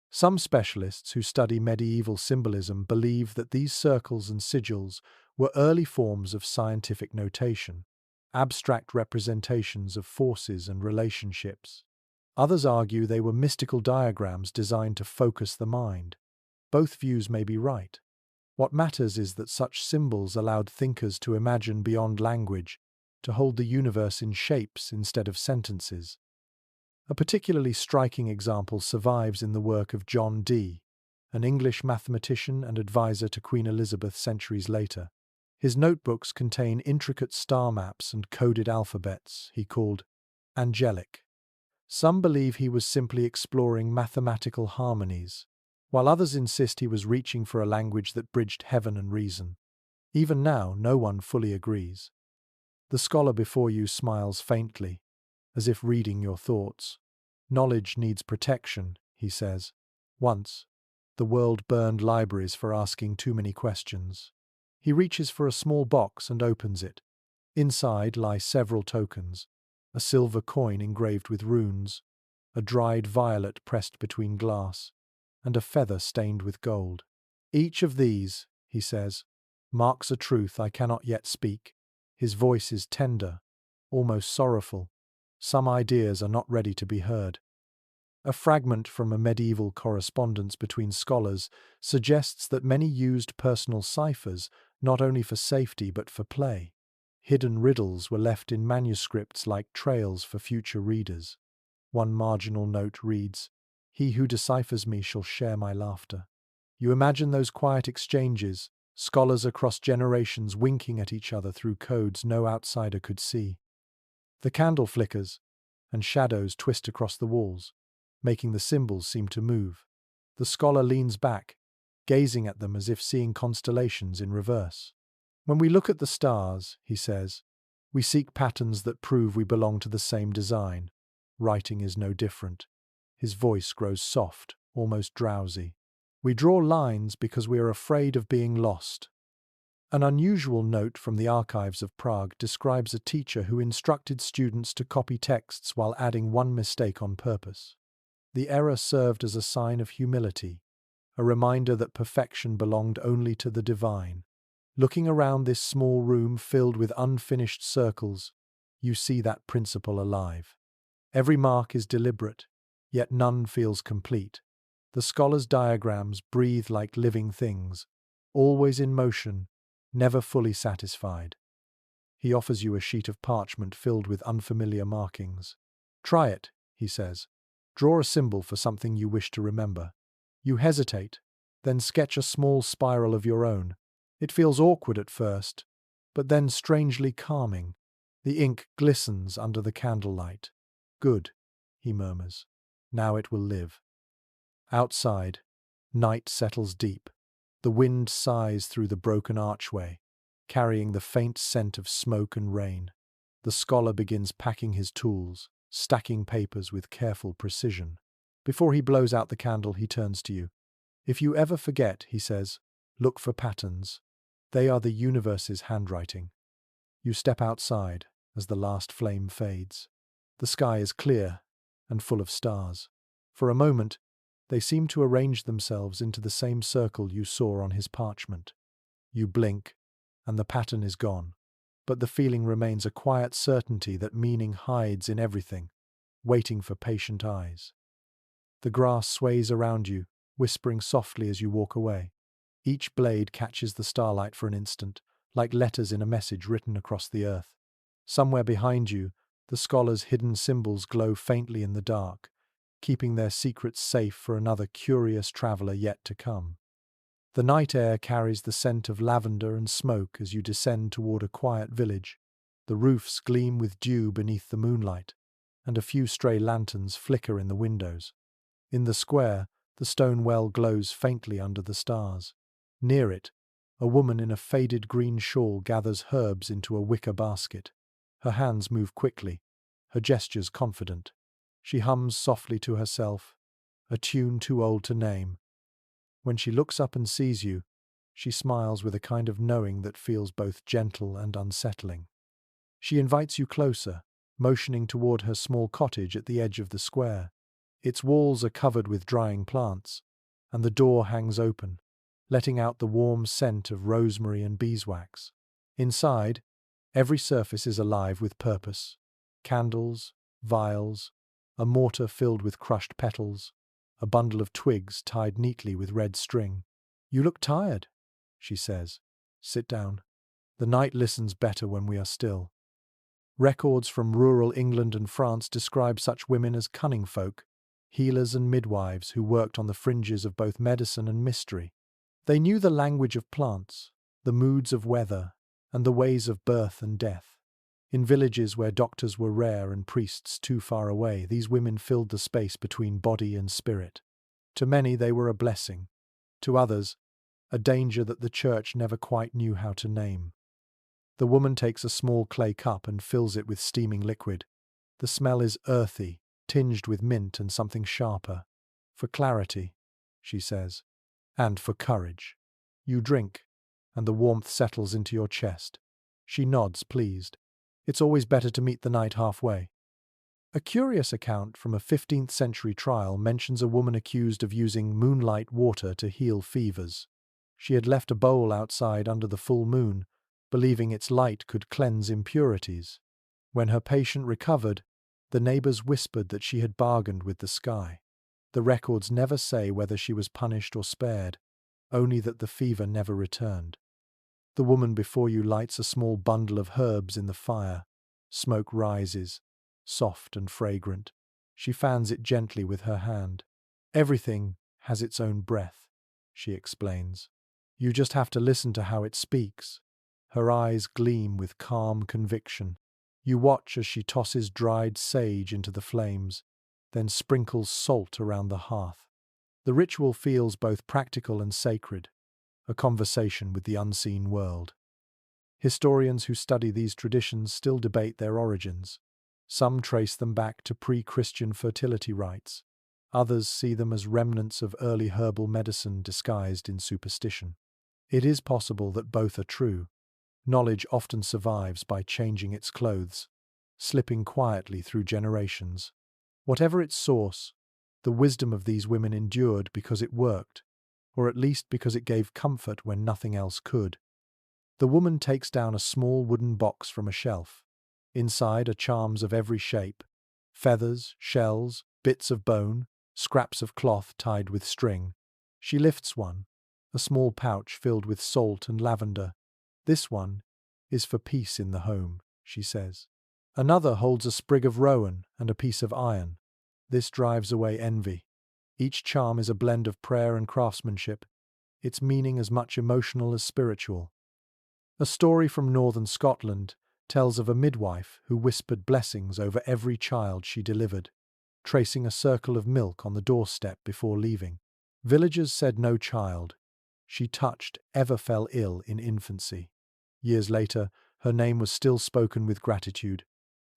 Some specialists who study medieval symbolism believe that these circles and sigils were early forms of scientific notation, abstract representations of forces and relationships. Others argue they were mystical diagrams designed to focus the mind. Both views may be right. What matters is that such symbols allowed thinkers to imagine beyond language, to hold the universe in shapes instead of sentences. A particularly striking example survives in the work of John Dee, an English mathematician and advisor to Queen Elizabeth centuries later. His notebooks contain intricate star maps and coded alphabets he called angelic. Some believe he was simply exploring mathematical harmonies, while others insist he was reaching for a language that bridged heaven and reason. Even now, no one fully agrees. The scholar before you smiles faintly, as if reading your thoughts. "Knowledge needs protection," he says. "Once, the world burned libraries for asking too many questions." He reaches for a small box and opens it. Inside lie several tokens: a silver coin engraved with runes, a dried violet pressed between glass, and a feather stained with gold. "Each of these," he says, "marks a truth I cannot yet speak." His voice is tender, almost sorrowful. Some ideas are not ready to be heard. A fragment from a medieval correspondence between scholars suggests that many used personal ciphers not only for safety but for play. Hidden riddles were left in manuscripts like trails for future readers. One marginal note reads, "He who deciphers me shall share my laughter." You imagine those quiet exchanges, scholars across generations winking at each other through codes no outsider could see. The candle flickers, and shadows twist across the walls, making the symbols seem to move. The scholar leans back, gazing at them as if seeing constellations in reverse. "When we look at the stars," he says, "we seek patterns that prove we belong to the same design. Writing is no different." His voice grows soft, almost drowsy. "We draw lines because we are afraid of being lost." An unusual note from the archives of Prague describes a teacher who instructed students to copy texts while adding one mistake on purpose. The error served as a sign of humility, a reminder that perfection belonged only to the divine. Looking around this small room filled with unfinished circles, you see that principle alive. Every mark is deliberate, yet none feels complete. The scholar's diagrams breathe like living things, always in motion, never fully satisfied. He offers you a sheet of parchment filled with unfamiliar markings. "Try it," he says. "Draw a symbol for something you wish to remember." You hesitate, then sketch a small spiral of your own. It feels awkward at first, but then strangely calming. The ink glistens under the candlelight. "Good," he murmurs. "Now it will live." Outside, night settles deep. The wind sighs through the broken archway, carrying the faint scent of smoke and rain. The scholar begins packing his tools, stacking papers with careful precision. Before he blows out the candle, he turns to you. "If you ever forget," he says, "look for patterns. They are the universe's handwriting." You step outside as the last flame fades. The sky is clear and full of stars. For a moment, They seem to arrange themselves into the same circle you saw on his parchment. You blink, and the pattern is gone. But the feeling remains a quiet certainty that meaning hides in everything, waiting for patient eyes. The grass sways around you, whispering softly as you walk away. Each blade catches the starlight for an instant, like letters in a message written across the earth. Somewhere behind you, the scholar's hidden symbols glow faintly in the dark, keeping their secrets safe for another curious traveler yet to come. The night air carries the scent of lavender and smoke as you descend toward a quiet village. The roofs gleam with dew beneath the moonlight, and a few stray lanterns flicker in the windows. In the square, the stone well glows faintly under the stars. Near it, a woman in a faded green shawl gathers herbs into a wicker basket. Her hands move quickly, her gestures confident. She hums softly to herself, a tune too old to name. When she looks up and sees you, she smiles with a kind of knowing that feels both gentle and unsettling. She invites you closer, motioning toward her small cottage at the edge of the square. Its walls are covered with drying plants, and the door hangs open, letting out the warm scent of rosemary and beeswax. Inside, every surface is alive with purpose. Candles, vials, a mortar filled with crushed petals, a bundle of twigs tied neatly with red string. "You look tired," she says. "Sit down. The night listens better when we are still." Records from rural England and France describe such women as cunning folk, healers and midwives who worked on the fringes of both medicine and mystery. They knew the language of plants, the moods of weather, and the ways of birth and death. In villages where doctors were rare and priests too far away, these women filled the space between body and spirit. To many they were a blessing. To others, a danger that the church never quite knew how to name. The woman takes a small clay cup and fills it with steaming liquid. The smell is earthy, tinged with mint and something sharper. "For clarity," she says, "and for courage." You drink, and the warmth settles into your chest. She nods, pleased. It's always better to meet the night halfway. A curious account from a 15th century trial mentions a woman accused of using moonlight water to heal fevers. She had left a bowl outside under the full moon, believing its light could cleanse impurities. When her patient recovered, the neighbors whispered that she had bargained with the sky. The records never say whether she was punished or spared, only that the fever never returned. The woman before you lights a small bundle of herbs in the fire. Smoke rises, soft and fragrant. She fans it gently with her hand. "Everything has its own breath," she explains. "You just have to listen to how it speaks." Her eyes gleam with calm conviction. You watch as she tosses dried sage into the flames, then sprinkles salt around the hearth. The ritual feels both practical and sacred, a conversation with the unseen world. Historians who study these traditions still debate their origins. Some trace them back to pre-Christian fertility rites. Others see them as remnants of early herbal medicine disguised in superstition. It is possible that both are true. Knowledge often survives by changing its clothes, slipping quietly through generations. Whatever its source, the wisdom of these women endured because it worked, or at least because it gave comfort when nothing else could. The woman takes down a small wooden box from a shelf. Inside are charms of every shape: feathers, shells, bits of bone, scraps of cloth tied with string. She lifts one, a small pouch filled with salt and lavender. "This one is for peace in the home," she says. Another holds a sprig of rowan and a piece of iron. "This drives away envy." Each charm is a blend of prayer and craftsmanship, its meaning as much emotional as spiritual. A story from northern Scotland tells of a midwife who whispered blessings over every child she delivered, tracing a circle of milk on the doorstep before leaving. Villagers said no child she touched ever fell ill in infancy. Years later, her name was still spoken with gratitude,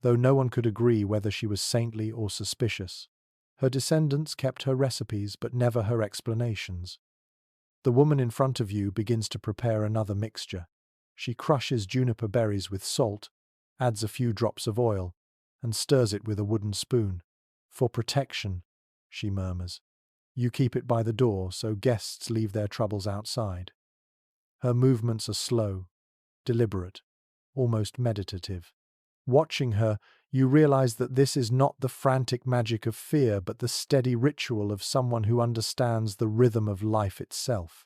though no one could agree whether she was saintly or suspicious. Her descendants kept her recipes but never her explanations. The woman in front of you begins to prepare another mixture. She crushes juniper berries with salt, adds a few drops of oil, and stirs it with a wooden spoon. "For protection," she murmurs. You keep it by the door so guests leave their troubles outside. Her movements are slow, deliberate, almost meditative. Watching her, you realize that this is not the frantic magic of fear, but the steady ritual of someone who understands the rhythm of life itself.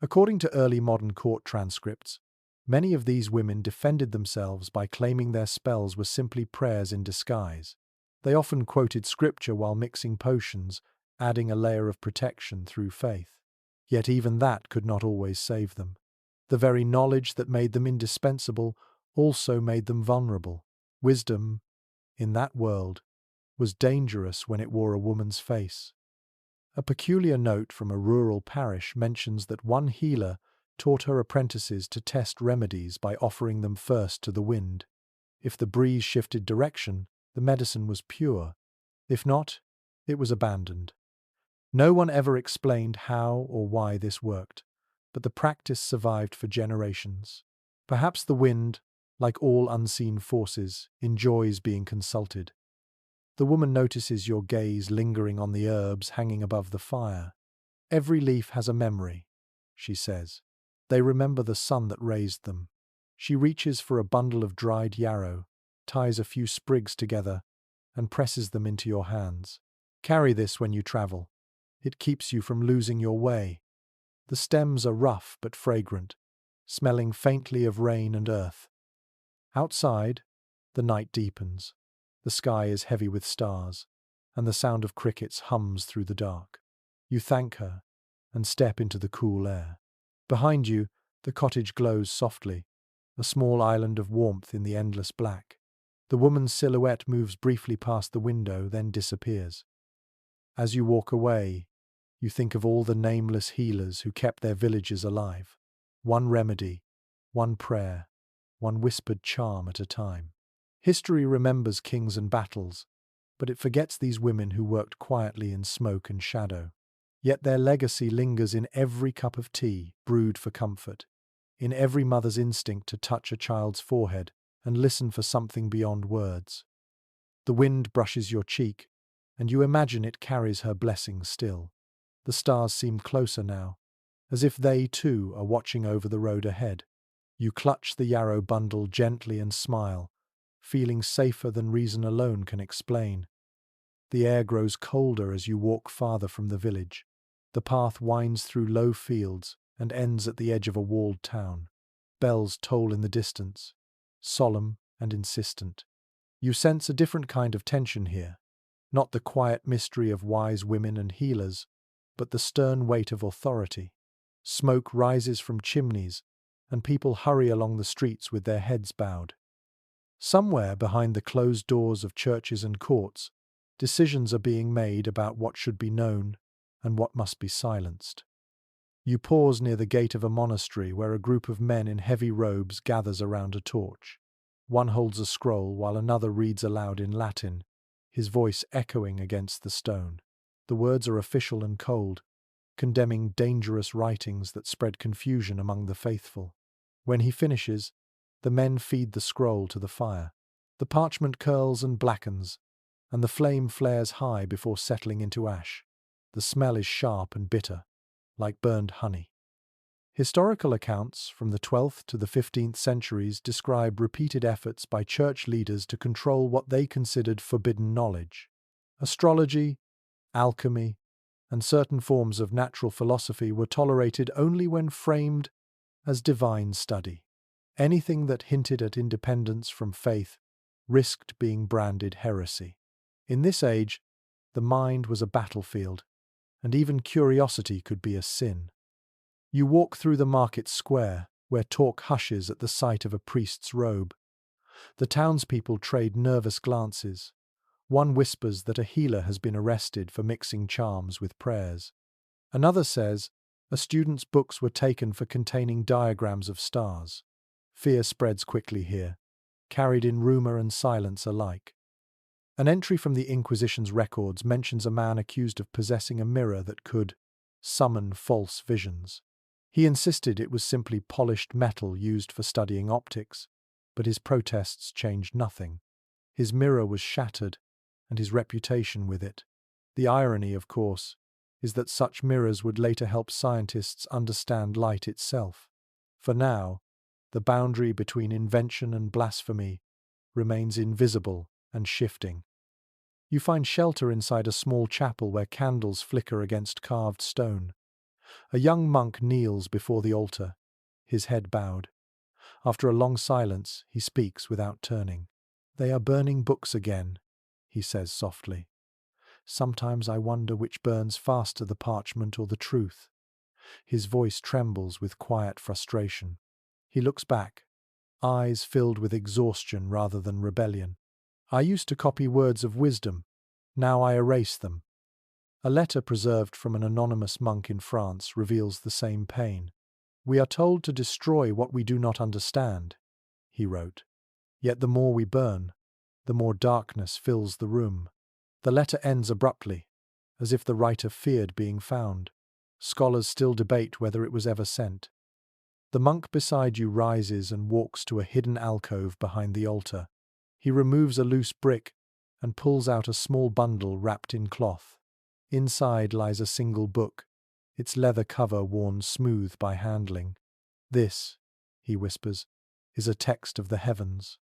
According to early modern court transcripts, many of these women defended themselves by claiming their spells were simply prayers in disguise. They often quoted scripture while mixing potions, adding a layer of protection through faith. Yet even that could not always save them. The very knowledge that made them indispensable also made them vulnerable. Wisdom, in that world, was dangerous when it wore a woman's face. A peculiar note from a rural parish mentions that one healer taught her apprentices to test remedies by offering them first to the wind. If the breeze shifted direction, the medicine was pure. If not, it was abandoned. No one ever explained how or why this worked, but the practice survived for generations. Perhaps the wind, like all unseen forces, enjoys being consulted. The woman notices your gaze lingering on the herbs hanging above the fire. Every leaf has a memory, she says. They remember the sun that raised them. She reaches for a bundle of dried yarrow, ties a few sprigs together, and presses them into your hands. Carry this when you travel. It keeps you from losing your way. The stems are rough but fragrant, smelling faintly of rain and earth. Outside, the night deepens. The sky is heavy with stars, and the sound of crickets hums through the dark. You thank her and step into the cool air. Behind you, the cottage glows softly, a small island of warmth in the endless black. The woman's silhouette moves briefly past the window, then disappears. As you walk away, you think of all the nameless healers who kept their villages alive. One remedy, one prayer, one whispered charm at a time. History remembers kings and battles, but it forgets these women who worked quietly in smoke and shadow. Yet their legacy lingers in every cup of tea brewed for comfort, in every mother's instinct to touch a child's forehead and listen for something beyond words. The wind brushes your cheek, and you imagine it carries her blessing still. The stars seem closer now, as if they too are watching over the road ahead. You clutch the yarrow bundle gently and smile, feeling safer than reason alone can explain. The air grows colder as you walk farther from the village. The path winds through low fields and ends at the edge of a walled town. Bells toll in the distance, solemn and insistent. You sense a different kind of tension here, not the quiet mystery of wise women and healers, but the stern weight of authority. Smoke rises from chimneys, and people hurry along the streets with their heads bowed. Somewhere behind the closed doors of churches and courts, decisions are being made about what should be known and what must be silenced. You pause near the gate of a monastery where a group of men in heavy robes gathers around a torch. One holds a scroll while another reads aloud in Latin, his voice echoing against the stone. The words are official and cold, condemning dangerous writings that spread confusion among the faithful. When he finishes, the men feed the scroll to the fire. The parchment curls and blackens, and the flame flares high before settling into ash. The smell is sharp and bitter, like burned honey. Historical accounts from the 12th to the 15th centuries describe repeated efforts by church leaders to control what they considered forbidden knowledge. Astrology, alchemy, and certain forms of natural philosophy were tolerated only when framed as divine study. Anything that hinted at independence from faith risked being branded heresy. In this age, the mind was a battlefield, and even curiosity could be a sin. You walk through the market square, where talk hushes at the sight of a priest's robe. The townspeople trade nervous glances. One whispers that a healer has been arrested for mixing charms with prayers. Another says a student's books were taken for containing diagrams of stars. Fear spreads quickly here, carried in rumor and silence alike. An entry from the Inquisition's records mentions a man accused of possessing a mirror that could summon false visions. He insisted it was simply polished metal used for studying optics, but his protests changed nothing. His mirror was shattered, and his reputation with it. The irony, of course, is that such mirrors would later help scientists understand light itself. For now, the boundary between invention and blasphemy remains invisible and shifting. You find shelter inside a small chapel where candles flicker against carved stone. A young monk kneels before the altar, his head bowed. After a long silence, he speaks without turning. "They are burning books again," he says softly. "Sometimes I wonder which burns faster, the parchment or the truth." His voice trembles with quiet frustration. He looks back, eyes filled with exhaustion rather than rebellion. "I used to copy words of wisdom. Now I erase them." A letter preserved from an anonymous monk in France reveals the same pain. "We are told to destroy what we do not understand," he wrote. "Yet the more we burn, the more darkness fills the room." The letter ends abruptly, as if the writer feared being found. Scholars still debate whether it was ever sent. The monk beside you rises and walks to a hidden alcove behind the altar. He removes a loose brick and pulls out a small bundle wrapped in cloth. Inside lies a single book, its leather cover worn smooth by handling. "This," he whispers, "is a text of the heavens.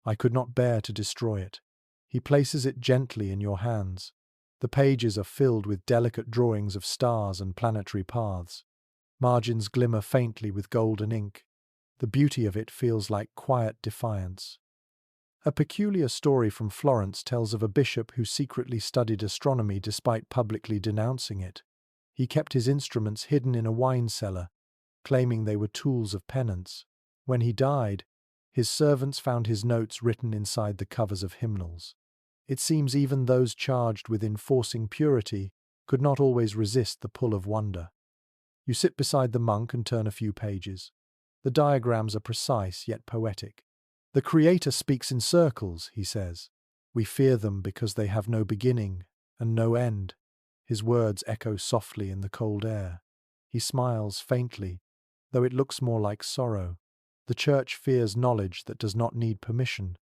I could not bear to destroy it." He places it gently in your hands. The pages are filled with delicate drawings of stars and planetary paths. Margins glimmer faintly with golden ink. The beauty of it feels like quiet defiance. A peculiar story from Florence tells of a bishop who secretly studied astronomy despite publicly denouncing it. He kept his instruments hidden in a wine cellar, claiming they were tools of penance. When he died, his servants found his notes written inside the covers of hymnals. It seems even those charged with enforcing purity could not always resist the pull of wonder. You sit beside the monk and turn a few pages. The diagrams are precise yet poetic. "The Creator speaks in circles," he says. "We fear them because they have no beginning and no end." His words echo softly in the cold air. He smiles faintly, though it looks more like sorrow. The Church fears knowledge that does not need permission.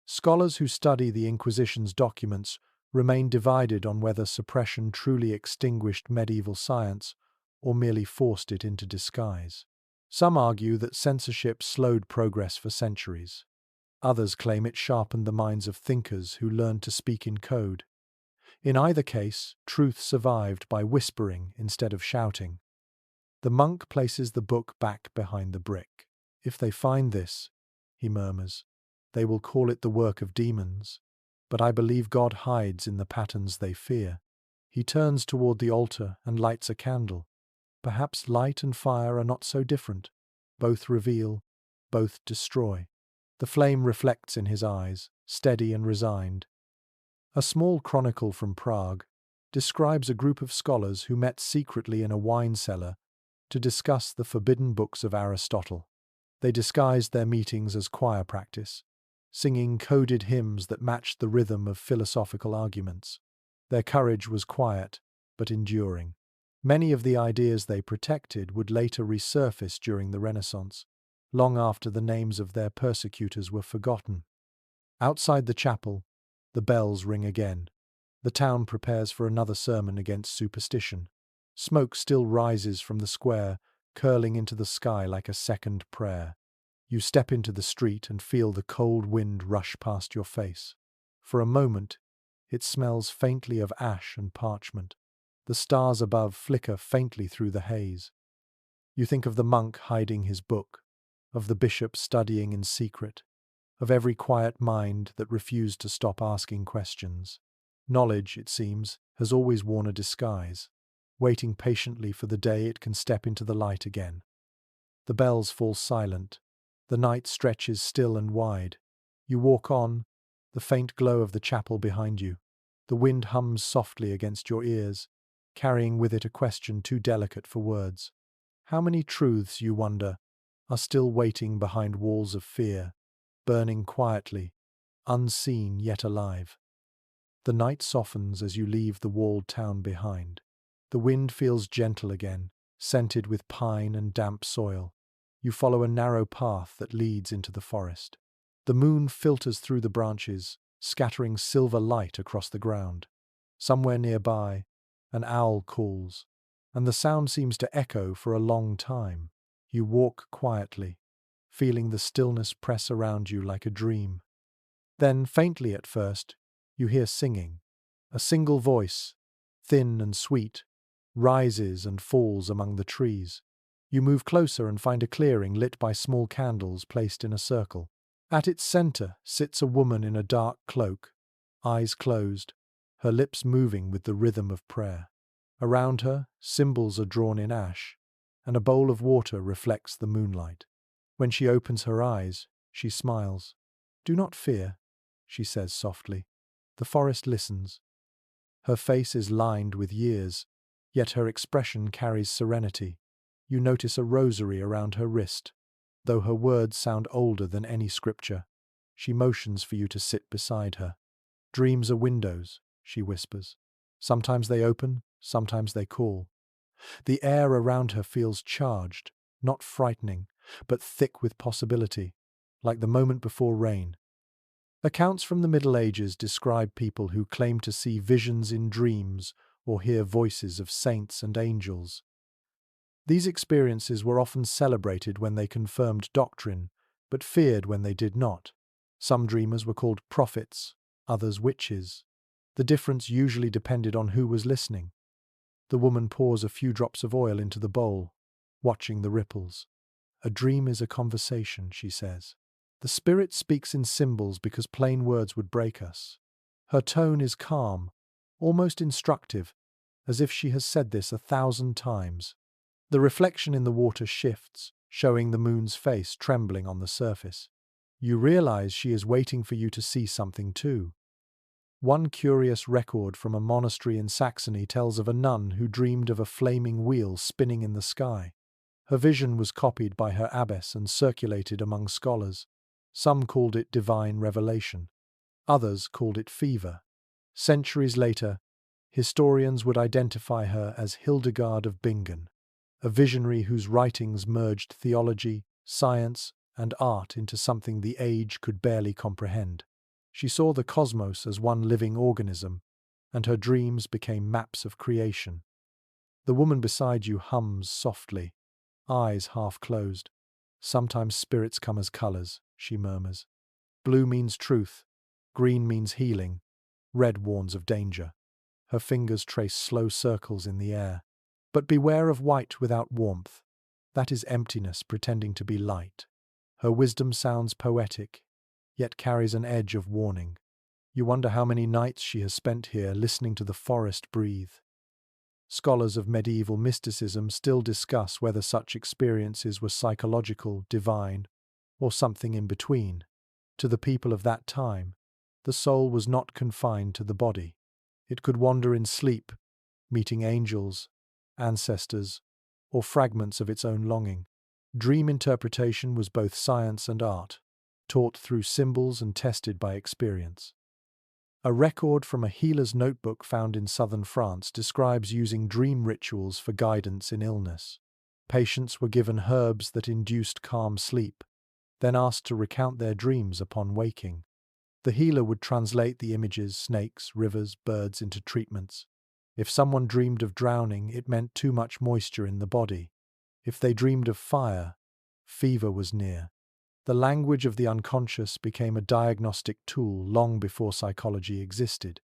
Scholars who study the Inquisition's documents remain divided on whether suppression truly extinguished medieval science or merely forced it into disguise. Some argue that censorship slowed progress for centuries. Others claim it sharpened the minds of thinkers who learned to speak in code. In either case, truth survived by whispering instead of shouting. The monk places the book back behind the brick. "If they find this," he murmurs, "they will call it the work of demons. But I believe God hides in the patterns they fear." He turns toward the altar and lights a candle. Perhaps light and fire are not so different. Both reveal, both destroy. The flame reflects in his eyes, steady and resigned. A small chronicle from Prague describes a group of scholars who met secretly in a wine cellar to discuss the forbidden books of Aristotle. They disguised their meetings as choir practice, singing coded hymns that matched the rhythm of philosophical arguments. Their courage was quiet, but enduring. Many of the ideas they protected would later resurface during the Renaissance, long after the names of their persecutors were forgotten. Outside the chapel, the bells ring again. The town prepares for another sermon against superstition. Smoke still rises from the square, curling into the sky like a second prayer. You step into the street and feel the cold wind rush past your face. For a moment, it smells faintly of ash and parchment. The stars above flicker faintly through the haze. You think of the monk hiding his book, of the bishop studying in secret, of every quiet mind that refused to stop asking questions. Knowledge, it seems, has always worn a disguise, waiting patiently for the day it can step into the light again. The bells fall silent. The night stretches still and wide. You walk on, the faint glow of the chapel behind you. The wind hums softly against your ears, carrying with it a question too delicate for words. How many truths, you wonder, are still waiting behind walls of fear, burning quietly, unseen yet alive? The night softens as you leave the walled town behind. The wind feels gentle again, scented with pine and damp soil. You follow a narrow path that leads into the forest. The moon filters through the branches, scattering silver light across the ground. Somewhere nearby, An owl calls, and the sound seems to echo for a long time. You walk quietly, feeling the stillness press around you like a dream. Then, faintly at first, you hear singing. A single voice, thin and sweet, rises and falls among the trees. You move closer and find a clearing lit by small candles placed in a circle. At its center sits a woman in a dark cloak, eyes closed, her lips moving with the rhythm of prayer. Around her, symbols are drawn in ash, and a bowl of water reflects the moonlight. When she opens her eyes, she smiles. "Do not fear," she says softly. The forest listens. Her face is lined with years, yet her expression carries serenity. You notice a rosary around her wrist. Though her words sound older than any scripture, she motions for you to sit beside her. "Dreams are windows," she whispers. "Sometimes they open, sometimes they call." The air around her feels charged, not frightening, but thick with possibility, like the moment before rain. Accounts from the Middle Ages describe people who claim to see visions in dreams or hear voices of saints and angels. These experiences were often celebrated when they confirmed doctrine, but feared when they did not. Some dreamers were called prophets, others witches. The difference usually depended on who was listening. The woman pours a few drops of oil into the bowl, watching the ripples. "A dream is a conversation," she says. "The spirit speaks in symbols because plain words would break us." Her tone is calm, almost instructive, as if she has said this 1,000 times. The reflection in the water shifts, showing the moon's face trembling on the surface. You realize she is waiting for you to see something too. One curious record from a monastery in Saxony tells of a nun who dreamed of a flaming wheel spinning in the sky. Her vision was copied by her abbess and circulated among scholars. Some called it divine revelation. Others called it fever. Centuries later, historians would identify her as Hildegard of Bingen, a visionary whose writings merged theology, science, and art into something the age could barely comprehend. She saw the cosmos as one living organism, and her dreams became maps of creation. The woman beside you hums softly, eyes half closed. "Sometimes spirits come as colors," she murmurs. "Blue means truth, green means healing, red warns of danger." Her fingers trace slow circles in the air. "But beware of white without warmth. That is emptiness pretending to be light." Her wisdom sounds poetic, yet carries an edge of warning. You wonder how many nights she has spent here listening to the forest breathe. Scholars of medieval mysticism still discuss whether such experiences were psychological, divine, or something in between. To the people of that time, the soul was not confined to the body. It could wander in sleep, meeting angels, ancestors, or fragments of its own longing. Dream interpretation was both science and art, taught through symbols and tested by experience. A record from a healer's notebook found in southern France describes using dream rituals for guidance in illness. Patients were given herbs that induced calm sleep, then asked to recount their dreams upon waking. The healer would translate the images, snakes, rivers, birds, into treatments. If someone dreamed of drowning, it meant too much moisture in the body. If they dreamed of fire, fever was near. The language of the unconscious became a diagnostic tool long before psychology existed.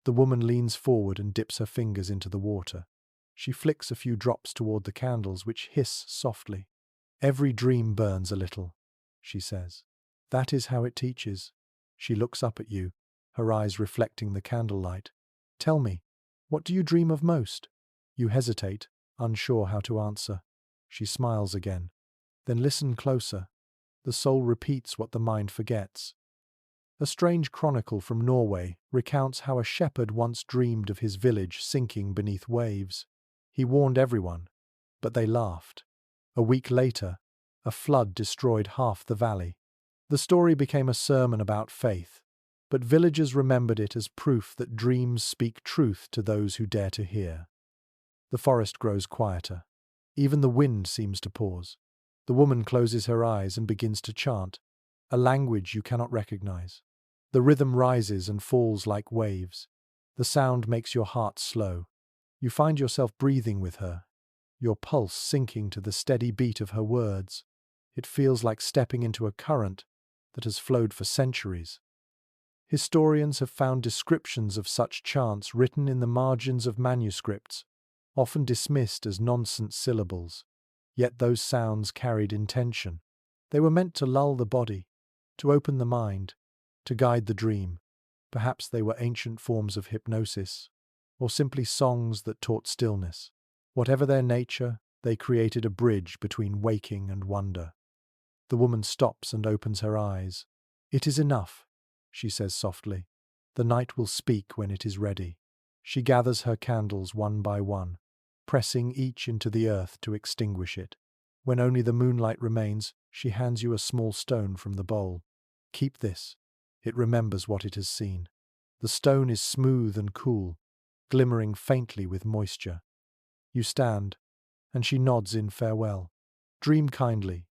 The woman leans forward and dips her fingers into the water. She flicks a few drops toward the candles, which hiss softly. "Every dream burns a little," she says. "That is how it teaches." She looks up at you, her eyes reflecting the candlelight. "Tell me, what do you dream of most?" You hesitate, unsure how to answer. She smiles again. "Then listen closer. The soul repeats what the mind forgets." A strange chronicle from Norway recounts how a shepherd once dreamed of his village sinking beneath waves. He warned everyone, but they laughed. A week later, a flood destroyed half the valley. The story became a sermon about faith, but villagers remembered it as proof that dreams speak truth to those who dare to hear. The forest grows quieter. Even the wind seems to pause. The woman closes her eyes and begins to chant, a language you cannot recognize. The rhythm rises and falls like waves. The sound makes your heart slow. You find yourself breathing with her, your pulse sinking to the steady beat of her words. It feels like stepping into a current that has flowed for centuries. Historians have found descriptions of such chants written in the margins of manuscripts, often dismissed as nonsense syllables. Yet those sounds carried intention. They were meant to lull the body, to open the mind, to guide the dream. Perhaps they were ancient forms of hypnosis, or simply songs that taught stillness. Whatever their nature, they created a bridge between waking and wonder. The woman stops and opens her eyes. "It is enough," she says softly. "The night will speak when it is ready." She gathers her candles one by one, pressing each into the earth to extinguish it. When only the moonlight remains, she hands you a small stone from the bowl. "Keep this. It remembers what it has seen." The stone is smooth and cool, glimmering faintly with moisture. You stand, and she nods in farewell. "Dream kindly,"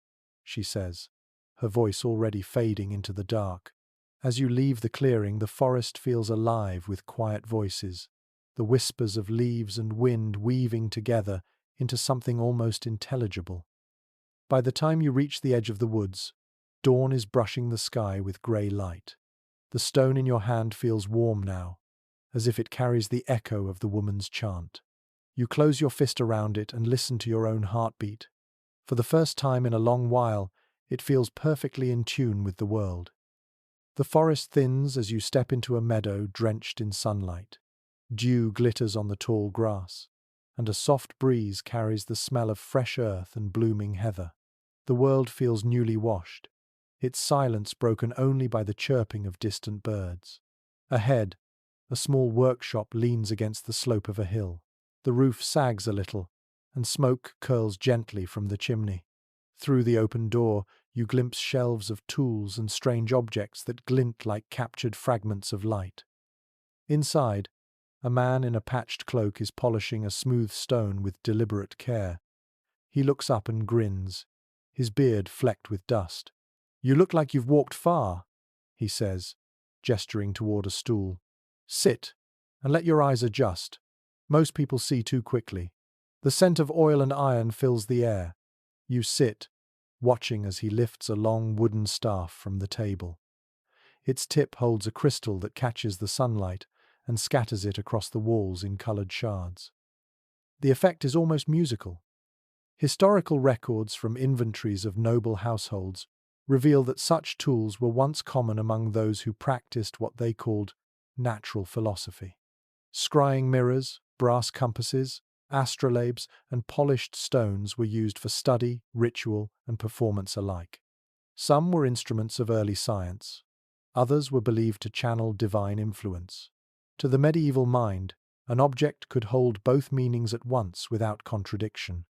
she says, her voice already fading into the dark. As you leave the clearing, the forest feels alive with quiet voices, the whispers of leaves and wind weaving together into something almost intelligible. By the time you reach the edge of the woods, dawn is brushing the sky with grey light. The stone in your hand feels warm now, as if it carries the echo of the woman's chant. You close your fist around it and listen to your own heartbeat. For the first time in a long while, it feels perfectly in tune with the world. The forest thins as you step into a meadow drenched in sunlight. Dew glitters on the tall grass, and a soft breeze carries the smell of fresh earth and blooming heather. The world feels newly washed, its silence broken only by the chirping of distant birds. Ahead, a small workshop leans against the slope of a hill. The roof sags a little, and smoke curls gently from the chimney. Through the open door, you glimpse shelves of tools and strange objects that glint like captured fragments of light. Inside, a man in a patched cloak is polishing a smooth stone with deliberate care. He looks up and grins, his beard flecked with dust. "You look like you've walked far," he says, gesturing toward a stool. "Sit, and let your eyes adjust. Most people see too quickly." The scent of oil and iron fills the air. You sit, watching as he lifts a long wooden staff from the table. Its tip holds a crystal that catches the sunlight and scatters it across the walls in coloured shards. The effect is almost musical. Historical records from inventories of noble households reveal that such tools were once common among those who practiced what they called natural philosophy. Scrying mirrors, brass compasses, astrolabes, and polished stones were used for study, ritual, and performance alike. Some were instruments of early science. Others were believed to channel divine influence. To the medieval mind, an object could hold both meanings at once without contradiction.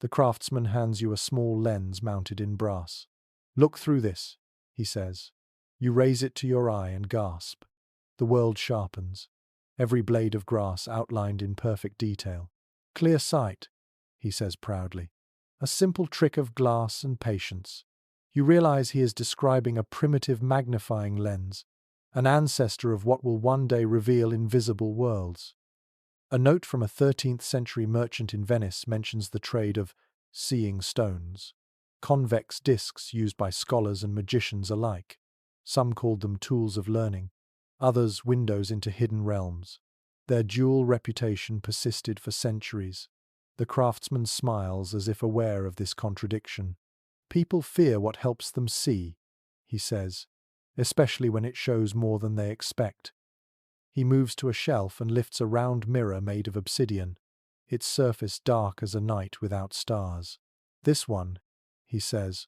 The craftsman hands you a small lens mounted in brass. "Look through this," he says. You raise it to your eye and gasp. The world sharpens, every blade of grass outlined in perfect detail. "Clear sight," he says proudly. "A simple trick of glass and patience." You realize he is describing a primitive magnifying lens, an ancestor of what will one day reveal invisible worlds. A note from a 13th century merchant in Venice mentions the trade of seeing stones, convex discs used by scholars and magicians alike. Some called them tools of learning, others windows into hidden realms. Their dual reputation persisted for centuries. The craftsman smiles as if aware of this contradiction. "People fear what helps them see," he says, "especially when it shows more than they expect." He moves to a shelf and lifts a round mirror made of obsidian, its surface dark as a night without stars. "This one," he says,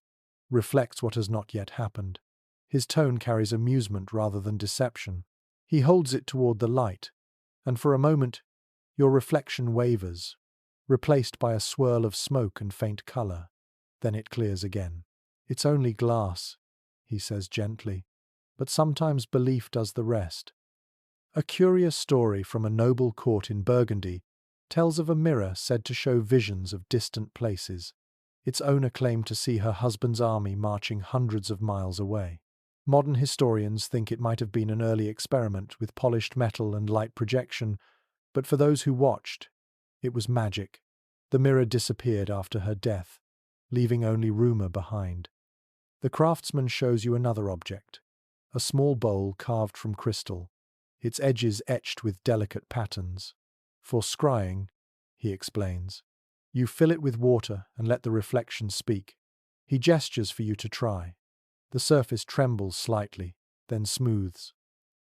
"reflects what has not yet happened." His tone carries amusement rather than deception. He holds it toward the light, and for a moment, your reflection wavers, replaced by a swirl of smoke and faint color. Then it clears again. "It's only glass," he says gently, "but sometimes belief does the rest." A curious story from a noble court in Burgundy tells of a mirror said to show visions of distant places. Its owner claimed to see her husband's army marching hundreds of miles away. Modern historians think it might have been an early experiment with polished metal and light projection, But for those who watched, it was magic. The mirror disappeared after her death, leaving only rumor behind. The craftsman shows you another object, a small bowl carved from crystal, its edges etched with delicate patterns. For scrying, he explains. You fill it with water and let the reflection speak. He gestures for you to try. The surface trembles slightly, then smooths.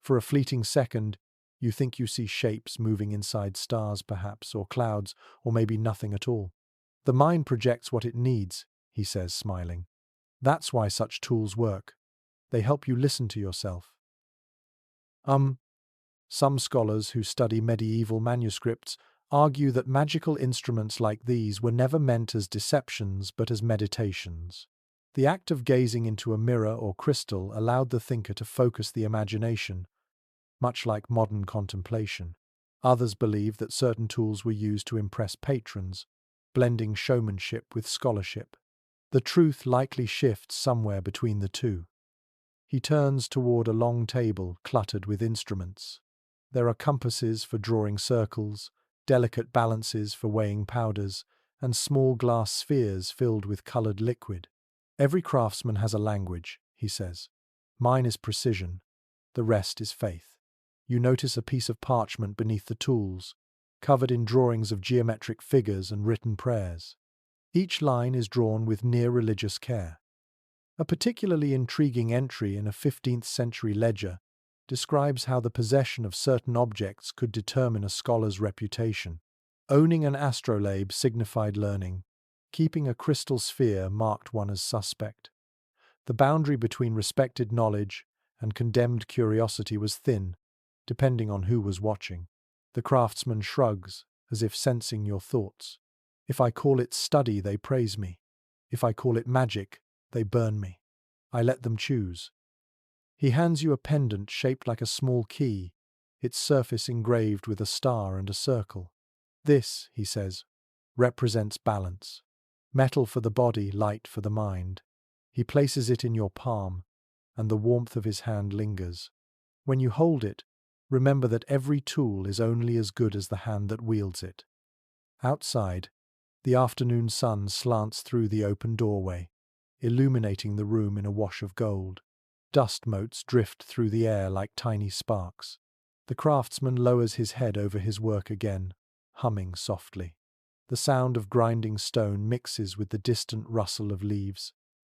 For a fleeting second, you think you see shapes moving inside stars perhaps, or clouds, or maybe nothing at all. The mind projects what it needs, he says, smiling. That's why such tools work. They help you listen to yourself. Some scholars who study medieval manuscripts argue that magical instruments like these were never meant as deceptions but as meditations. The act of gazing into a mirror or crystal allowed the thinker to focus the imagination, much like modern contemplation. Others believe that certain tools were used to impress patrons, blending showmanship with scholarship. The truth likely shifts somewhere between the two. He turns toward a long table cluttered with instruments. There are compasses for drawing circles, delicate balances for weighing powders, and small glass spheres filled with colored liquid. Every craftsman has a language, he says. Mine is precision. The rest is faith. You notice a piece of parchment beneath the tools, covered in drawings of geometric figures and written prayers. Each line is drawn with near-religious care. A particularly intriguing entry in a 15th century ledger describes how the possession of certain objects could determine a scholar's reputation. Owning an astrolabe signified learning. Keeping a crystal sphere marked one as suspect. The boundary between respected knowledge and condemned curiosity was thin, depending on who was watching. The craftsman shrugs, as if sensing your thoughts. If I call it study, they praise me. If I call it magic, they burn me. I let them choose. He hands you a pendant shaped like a small key, its surface engraved with a star and a circle. This, he says, represents balance. Metal for the body, light for the mind. He places it in your palm, and the warmth of his hand lingers. When you hold it, remember that every tool is only as good as the hand that wields it. Outside, the afternoon sun slants through the open doorway, illuminating the room in a wash of gold. Dust motes drift through the air like tiny sparks. The craftsman lowers his head over his work again, humming softly. The sound of grinding stone mixes with the distant rustle of leaves.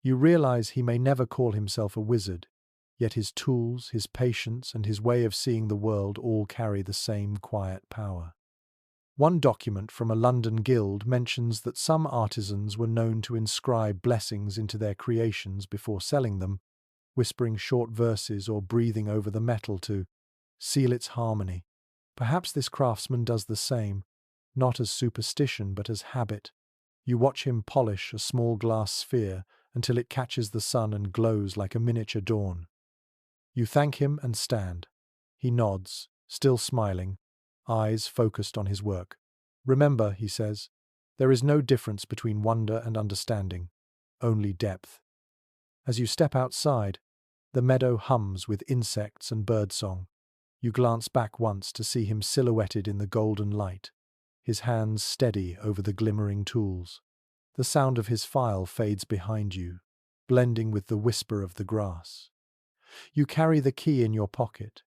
You realize he may never call himself a wizard, yet his tools, his patience, and his way of seeing the world all carry the same quiet power. One document from a London guild mentions that some artisans were known to inscribe blessings into their creations before selling them, whispering short verses or breathing over the metal to seal its harmony. Perhaps this craftsman does the same, not as superstition but as habit. You watch him polish a small glass sphere until it catches the sun and glows like a miniature dawn. You thank him and stand. He nods, still smiling, eyes focused on his work. Remember, he says, there is no difference between wonder and understanding, only depth. As you step outside, the meadow hums with insects and birdsong. You glance back once to see him silhouetted in the golden light, his hands steady over the glimmering tools. The sound of his file fades behind you, blending with the whisper of the grass. You carry the key in your pocket,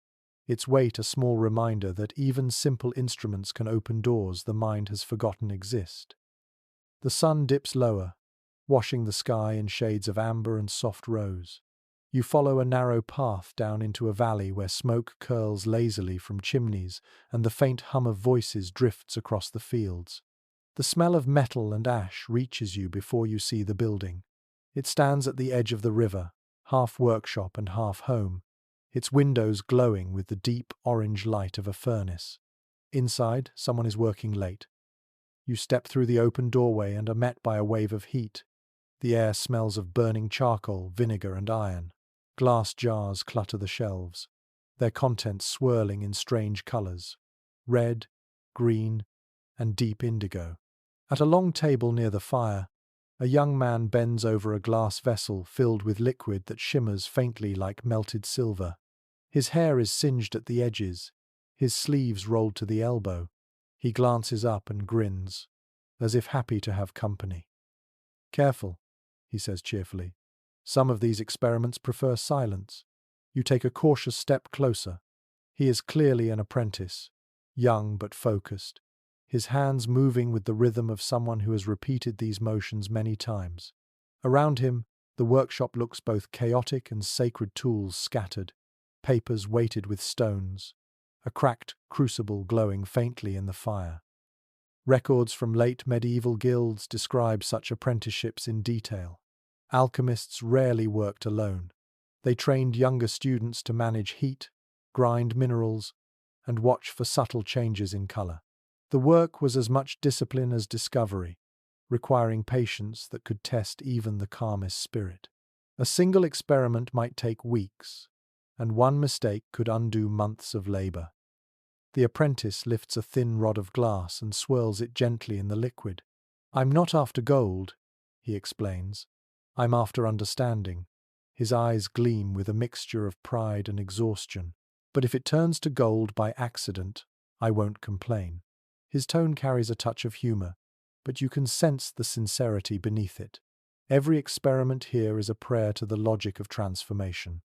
its weight a small reminder that even simple instruments can open doors the mind has forgotten exist. The sun dips lower, washing the sky in shades of amber and soft rose. You follow a narrow path down into a valley where smoke curls lazily from chimneys and the faint hum of voices drifts across the fields. The smell of metal and ash reaches you before you see the building. It stands at the edge of the river, half workshop and half home, its windows glowing with the deep orange light of a furnace. Inside, someone is working late. You step through the open doorway and are met by a wave of heat. The air smells of burning charcoal, vinegar, and iron. Glass jars clutter the shelves, their contents swirling in strange colors: red, green, and deep indigo. At a long table near the fire, a young man bends over a glass vessel filled with liquid that shimmers faintly like melted silver. His hair is singed at the edges, his sleeves rolled to the elbow. He glances up and grins, as if happy to have company. "Careful," he says cheerfully. "Some of these experiments prefer silence. You take a cautious step closer." He is clearly an apprentice, young but focused, his hands moving with the rhythm of someone who has repeated these motions many times. Around him, the workshop looks both chaotic and sacred tools scattered, papers weighted with stones, a cracked crucible glowing faintly in the fire. Records from late medieval guilds describe such apprenticeships in detail. Alchemists rarely worked alone. They trained younger students to manage heat, grind minerals, and watch for subtle changes in color. The work was as much discipline as discovery, requiring patience that could test even the calmest spirit. A single experiment might take weeks, and one mistake could undo months of labor. The apprentice lifts a thin rod of glass and swirls it gently in the liquid. "I'm not after gold," he explains. "I'm after understanding." His eyes gleam with a mixture of pride and exhaustion. "But if it turns to gold by accident, I won't complain." His tone carries a touch of humor, but you can sense the sincerity beneath it. Every experiment here is a prayer to the logic of transformation.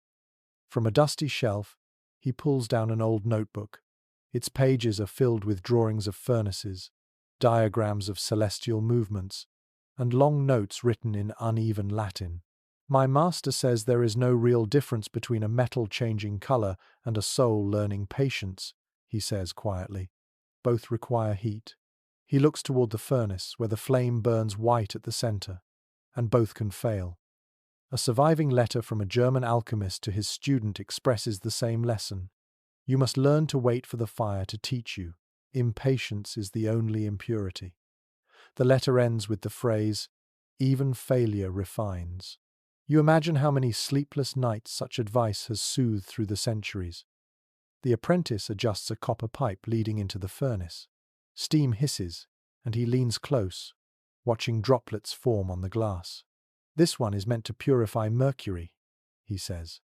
From a dusty shelf, he pulls down an old notebook. Its pages are filled with drawings of furnaces, diagrams of celestial movements, and long notes written in uneven Latin. "My master says there is no real difference between a metal changing color and a soul learning patience," he says quietly. "Both require heat." He looks toward the furnace, where the flame burns white at the center, and both can fail. A surviving letter from a German alchemist to his student expresses the same lesson. You must learn to wait for the fire to teach you. Impatience is the only impurity. The letter ends with the phrase, "Even failure refines." You imagine how many sleepless nights such advice has soothed through the centuries. The apprentice adjusts a copper pipe leading into the furnace. Steam hisses, and he leans close, watching droplets form on the glass. "This one is meant to purify mercury," he says.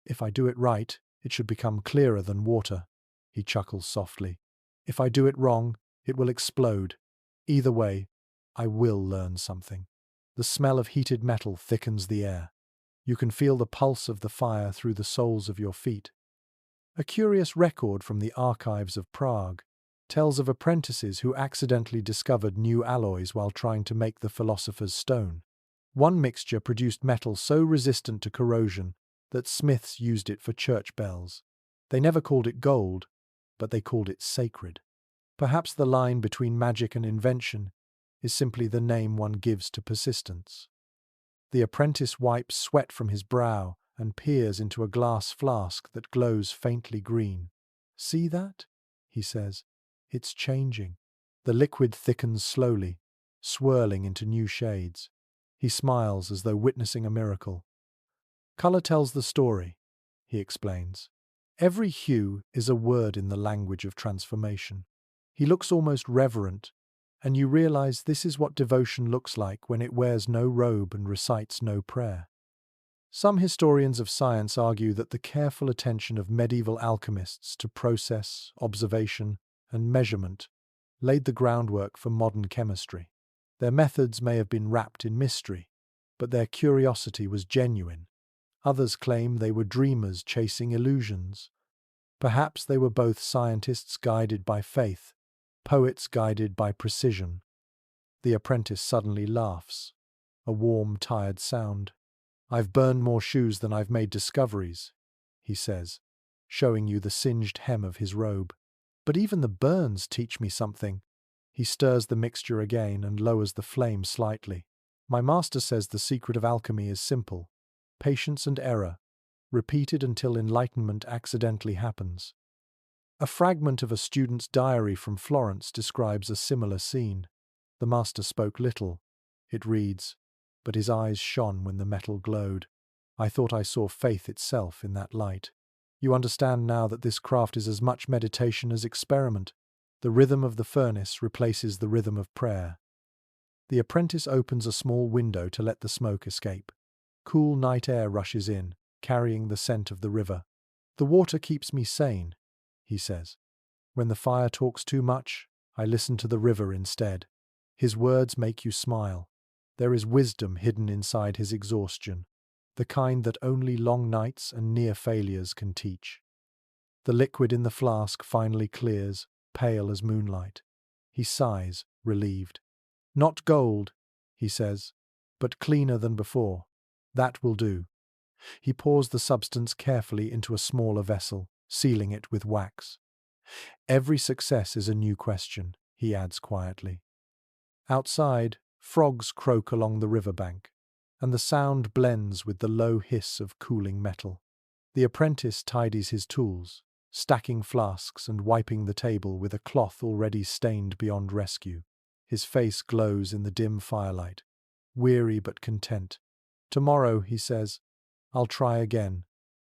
"If I do it right, it should become clearer than water." He chuckles softly. "If I do it wrong, it will explode. Either way, I will learn something." The smell of heated metal thickens the air. You can feel the pulse of the fire through the soles of your feet. A curious record from the archives of Prague tells of apprentices who accidentally discovered new alloys while trying to make the philosopher's stone. One mixture produced metal so resistant to corrosion that smiths used it for church bells. They never called it gold, but they called it sacred. Perhaps the line between magic and invention is simply the name one gives to persistence. The apprentice wipes sweat from his brow and peers into a glass flask that glows faintly green. "See that?" he says. "It's changing." The liquid thickens slowly, swirling into new shades. He smiles as though witnessing a miracle. "Color tells the story," he explains. "Every hue is a word in the language of transformation." He looks almost reverent, and you realize this is what devotion looks like when it wears no robe and recites no prayer. Some historians of science argue that the careful attention of medieval alchemists to process, observation, and measurement laid the groundwork for modern chemistry. Their methods may have been wrapped in mystery, but their curiosity was genuine. Others claim they were dreamers chasing illusions. Perhaps they were both scientists guided by faith, poets guided by precision. The apprentice suddenly laughs, a warm, tired sound. "I've burned more shoes than I've made discoveries," he says, showing you the singed hem of his robe. "But even the burns teach me something." He stirs the mixture again and lowers the flame slightly. "My master says the secret of alchemy is simple: patience and error, repeated until enlightenment accidentally happens." A fragment of a student's diary from Florence describes a similar scene. The master spoke little. It reads, but his eyes shone when the metal glowed. "I thought I saw faith itself in that light." You understand now that this craft is as much meditation as experiment. The rhythm of the furnace replaces the rhythm of prayer. The apprentice opens a small window to let the smoke escape. Cool night air rushes in, carrying the scent of the river. "The water keeps me sane," he says. When the fire talks too much, I listen to the river instead. His words make you smile. There is wisdom hidden inside his exhaustion, the kind that only long nights and near failures can teach. The liquid in the flask finally clears, pale as moonlight. He sighs, relieved. Not gold, he says, but cleaner than before. That will do. He pours the substance carefully into a smaller vessel, sealing it with wax. Every success is a new question, he adds quietly. Outside, frogs croak along the riverbank, and the sound blends with the low hiss of cooling metal. The apprentice tidies his tools, stacking flasks and wiping the table with a cloth already stained beyond rescue. His face glows in the dim firelight, weary but content. Tomorrow, he says, I'll try again.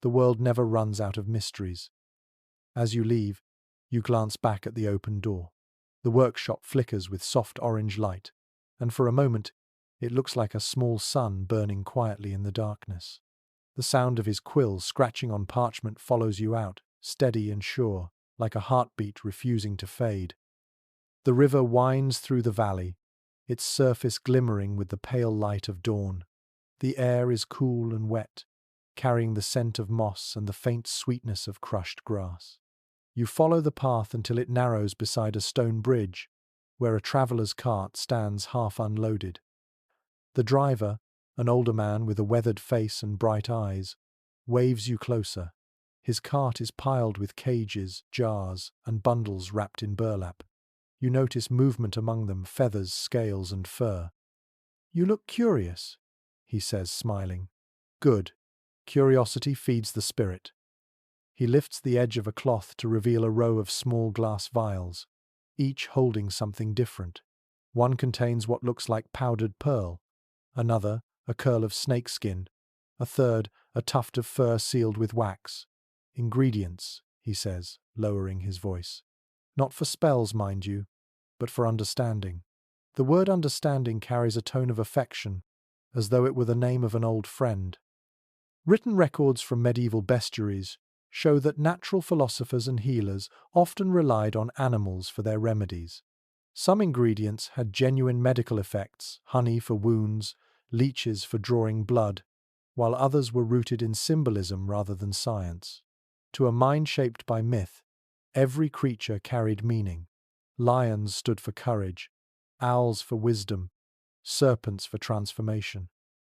The world never runs out of mysteries. As you leave, you glance back at the open door. The workshop flickers with soft orange light, and for a moment it looks like a small sun burning quietly in the darkness. The sound of his quill scratching on parchment follows you out, steady and sure, like a heartbeat refusing to fade. The river winds through the valley, its surface glimmering with the pale light of dawn. The air is cool and wet, carrying the scent of moss and the faint sweetness of crushed grass. You follow the path until it narrows beside a stone bridge, where a traveller's cart stands half unloaded. The driver, an older man with a weathered face and bright eyes, waves you closer. His cart is piled with cages, jars, and bundles wrapped in burlap. You notice movement among them, feathers, scales, and fur. You look curious, he says, smiling. Good. Curiosity feeds the spirit. He lifts the edge of a cloth to reveal a row of small glass vials, each holding something different. One contains what looks like powdered pearl, another, a curl of snakeskin, a third, a tuft of fur sealed with wax. Ingredients, he says, lowering his voice. Not for spells, mind you, but for understanding. The word understanding carries a tone of affection, as though it were the name of an old friend. Written records from medieval bestiaries show that natural philosophers and healers often relied on animals for their remedies. Some ingredients had genuine medical effects, honey for wounds, leeches for drawing blood, while others were rooted in symbolism rather than science. To a mind shaped by myth, every creature carried meaning. Lions stood for courage, owls for wisdom, serpents for transformation.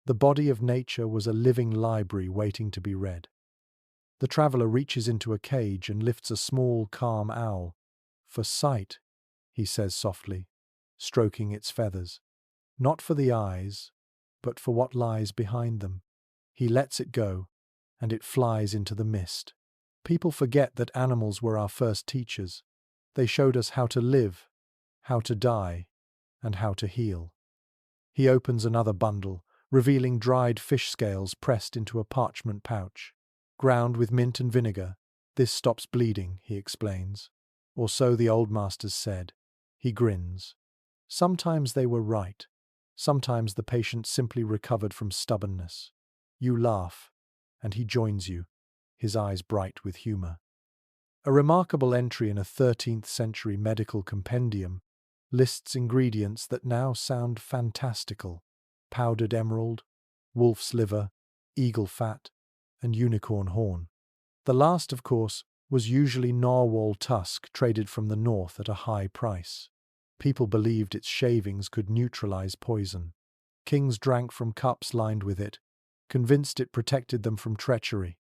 The body of nature was a living library waiting to be read. The traveller reaches into a cage and lifts a small, calm owl. For sight, he says softly, stroking its feathers. Not for the eyes, but for what lies behind them. He lets it go, and it flies into the mist. People forget that animals were our first teachers. They showed us how to live, how to die, and how to heal. He opens another bundle, revealing dried fish scales pressed into a parchment pouch. Ground with mint and vinegar, this stops bleeding, he explains. Or so the old masters said. He grins. Sometimes they were right. Sometimes the patient simply recovered from stubbornness. You laugh, and he joins you, his eyes bright with humour. A remarkable entry in a 13th century medical compendium lists ingredients that now sound fantastical: powdered emerald, wolf's liver, eagle fat, and unicorn horn. The last, of course, was usually narwhal tusk traded from the north at a high price. People believed its shavings could neutralize poison. Kings drank from cups lined with it, convinced it protected them from treachery.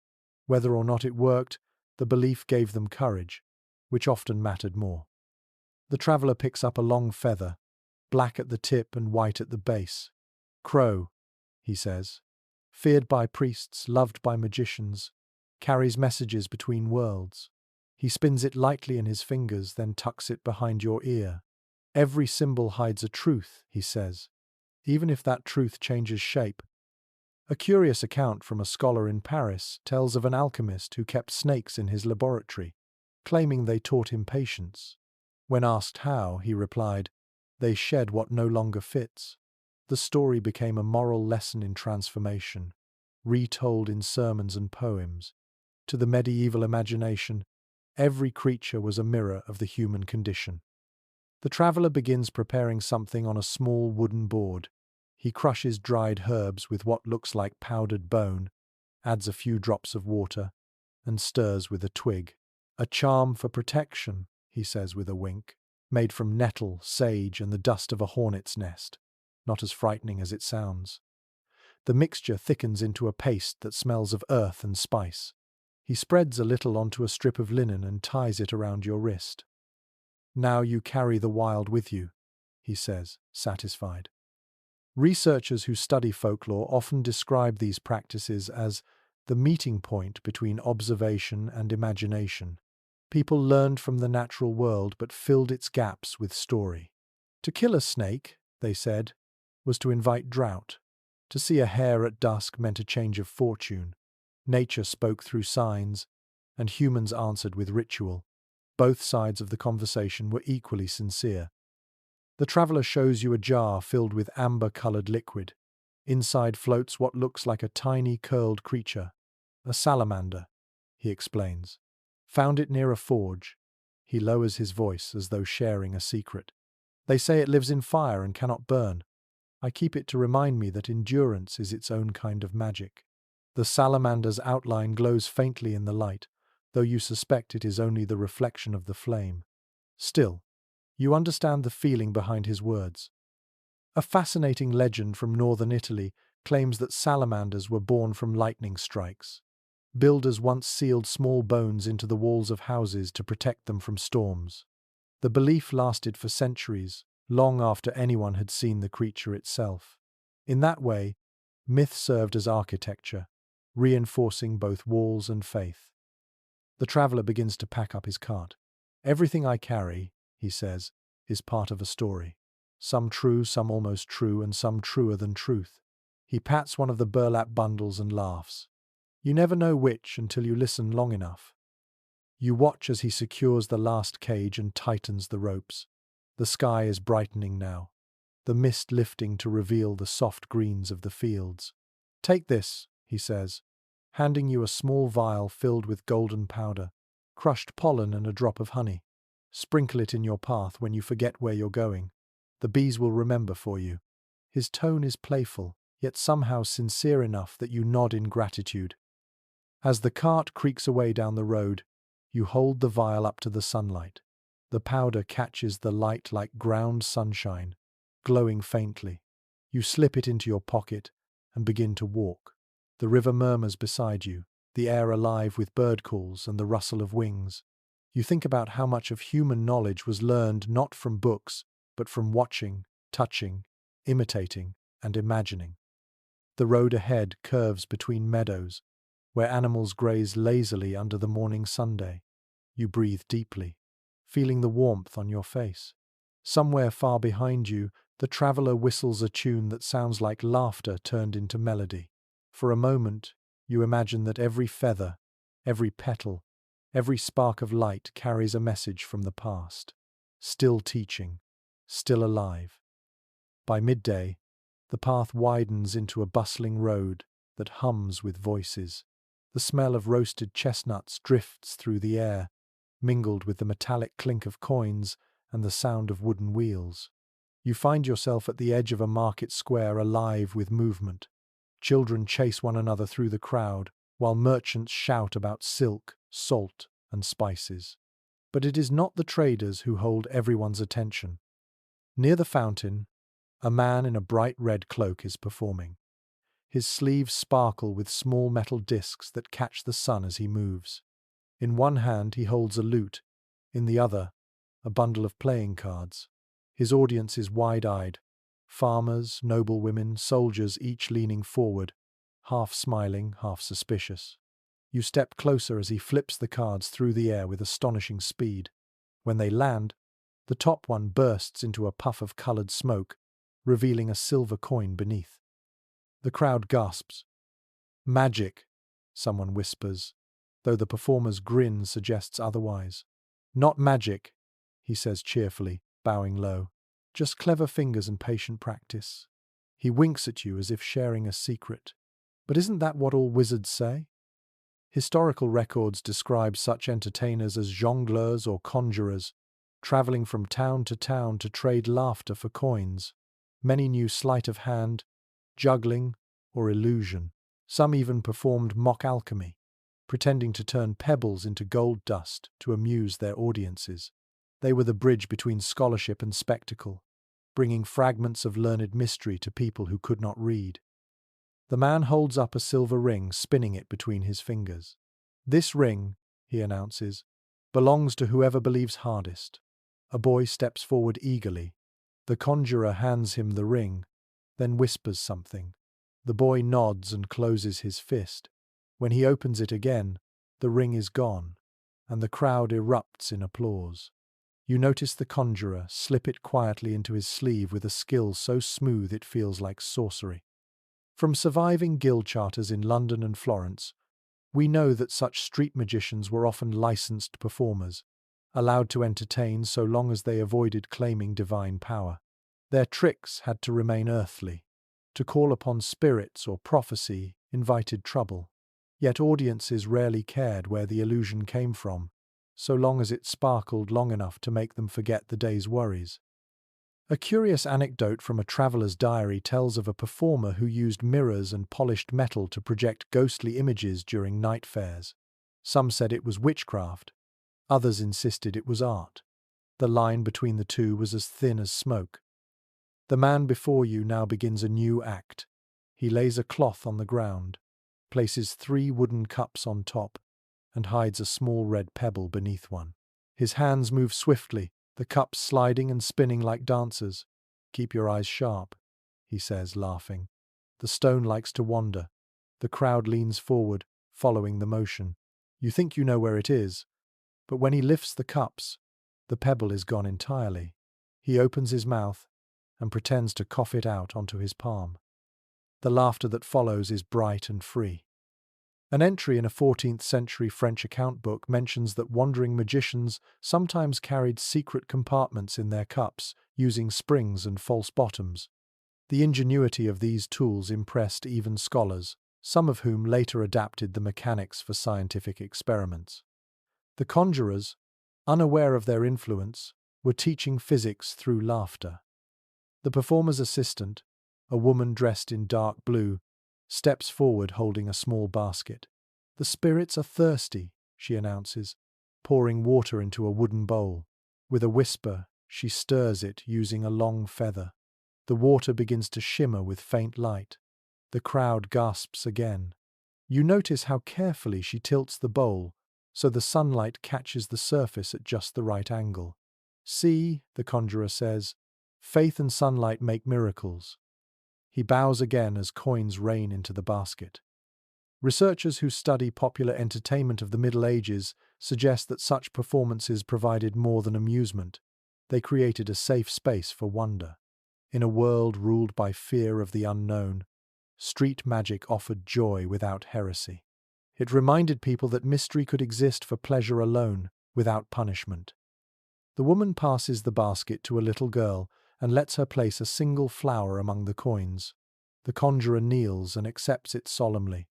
Whether or not it worked, the belief gave them courage, which often mattered more. The traveller picks up a long feather, black at the tip and white at the base. Crow, he says. Feared by priests, loved by magicians, carries messages between worlds. He spins it lightly in his fingers, then tucks it behind your ear. Every symbol hides a truth, he says, even if that truth changes shape. A curious account from a scholar in Paris tells of an alchemist who kept snakes in his laboratory, claiming they taught him patience. When asked how, he replied, "They shed what no longer fits." The story became a moral lesson in transformation, retold in sermons and poems. To the medieval imagination, Every creature was a mirror of the human condition. The traveler begins preparing something on a small wooden board. He crushes dried herbs with what looks like powdered bone, adds a few drops of water, and stirs with a twig. A charm for protection, he says with a wink, made from nettle, sage, and the dust of a hornet's nest. Not as frightening as it sounds. The mixture thickens into a paste that smells of earth and spice. He spreads a little onto a strip of linen and ties it around your wrist. Now you carry the wild with you, he says, satisfied. Researchers who study folklore often describe these practices as the meeting point between observation and imagination. People learned from the natural world but filled its gaps with story. To kill a snake, they said, was to invite drought. To see a hare at dusk meant a change of fortune. Nature spoke through signs, and humans answered with ritual. Both sides of the conversation were equally sincere. The traveler shows you a jar filled with amber-colored liquid. Inside floats what looks like a tiny curled creature. A salamander, he explains. Found it near a forge. He lowers his voice as though sharing a secret. They say it lives in fire and cannot burn. I keep it to remind me that endurance is its own kind of magic. The salamander's outline glows faintly in the light, though you suspect it is only the reflection of the flame. Still, you understand the feeling behind his words. A fascinating legend from northern Italy claims that salamanders were born from lightning strikes. Builders once sealed small bones into the walls of houses to protect them from storms. The belief lasted for centuries, long after anyone had seen the creature itself. In that way, myth served as architecture, reinforcing both walls and faith. The traveler begins to pack up his cart. Everything I carry, he says, is part of a story. Some true, some almost true, and some truer than truth. He pats one of the burlap bundles and laughs. You never know which until you listen long enough. You watch as he secures the last cage and tightens the ropes. The sky is brightening now, the mist lifting to reveal the soft greens of the fields. Take this, he says, handing you a small vial filled with golden powder, crushed pollen and a drop of honey. Sprinkle it in your path when you forget where you're going. The bees will remember for you. His tone is playful, yet somehow sincere enough that you nod in gratitude. As the cart creaks away down the road, you hold the vial up to the sunlight. The powder catches the light like ground sunshine, glowing faintly. You slip it into your pocket and begin to walk. The river murmurs beside you, the air alive with bird calls and the rustle of wings. You think about how much of human knowledge was learned not from books, but from watching, touching, imitating, and imagining. The road ahead curves between meadows, where animals graze lazily under the morning sunday. You breathe deeply, feeling the warmth on your face. Somewhere far behind you, the traveler whistles a tune that sounds like laughter turned into melody. For a moment, you imagine that every feather, every petal, every spark of light carries a message from the past. Still teaching, still alive. By midday, the path widens into a bustling road that hums with voices. The smell of roasted chestnuts drifts through the air, mingled with the metallic clink of coins and the sound of wooden wheels. You find yourself at the edge of a market square alive with movement. Children chase one another through the crowd, while merchants shout about silk, salt, and spices. But it is not the traders who hold everyone's attention. Near the fountain, a man in a bright red cloak is performing. His sleeves sparkle with small metal discs that catch the sun as he moves. In one hand he holds a lute, in the other, a bundle of playing cards. His audience is wide-eyed. Farmers, noblewomen, soldiers, each leaning forward, half smiling, half suspicious. You step closer as he flips the cards through the air with astonishing speed. When they land, the top one bursts into a puff of colored smoke, revealing a silver coin beneath. The crowd gasps. Magic, someone whispers, though the performer's grin suggests otherwise. Not magic, he says cheerfully, bowing low. Just clever fingers and patient practice. He winks at you as if sharing a secret. But isn't that what all wizards say? Historical records describe such entertainers as jongleurs or conjurers, traveling from town to town to trade laughter for coins. Many knew sleight of hand, juggling, or illusion. Some even performed mock alchemy, pretending to turn pebbles into gold dust to amuse their audiences. They were the bridge between scholarship and spectacle, bringing fragments of learned mystery to people who could not read. The man holds up a silver ring, spinning it between his fingers. "This ring," he announces, "belongs to whoever believes hardest." A boy steps forward eagerly. The conjurer hands him the ring, then whispers something. The boy nods and closes his fist. When he opens it again, the ring is gone, and the crowd erupts in applause. You notice the conjurer slip it quietly into his sleeve with a skill so smooth it feels like sorcery. From surviving guild charters in London and Florence, we know that such street magicians were often licensed performers, allowed to entertain so long as they avoided claiming divine power. Their tricks had to remain earthly. To call upon spirits or prophecy invited trouble. Yet audiences rarely cared where the illusion came from, so long as it sparkled long enough to make them forget the day's worries. A curious anecdote from a traveler's diary tells of a performer who used mirrors and polished metal to project ghostly images during night fairs. Some said it was witchcraft, others insisted it was art. The line between the two was as thin as smoke. The man before you now begins a new act. He lays a cloth on the ground, places 3 wooden cups on top, and hides a small red pebble beneath one. His hands move swiftly, the cups sliding and spinning like dancers. "Keep your eyes sharp," he says, laughing. The stone likes to wander. The crowd leans forward, following the motion. You think you know where it is, but when he lifts the cups, the pebble is gone entirely. He opens his mouth and pretends to cough it out onto his palm. The laughter that follows is bright and free. An entry in a 14th century French account book mentions that wandering magicians sometimes carried secret compartments in their cups, using springs and false bottoms. The ingenuity of these tools impressed even scholars, some of whom later adapted the mechanics for scientific experiments. The conjurers, unaware of their influence, were teaching physics through laughter. The performer's assistant, a woman dressed in dark blue, steps forward holding a small basket. "The spirits are thirsty," she announces, pouring water into a wooden bowl. With a whisper, she stirs it using a long feather. The water begins to shimmer with faint light. The crowd gasps again. You notice how carefully she tilts the bowl, so the sunlight catches the surface at just the right angle. "See," the conjurer says, "faith and sunlight make miracles." He bows again as coins rain into the basket. Researchers who study popular entertainment of the Middle Ages suggest that such performances provided more than amusement. They created a safe space for wonder. In a world ruled by fear of the unknown, street magic offered joy without heresy. It reminded people that mystery could exist for pleasure alone, without punishment. The woman passes the basket to a little girl and lets her place a single flower among the coins. The conjurer kneels and accepts it solemnly.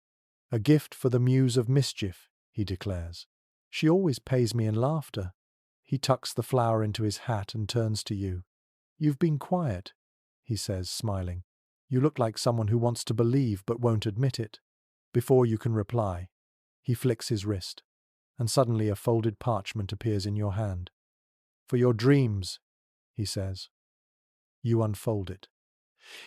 "A gift for the muse of mischief," he declares. "She always pays me in laughter." He tucks the flower into his hat and turns to you. "You've been quiet," he says, smiling. "You look like someone who wants to believe but won't admit it." Before you can reply, he flicks his wrist, and suddenly a folded parchment appears in your hand. "For your dreams," he says. You unfold it.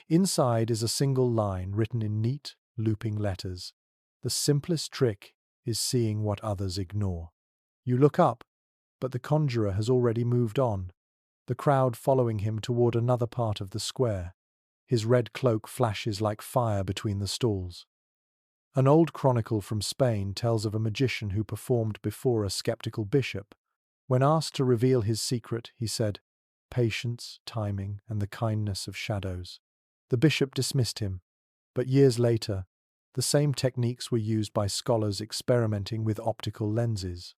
Inside is a single line written in neat, looping letters. The simplest trick is seeing what others ignore. You look up, but the conjurer has already moved on, the crowd following him toward another part of the square. His red cloak flashes like fire between the stalls. An old chronicle from Spain tells of a magician who performed before a skeptical bishop. When asked to reveal his secret, he said, "Patience, timing, and the kindness of shadows." The bishop dismissed him, but years later, the same techniques were used by scholars experimenting with optical lenses.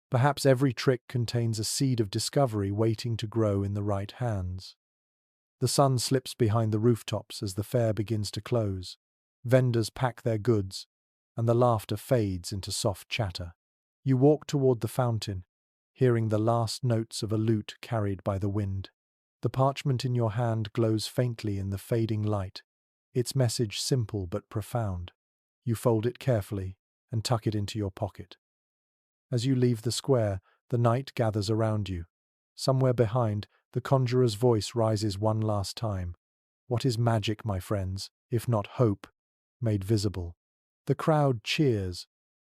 Perhaps every trick contains a seed of discovery waiting to grow in the right hands. The sun slips behind the rooftops as the fair begins to close. Vendors pack their goods, and the laughter fades into soft chatter. You walk toward the fountain, hearing the last notes of a lute carried by the wind. The parchment in your hand glows faintly in the fading light, its message simple but profound. You fold it carefully and tuck it into your pocket. As you leave the square, the night gathers around you. Somewhere behind, the conjurer's voice rises one last time. What is magic, my friends, if not hope, made visible? The crowd cheers,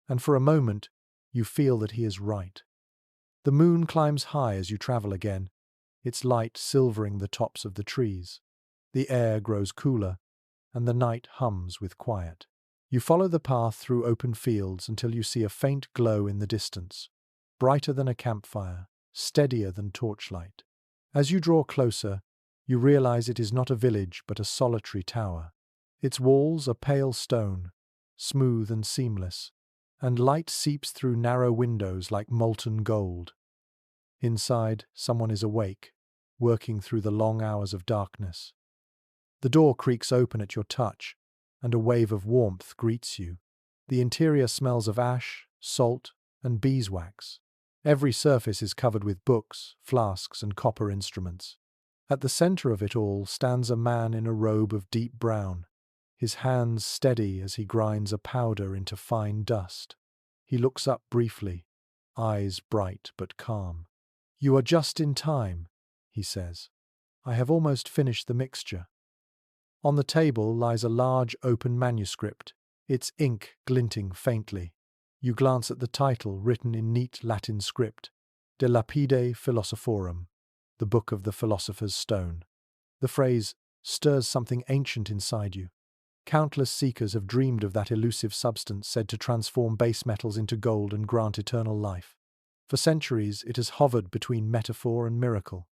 and for a moment, you feel that he is right. The moon climbs high as you travel again, its light silvering the tops of the trees. The air grows cooler, and the night hums with quiet. You follow the path through open fields until you see a faint glow in the distance, brighter than a campfire, steadier than torchlight. As you draw closer, you realize it is not a village but a solitary tower. Its walls are pale stone, smooth and seamless, and light seeps through narrow windows like molten gold. Inside, someone is awake, working through the long hours of darkness. The door creaks open at your touch, and a wave of warmth greets you. The interior smells of ash, salt, and beeswax. Every surface is covered with books, flasks, and copper instruments. At the center of it all stands a man in a robe of deep brown, his hands steady as he grinds a powder into fine dust. He looks up briefly, eyes bright but calm. "You are just in time," he says. "I have almost finished the mixture." On the table lies a large open manuscript, its ink glinting faintly. You glance at the title written in neat Latin script, De Lapide Philosophorum, the Book of the Philosopher's Stone. The phrase stirs something ancient inside you. Countless seekers have dreamed of that elusive substance said to transform base metals into gold and grant eternal life. For centuries, it has hovered between metaphor and miracle.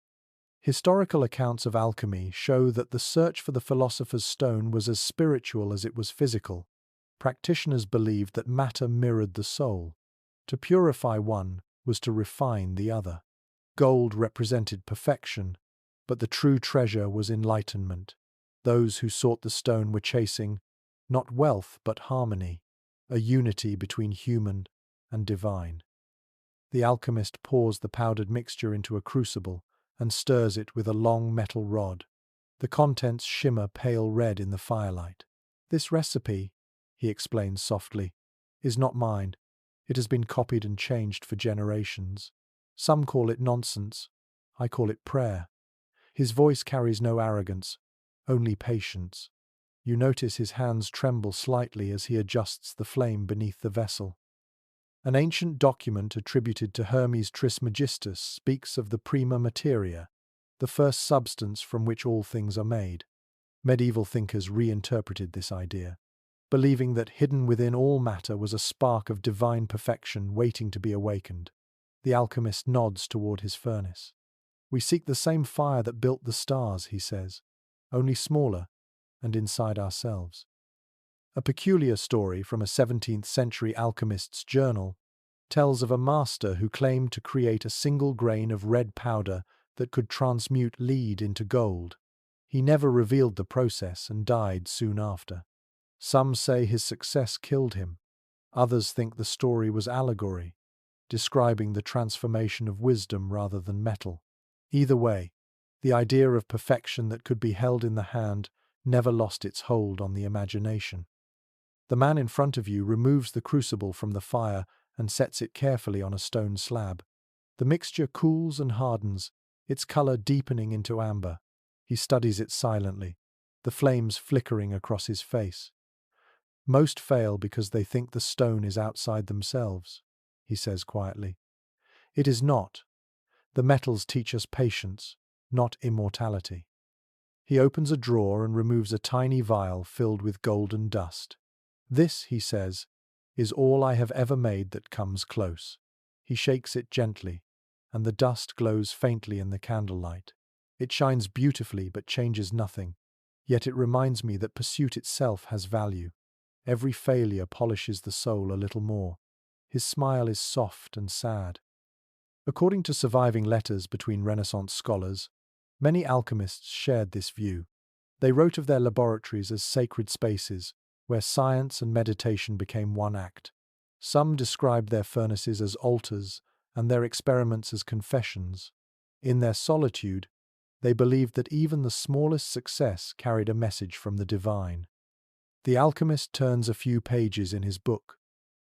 Historical accounts of alchemy show that the search for the philosopher's stone was as spiritual as it was physical. Practitioners believed that matter mirrored the soul. To purify one was to refine the other. Gold represented perfection, but the true treasure was enlightenment. Those who sought the stone were chasing not wealth but harmony, a unity between human and divine. The alchemist pours the powdered mixture into a crucible and stirs it with a long metal rod. The contents shimmer pale red in the firelight. "This recipe," he explains softly, "is not mine. It has been copied and changed for generations. Some call it nonsense. I call it prayer." His voice carries no arrogance, only patience. You notice his hands tremble slightly as he adjusts the flame beneath the vessel. An ancient document attributed to Hermes Trismegistus speaks of the prima materia, the first substance from which all things are made. Medieval thinkers reinterpreted this idea, believing that hidden within all matter was a spark of divine perfection waiting to be awakened. The alchemist nods toward his furnace. "We seek the same fire that built the stars," he says, "only smaller and inside ourselves." A peculiar story from a 17th century alchemist's journal tells of a master who claimed to create a single grain of red powder that could transmute lead into gold. He never revealed the process and died soon after. Some say his success killed him. Others think the story was allegory, describing the transformation of wisdom rather than metal. Either way, the idea of perfection that could be held in the hand never lost its hold on the imagination. The man in front of you removes the crucible from the fire and sets it carefully on a stone slab. The mixture cools and hardens, its color deepening into amber. He studies it silently, the flames flickering across his face. "Most fail because they think the stone is outside themselves," he says quietly. "It is not. The metals teach us patience, not immortality." He opens a drawer and removes a tiny vial filled with golden dust. "This," he says, "is all I have ever made that comes close." He shakes it gently, and the dust glows faintly in the candlelight. It shines beautifully but changes nothing, yet it reminds me that pursuit itself has value. Every failure polishes the soul a little more. His smile is soft and sad. According to surviving letters between Renaissance scholars, many alchemists shared this view. They wrote of their laboratories as sacred spaces, where science and meditation became one act. Some described their furnaces as altars and their experiments as confessions. In their solitude, they believed that even the smallest success carried a message from the divine. The alchemist turns a few pages in his book.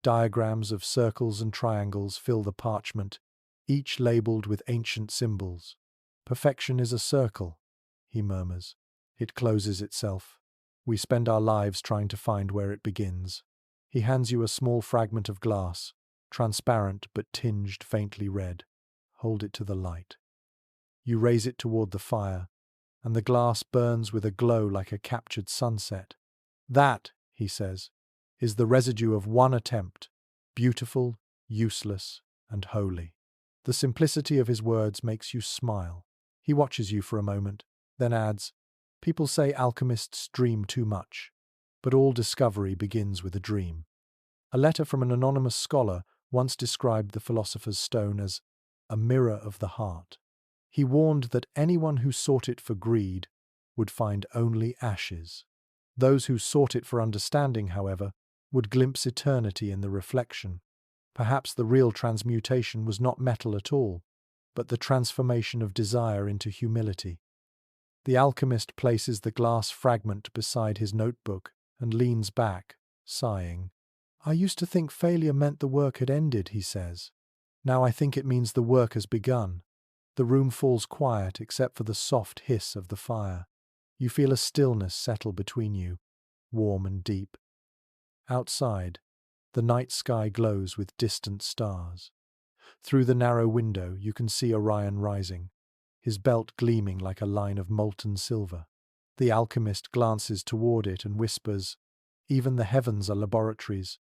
Diagrams of circles and triangles fill the parchment, each labeled with ancient symbols. "Perfection is a circle," he murmurs. "It closes itself. We spend our lives trying to find where it begins." He hands you a small fragment of glass, transparent but tinged faintly red. "Hold it to the light." You raise it toward the fire, and the glass burns with a glow like a captured sunset. "That," he says, "is the residue of one attempt, beautiful, useless, and holy." The simplicity of his words makes you smile. He watches you for a moment, then adds, "People say alchemists dream too much, but all discovery begins with a dream." A letter from an anonymous scholar once described the philosopher's stone as a mirror of the heart. He warned that anyone who sought it for greed would find only ashes. Those who sought it for understanding, however, would glimpse eternity in the reflection. Perhaps the real transmutation was not metal at all, but the transformation of desire into humility. The alchemist places the glass fragment beside his notebook and leans back, sighing. "I used to think failure meant the work had ended," he says. "Now I think it means the work has begun." The room falls quiet except for the soft hiss of the fire. You feel a stillness settle between you, warm and deep. Outside, the night sky glows with distant stars. Through the narrow window, you can see Orion rising, his belt gleaming like a line of molten silver. The alchemist glances toward it and whispers, "Even the heavens are laboratories.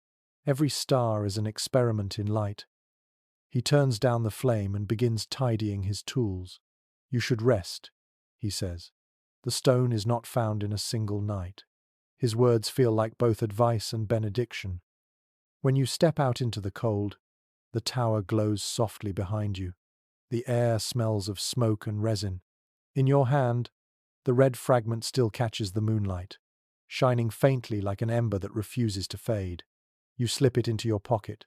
Every star is an experiment in light." He turns down the flame and begins tidying his tools. "You should rest," he says. "The stone is not found in a single night." His words feel like both advice and benediction. When you step out into the cold, the tower glows softly behind you. The air smells of smoke and resin. In your hand, the red fragment still catches the moonlight, shining faintly like an ember that refuses to fade. You slip it into your pocket,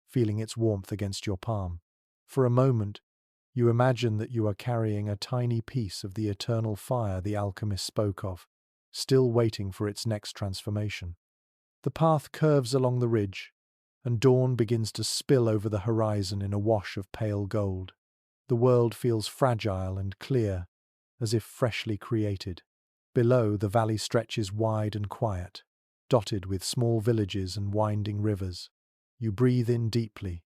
feeling its warmth against your palm. For a moment, you imagine that you are carrying a tiny piece of the eternal fire the alchemist spoke of, still waiting for its next transformation. The path curves along the ridge, and dawn begins to spill over the horizon in a wash of pale gold. The world feels fragile and clear, as if freshly created. Below, the valley stretches wide and quiet, dotted with small villages and winding rivers. You breathe in deeply.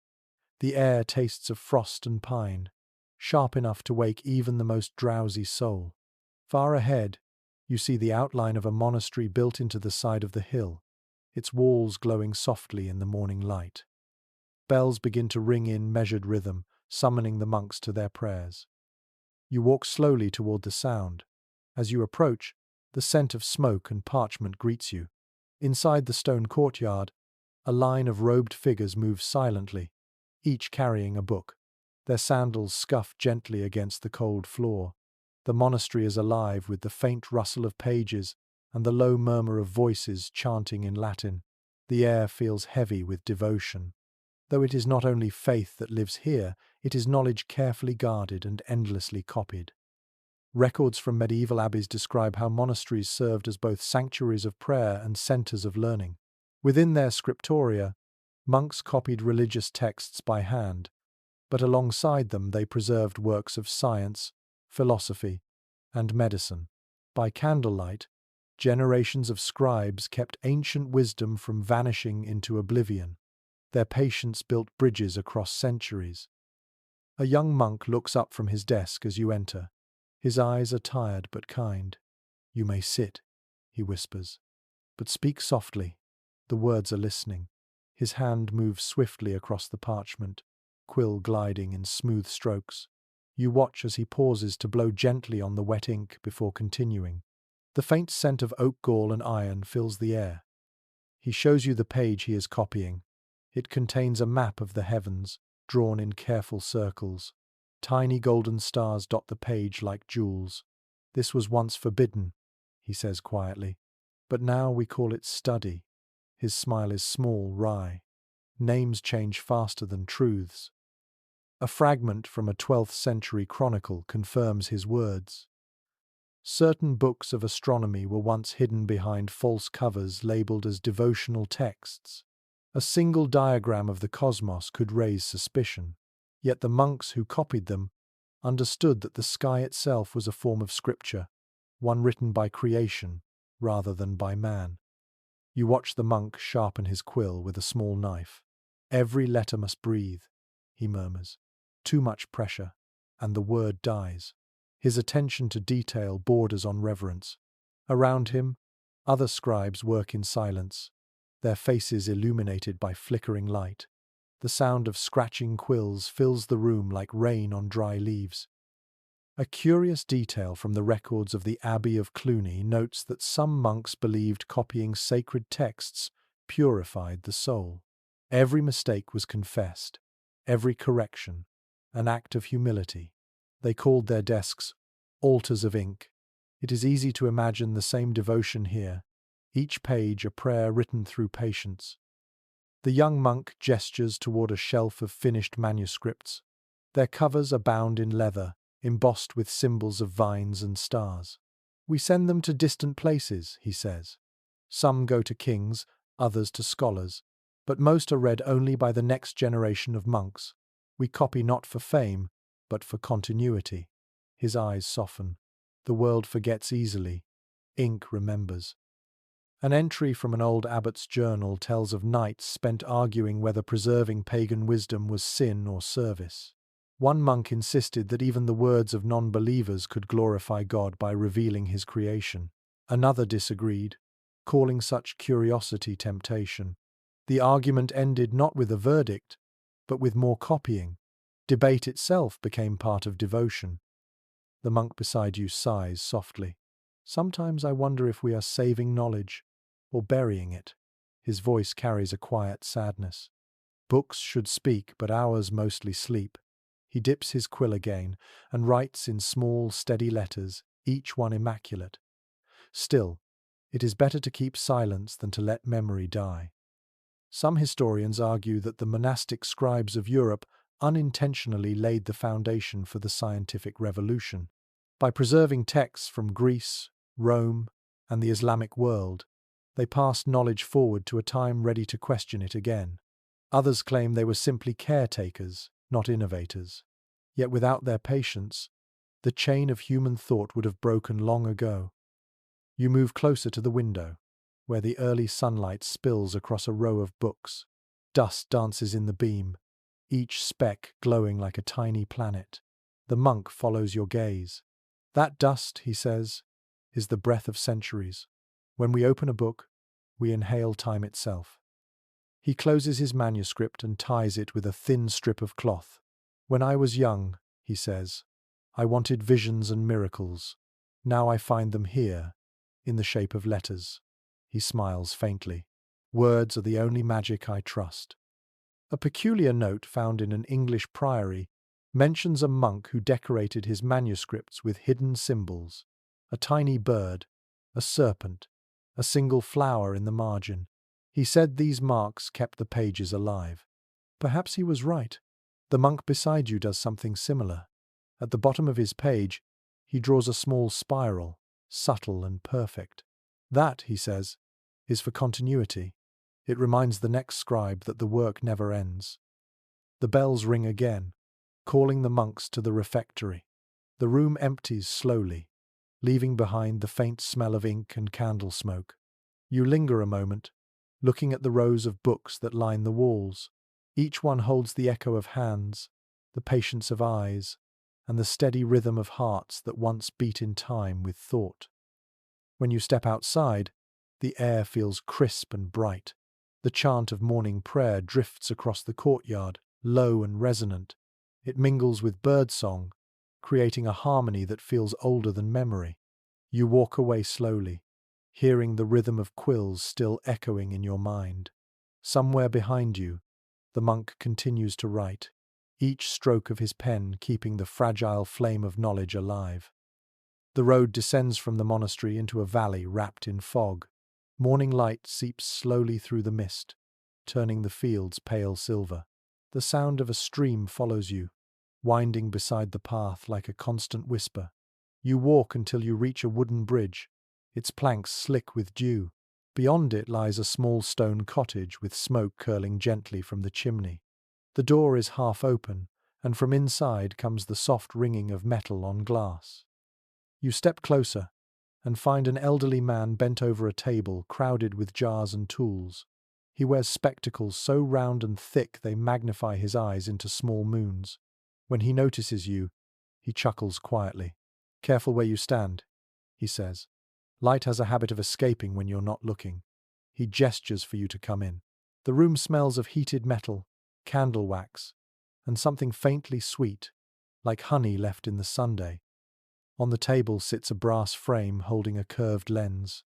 The air tastes of frost and pine, sharp enough to wake even the most drowsy soul. Far ahead, you see the outline of a monastery built into the side of the hill, its walls glowing softly in the morning light. Bells begin to ring in measured rhythm, summoning the monks to their prayers. You walk slowly toward the sound. As you approach, the scent of smoke and parchment greets you. Inside the stone courtyard, a line of robed figures moves silently, each carrying a book. Their sandals scuff gently against the cold floor. The monastery is alive with the faint rustle of pages and the low murmur of voices chanting in Latin. The air feels heavy with devotion. Though it is not only faith that lives here, it is knowledge carefully guarded and endlessly copied. Records from medieval abbeys describe how monasteries served as both sanctuaries of prayer and centers of learning. Within their scriptoria, monks copied religious texts by hand, but alongside them they preserved works of science, philosophy, and medicine. By candlelight, generations of scribes kept ancient wisdom from vanishing into oblivion. Their patience built bridges across centuries. A young monk looks up from his desk as you enter. His eyes are tired but kind. "You may sit," he whispers, "but speak softly. The words are listening." His hand moves swiftly across the parchment, quill gliding in smooth strokes. You watch as he pauses to blow gently on the wet ink before continuing. The faint scent of oak gall and iron fills the air. He shows you the page he is copying. It contains a map of the heavens, drawn in careful circles. Tiny golden stars dot the page like jewels. "This was once forbidden," he says quietly, "but now we call it study." His smile is small, wry. Names change faster than truths. A fragment from a 12th century chronicle confirms his words. Certain books of astronomy were once hidden behind false covers labeled as devotional texts. A single diagram of the cosmos could raise suspicion. Yet the monks who copied them understood that the sky itself was a form of scripture, one written by creation rather than by man. You watch the monk sharpen his quill with a small knife. Every letter must breathe, he murmurs. Too much pressure, and the word dies. His attention to detail borders on reverence. Around him, other scribes work in silence, their faces illuminated by flickering light. The sound of scratching quills fills the room like rain on dry leaves. A curious detail from the records of the Abbey of Cluny notes that some monks believed copying sacred texts purified the soul. Every mistake was confessed, every correction an act of humility. They called their desks altars of ink. It is easy to imagine the same devotion here, each page a prayer written through patience. The young monk gestures toward a shelf of finished manuscripts. Their covers are bound in leather, embossed with symbols of vines and stars. We send them to distant places, he says. Some go to kings, others to scholars, but most are read only by the next generation of monks. We copy not for fame, but for continuity. His eyes soften. The world forgets easily. Ink remembers. An entry from an old abbot's journal tells of nights spent arguing whether preserving pagan wisdom was sin or service. One monk insisted that even the words of non-believers could glorify God by revealing his creation. Another disagreed, calling such curiosity temptation. The argument ended not with a verdict, but with more copying. Debate itself became part of devotion. The monk beside you sighs softly. Sometimes I wonder if we are saving knowledge or burying it. His voice carries a quiet sadness. Books should speak, but ours mostly sleep. He dips his quill again and writes in small, steady letters, each one immaculate. Still, it is better to keep silence than to let memory die. Some historians argue that the monastic scribes of Europe unintentionally laid the foundation for the scientific revolution. By preserving texts from Greece, Rome, and the Islamic world, they passed knowledge forward to a time ready to question it again. Others claim they were simply caretakers, not innovators. Yet without their patience, the chain of human thought would have broken long ago. You move closer to the window, where the early sunlight spills across a row of books. Dust dances in the beam, each speck glowing like a tiny planet. The monk follows your gaze. That dust, he says, is the breath of centuries. When we open a book, we inhale time itself. He closes his manuscript and ties it with a thin strip of cloth. When I was young, he says, I wanted visions and miracles. Now I find them here, in the shape of letters. He smiles faintly. Words are the only magic I trust. A peculiar note found in an English priory mentions a monk who decorated his manuscripts with hidden symbols. A tiny bird, a serpent, a single flower in the margin. He said these marks kept the pages alive. Perhaps he was right. The monk beside you does something similar. At the bottom of his page, he draws a small spiral, subtle and perfect. That, he says, is for continuity. It reminds the next scribe that the work never ends. The bells ring again, calling the monks to the refectory. The room empties slowly, leaving behind the faint smell of ink and candle smoke. You linger a moment, looking at the rows of books that line the walls. Each one holds the echo of hands, the patience of eyes, and the steady rhythm of hearts that once beat in time with thought. When you step outside, the air feels crisp and bright. The chant of morning prayer drifts across the courtyard, low and resonant. It mingles with birdsong, creating a harmony that feels older than memory. You walk away slowly, hearing the rhythm of quills still echoing in your mind. Somewhere behind you, the monk continues to write, each stroke of his pen keeping the fragile flame of knowledge alive. The road descends from the monastery into a valley wrapped in fog. Morning light seeps slowly through the mist, turning the fields pale silver. The sound of a stream follows you, winding beside the path like a constant whisper. You walk until you reach a wooden bridge, its planks slick with dew. Beyond it lies a small stone cottage with smoke curling gently from the chimney. The door is half open, and from inside comes the soft ringing of metal on glass. You step closer and find an elderly man bent over a table crowded with jars and tools. He wears spectacles so round and thick they magnify his eyes into small moons. When he notices you, he chuckles quietly. "Careful where you stand," he says. "Light has a habit of escaping when you're not looking." He gestures for you to come in. The room smells of heated metal, candle wax, and something faintly sweet, like honey left in the Sunday. On the table sits a brass frame holding a curved lens.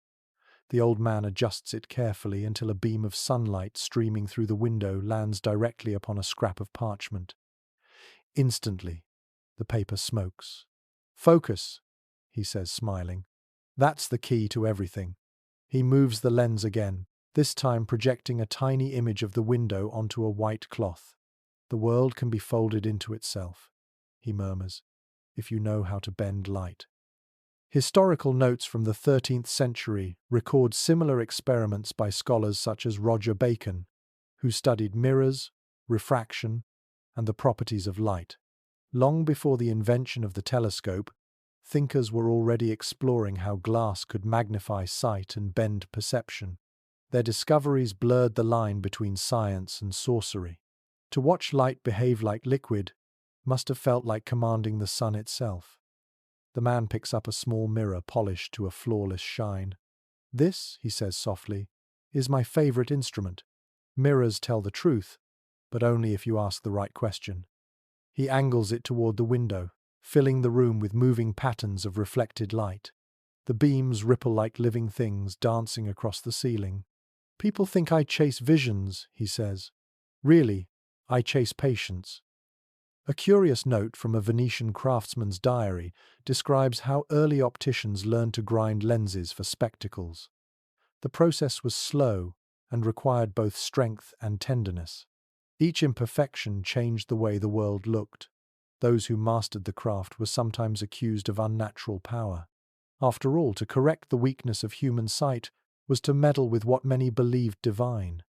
The old man adjusts it carefully until a beam of sunlight streaming through the window lands directly upon a scrap of parchment. Instantly, the paper smokes. "Focus," he says, smiling. "That's the key to everything." He moves the lens again, this time projecting a tiny image of the window onto a white cloth. "The world can be folded into itself," he murmurs, "if you know how to bend light." Historical notes from the 13th century record similar experiments by scholars such as Roger Bacon, who studied mirrors, refraction, and the properties of light. Long before the invention of the telescope, thinkers were already exploring how glass could magnify sight and bend perception. Their discoveries blurred the line between science and sorcery. To watch light behave like liquid must have felt like commanding the sun itself. The man picks up a small mirror polished to a flawless shine. "This," he says softly, "is my favorite instrument. Mirrors tell the truth, but only if you ask the right question." He angles it toward the window, filling the room with moving patterns of reflected light. The beams ripple like living things dancing across the ceiling. "People think I chase visions," he says. "Really, I chase patience." A curious note from a Venetian craftsman's diary describes how early opticians learned to grind lenses for spectacles. The process was slow and required both strength and tenderness. Each imperfection changed the way the world looked. Those who mastered the craft were sometimes accused of unnatural power. After all, to correct the weakness of human sight was to meddle with what many believed divine.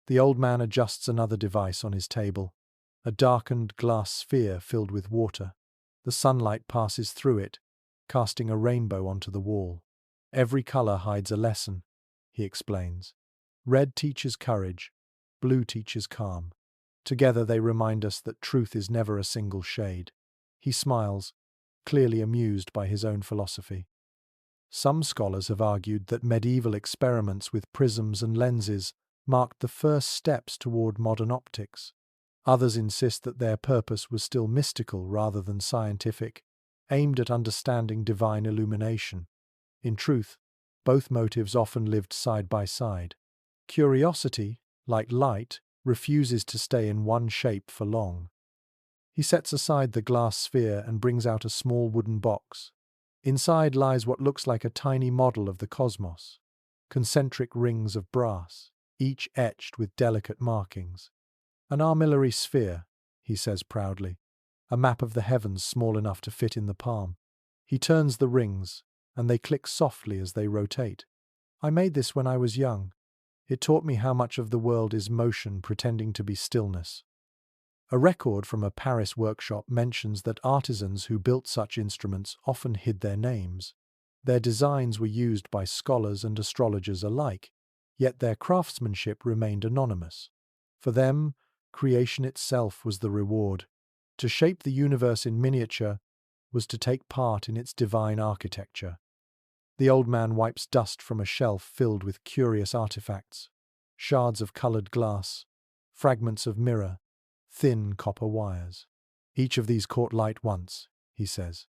The old man adjusts another device on his table, a darkened glass sphere filled with water. The sunlight passes through it, casting a rainbow onto the wall. "Every color hides a lesson," he explains. "Red teaches courage, blue teaches calm. Together they remind us that truth is never a single shade." He smiles, clearly amused by his own philosophy. Some scholars have argued that medieval experiments with prisms and lenses marked the first steps toward modern optics. Others insist that their purpose was still mystical rather than scientific, aimed at understanding divine illumination. In truth, both motives often lived side by side. Curiosity, like light, refuses to stay in one shape for long. He sets aside the glass sphere and brings out a small wooden box. Inside lies what looks like a tiny model of the cosmos, concentric rings of brass, each etched with delicate markings. "An armillary sphere," he says proudly, "a map of the heavens small enough to fit in the palm." He turns the rings, and they click softly as they rotate. "I made this when I was young. It taught me how much of the world is motion pretending to be stillness." A record from a Paris workshop mentions that artisans who built such instruments often hid their names. Their designs were used by scholars and astrologers alike, yet their craftsmanship remained anonymous. For them, creation itself was the reward. To shape the universe in miniature was to take part in its divine architecture. The old man wipes dust from a shelf filled with curious artifacts, shards of colored glass, fragments of mirror, thin copper wires. "Each of these caught light once," he says.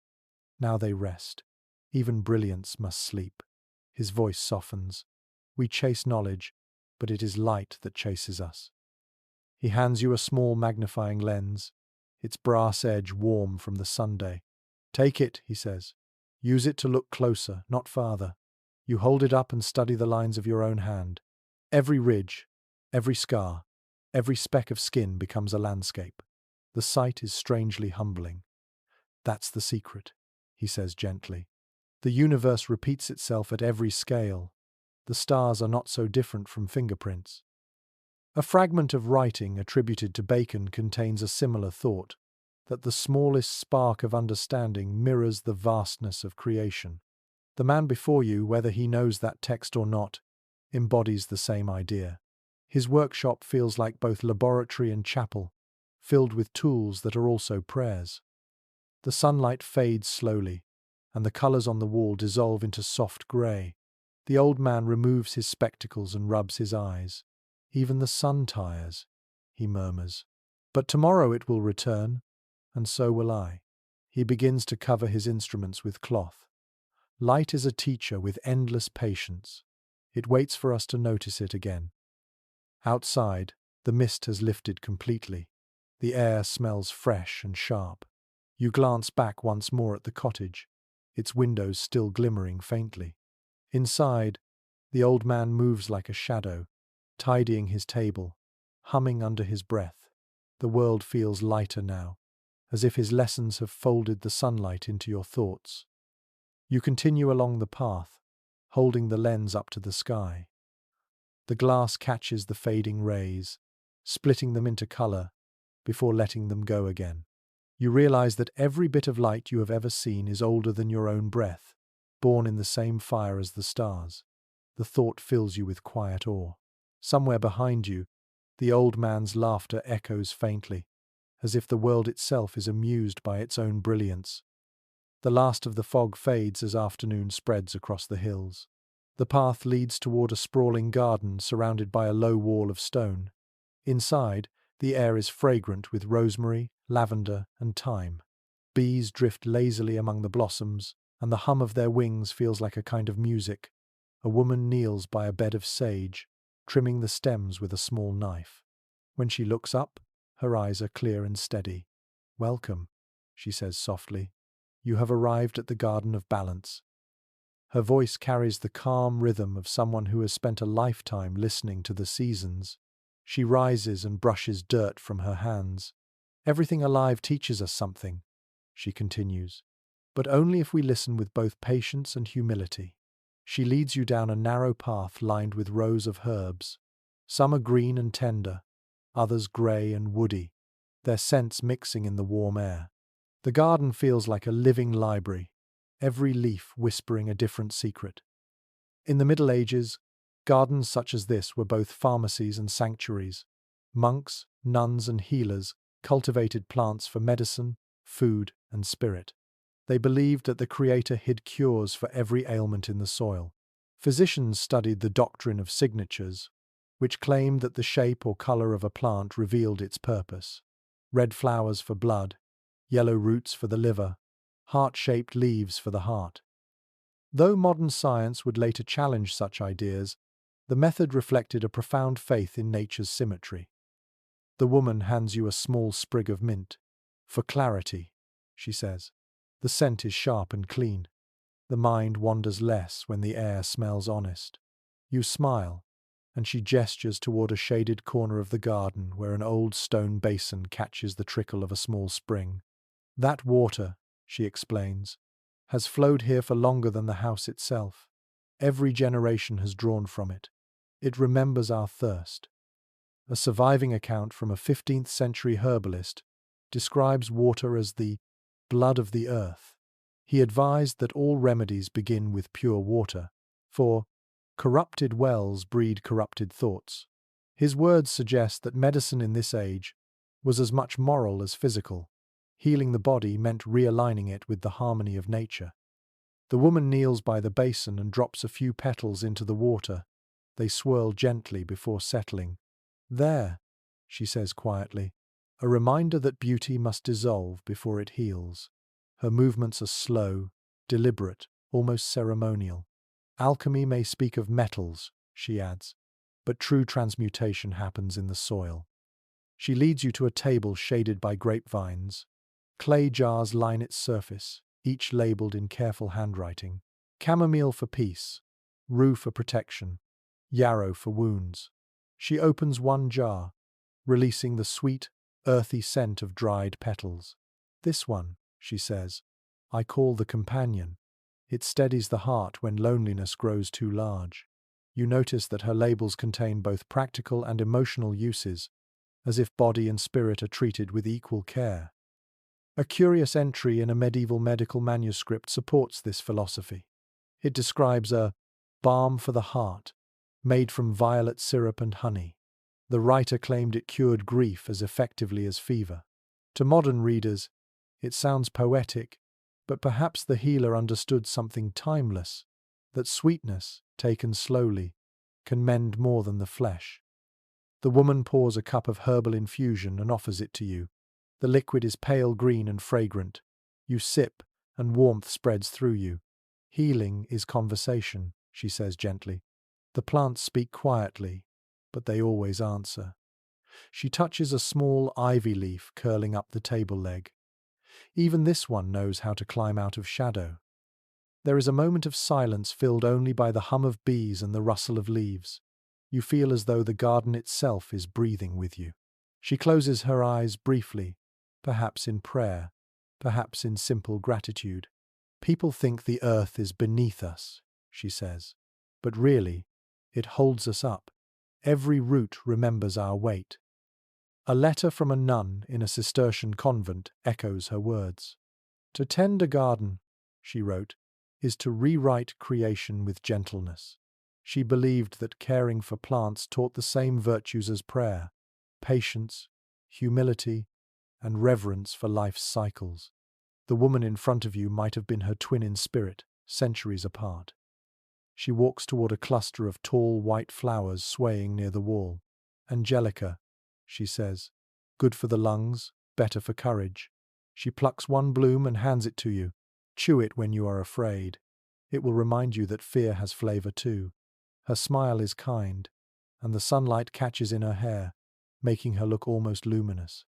"Now they rest. Even brilliance must sleep." His voice softens. "We chase knowledge, but it is light that chases us." He hands you a small magnifying lens, its brass edge warm from the Sunday. "Take it," he says. "Use it to look closer, not farther. You hold it up and study the lines of your own hand. Every ridge, every scar, every speck of skin becomes a landscape. The sight is strangely humbling. That's the secret, he says gently. The universe repeats itself at every scale. The stars are not so different from fingerprints. A fragment of writing attributed to Bacon contains a similar thought, that the smallest spark of understanding mirrors the vastness of creation. The man before you, whether he knows that text or not, embodies the same idea. His workshop feels like both laboratory and chapel, filled with tools that are also prayers. The sunlight fades slowly, and the colours on the wall dissolve into soft grey. The old man removes his spectacles and rubs his eyes. Even the sun tires, he murmurs. But tomorrow it will return, and so will I. He begins to cover his instruments with cloth. Light is a teacher with endless patience. It waits for us to notice it again. Outside, the mist has lifted completely. The air smells fresh and sharp. You glance back once more at the cottage, its windows still glimmering faintly. Inside, the old man moves like a shadow, tidying his table, humming under his breath. The world feels lighter now, as if his lessons have folded the sunlight into your thoughts. You continue along the path, holding the lens up to the sky. The glass catches the fading rays, splitting them into color before letting them go again. You realize that every bit of light you have ever seen is older than your own breath, born in the same fire as the stars. The thought fills you with quiet awe. Somewhere behind you, the old man's laughter echoes faintly, as if the world itself is amused by its own brilliance. The last of the fog fades as afternoon spreads across the hills. The path leads toward a sprawling garden surrounded by a low wall of stone. Inside, the air is fragrant with rosemary, lavender, and thyme. Bees drift lazily among the blossoms, and the hum of their wings feels like a kind of music. A woman kneels by a bed of sage, trimming the stems with a small knife. When she looks up, her eyes are clear and steady. "Welcome," she says softly. "You have arrived at the Garden of Balance." Her voice carries the calm rhythm of someone who has spent a lifetime listening to the seasons. She rises and brushes dirt from her hands. "Everything alive teaches us something," she continues, "but only if we listen with both patience and humility." She leads you down a narrow path lined with rows of herbs. Some are green and tender, others grey and woody, their scents mixing in the warm air. The garden feels like a living library, every leaf whispering a different secret. In the Middle Ages, gardens such as this were both pharmacies and sanctuaries. Monks, nuns, and healers cultivated plants for medicine, food, and spirit. They believed that the Creator hid cures for every ailment in the soil. Physicians studied the doctrine of signatures, which claimed that the shape or color of a plant revealed its purpose. Red flowers for blood, yellow roots for the liver, heart-shaped leaves for the heart. Though modern science would later challenge such ideas, the method reflected a profound faith in nature's symmetry. The woman hands you a small sprig of mint. "For clarity," she says. "The scent is sharp and clean. The mind wanders less when the air smells honest." You smile, and she gestures toward a shaded corner of the garden where an old stone basin catches the trickle of a small spring. "That water," she explains, "has flowed here for longer than the house itself. Every generation has drawn from it. It remembers our thirst." A surviving account from a 15th century herbalist describes water as the blood of the earth. He advised that all remedies begin with pure water, for corrupted wells breed corrupted thoughts. His words suggest that medicine in this age was as much moral as physical. Healing the body meant realigning it with the harmony of nature. The woman kneels by the basin and drops a few petals into the water. They swirl gently before settling. "There," she says quietly, "a reminder that beauty must dissolve before it heals." Her movements are slow, deliberate, almost ceremonial. "Alchemy may speak of metals," she adds, "but true transmutation happens in the soil." She leads you to a table shaded by grapevines. Clay jars line its surface, each labeled in careful handwriting. "Chamomile for peace," rue for protection, yarrow for wounds. She opens one jar, releasing the sweet, earthy scent of dried petals. This one, she says, I call the companion. It steadies the heart when loneliness grows too large. You notice that her labels contain both practical and emotional uses, as if body and spirit are treated with equal care. A curious entry in a medieval medical manuscript supports this philosophy. It describes a balm for the heart, made from violet syrup and honey. The writer claimed it cured grief as effectively as fever. To modern readers, it sounds poetic, but perhaps the healer understood something timeless, that sweetness, taken slowly, can mend more than the flesh. The woman pours a cup of herbal infusion and offers it to you. The liquid is pale green and fragrant. You sip, and warmth spreads through you. Healing is conversation, she says gently. The plants speak quietly, but they always answer. She touches a small ivy leaf curling up the table leg. Even this one knows how to climb out of shadow. There is a moment of silence filled only by the hum of bees and the rustle of leaves. You feel as though the garden itself is breathing with you. She closes her eyes briefly, perhaps in prayer, perhaps in simple gratitude. People think the earth is beneath us, she says, but really, it holds us up. Every root remembers our weight. A letter from a nun in a Cistercian convent echoes her words. To tend a garden, she wrote, is to rewrite creation with gentleness. She believed that caring for plants taught the same virtues as prayer: patience, humility, and reverence for life's cycles. The woman in front of you might have been her twin in spirit, centuries apart. She walks toward a cluster of tall white flowers swaying near the wall. Angelica, she says, good for the lungs, better for courage. She plucks one bloom and hands it to you. Chew it when you are afraid. It will remind you that fear has flavor too. Her smile is kind, and the sunlight catches in her hair, making her look almost luminous.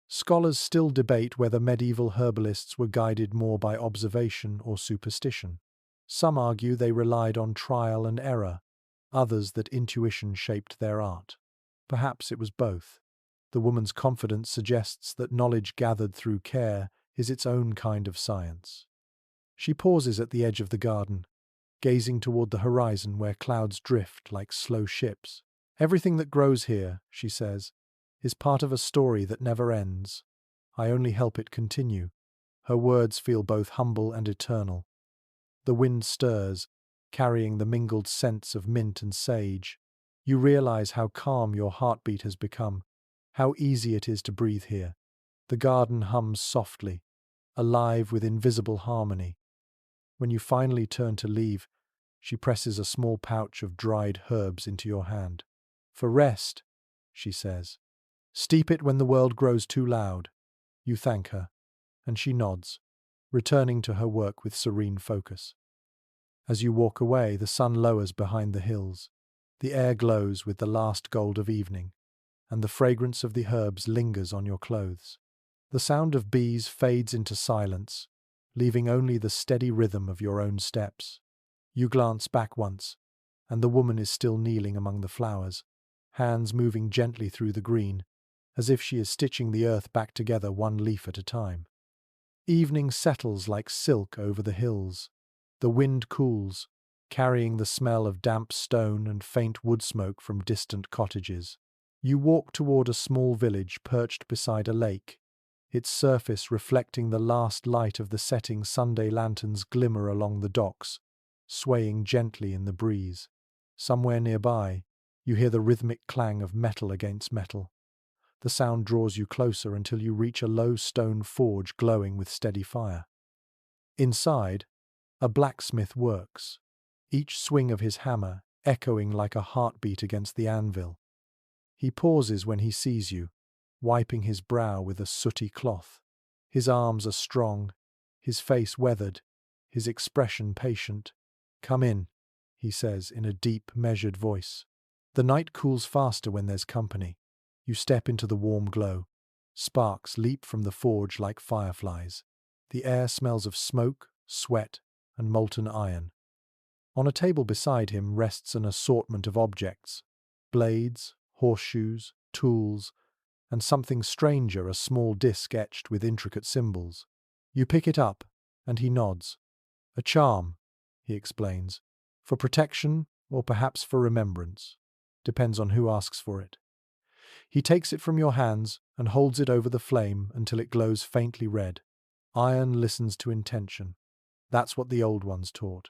Scholars still debate whether medieval herbalists were guided more by observation or superstition. Some argue they relied on trial and error, others that intuition shaped their art. Perhaps it was both. The woman's confidence suggests that knowledge gathered through care is its own kind of science. She pauses at the edge of the garden, gazing toward the horizon where clouds drift like slow ships. Everything that grows here, she says, is part of a story that never ends. I only help it continue. Her words feel both humble and eternal. The wind stirs, carrying the mingled scents of mint and sage. You realize how calm your heartbeat has become, how easy it is to breathe here. The garden hums softly, alive with invisible harmony. When you finally turn to leave, she presses a small pouch of dried herbs into your hand. For rest, she says. Steep it when the world grows too loud. You thank her, and she nods, returning to her work with serene focus. As you walk away, the sun lowers behind the hills. The air glows with the last gold of evening, and the fragrance of the herbs lingers on your clothes. The sound of bees fades into silence, leaving only the steady rhythm of your own steps. You glance back once, and the woman is still kneeling among the flowers, hands moving gently through the green, as if she is stitching the earth back together one leaf at a time. Evening settles like silk over the hills. The wind cools, carrying the smell of damp stone and faint wood smoke from distant cottages. You walk toward a small village perched beside a lake, its surface reflecting the last light of the setting Sunday lanterns glimmer along the docks, swaying gently in the breeze. Somewhere nearby, you hear the rhythmic clang of metal against metal. The sound draws you closer until you reach a low stone forge glowing with steady fire. Inside, a blacksmith works, each swing of his hammer echoing like a heartbeat against the anvil. He pauses when he sees you, wiping his brow with a sooty cloth. His arms are strong, his face weathered, his expression patient. Come in, he says in a deep, measured voice. The night cools faster when there's company. You step into the warm glow. Sparks leap from the forge like fireflies. The air smells of smoke, sweat, and molten iron. On a table beside him rests an assortment of objects: blades, horseshoes, tools, and something stranger, a small disc etched with intricate symbols. You pick it up, and he nods. A charm, he explains, for protection or perhaps for remembrance. Depends on who asks for it. He takes it from your hands and holds it over the flame until it glows faintly red. Iron listens to intention. That's what the old ones taught.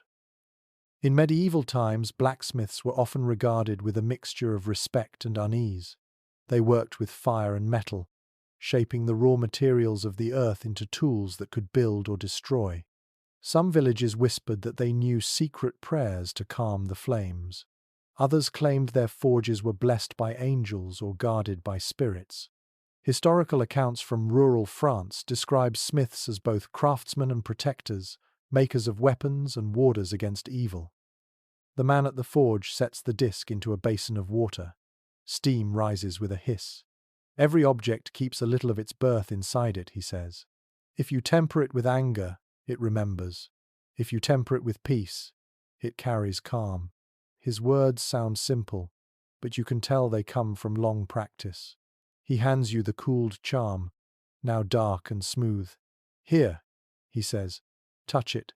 In medieval times, blacksmiths were often regarded with a mixture of respect and unease. They worked with fire and metal, shaping the raw materials of the earth into tools that could build or destroy. Some villages whispered that they knew secret prayers to calm the flames. Others claimed their forges were blessed by angels or guarded by spirits. Historical accounts from rural France describe smiths as both craftsmen and protectors, makers of weapons and warders against evil. The man at the forge sets the disc into a basin of water. Steam rises with a hiss. Every object keeps a little of its birth inside it, he says. If you temper it with anger, it remembers. If you temper it with peace, it carries calm. His words sound simple, but you can tell they come from long practice. He hands you the cooled charm, now dark and smooth. Here, he says, touch it.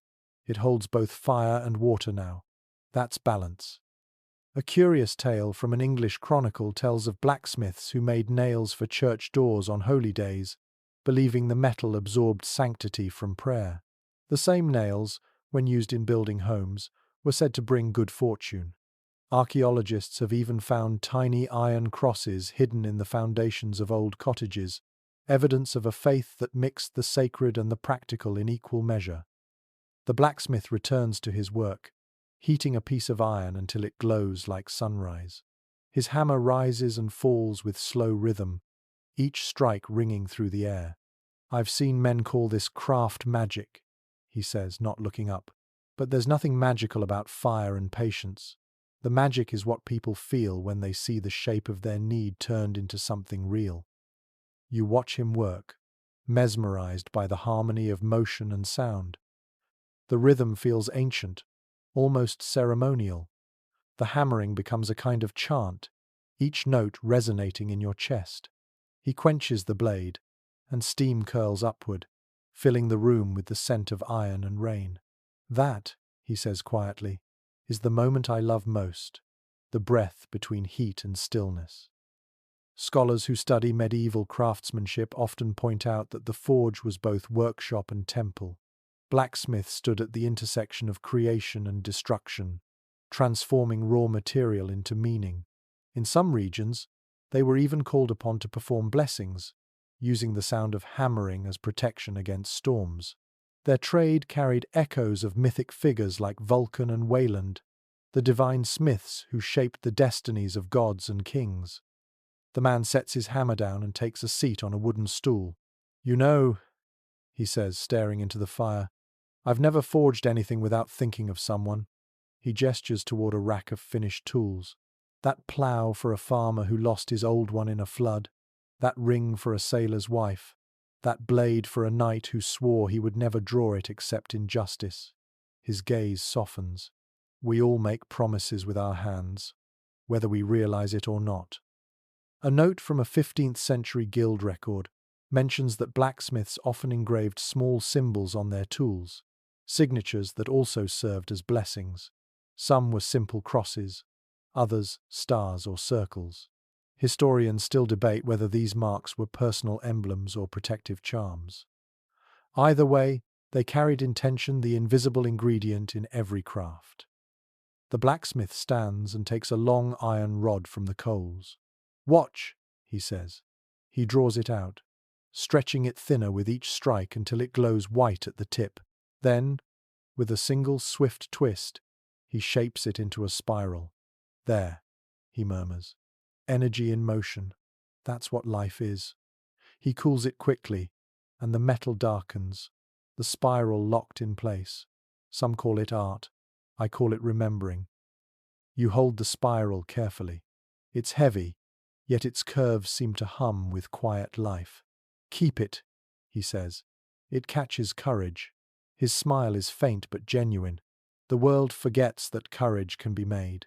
It holds both fire and water now. That's balance. A curious tale from an English chronicle tells of blacksmiths who made nails for church doors on holy days, believing the metal absorbed sanctity from prayer. The same nails, when used in building homes, were said to bring good fortune. Archaeologists have even found tiny iron crosses hidden in the foundations of old cottages, evidence of a faith that mixed the sacred and the practical in equal measure. The blacksmith returns to his work, heating a piece of iron until it glows like sunrise. His hammer rises and falls with slow rhythm, each strike ringing through the air. I've seen men call this craft magic, he says, not looking up. But there's nothing magical about fire and patience. The magic is what people feel when they see the shape of their need turned into something real. You watch him work, mesmerized by the harmony of motion and sound. The rhythm feels ancient, almost ceremonial. The hammering becomes a kind of chant, each note resonating in your chest. He quenches the blade, and steam curls upward, filling the room with the scent of iron and rain. That, he says quietly, is the moment I love most, the breath between heat and stillness. Scholars who study medieval craftsmanship often point out that the forge was both workshop and temple. Blacksmiths stood at the intersection of creation and destruction, transforming raw material into meaning. In some regions, they were even called upon to perform blessings, using the sound of hammering as protection against storms. Their trade carried echoes of mythic figures like Vulcan and Wayland, the divine smiths who shaped the destinies of gods and kings. The man sets his hammer down and takes a seat on a wooden stool. You know, he says, staring into the fire, I've never forged anything without thinking of someone. He gestures toward a rack of finished tools. That plough for a farmer who lost his old one in a flood. That ring for a sailor's wife. That blade for a knight who swore he would never draw it except in justice. His gaze softens. We all make promises with our hands, whether we realize it or not. A note from a 15th century guild record mentions that blacksmiths often engraved small symbols on their tools, signatures that also served as blessings. Some were simple crosses, others stars or circles. Historians still debate whether these marks were personal emblems or protective charms. Either way, they carried intention, the invisible ingredient in every craft. The blacksmith stands and takes a long iron rod from the coals. Watch, he says. He draws it out, stretching it thinner with each strike until it glows white at the tip. Then, with a single swift twist, he shapes it into a spiral. There, he murmurs. Energy in motion. That's what life is. He cools it quickly, and the metal darkens, the spiral locked in place. Some call it art. I call it remembering. You hold the spiral carefully. It's heavy, yet its curves seem to hum with quiet life. Keep it, he says. It catches courage. His smile is faint but genuine. The world forgets that courage can be made.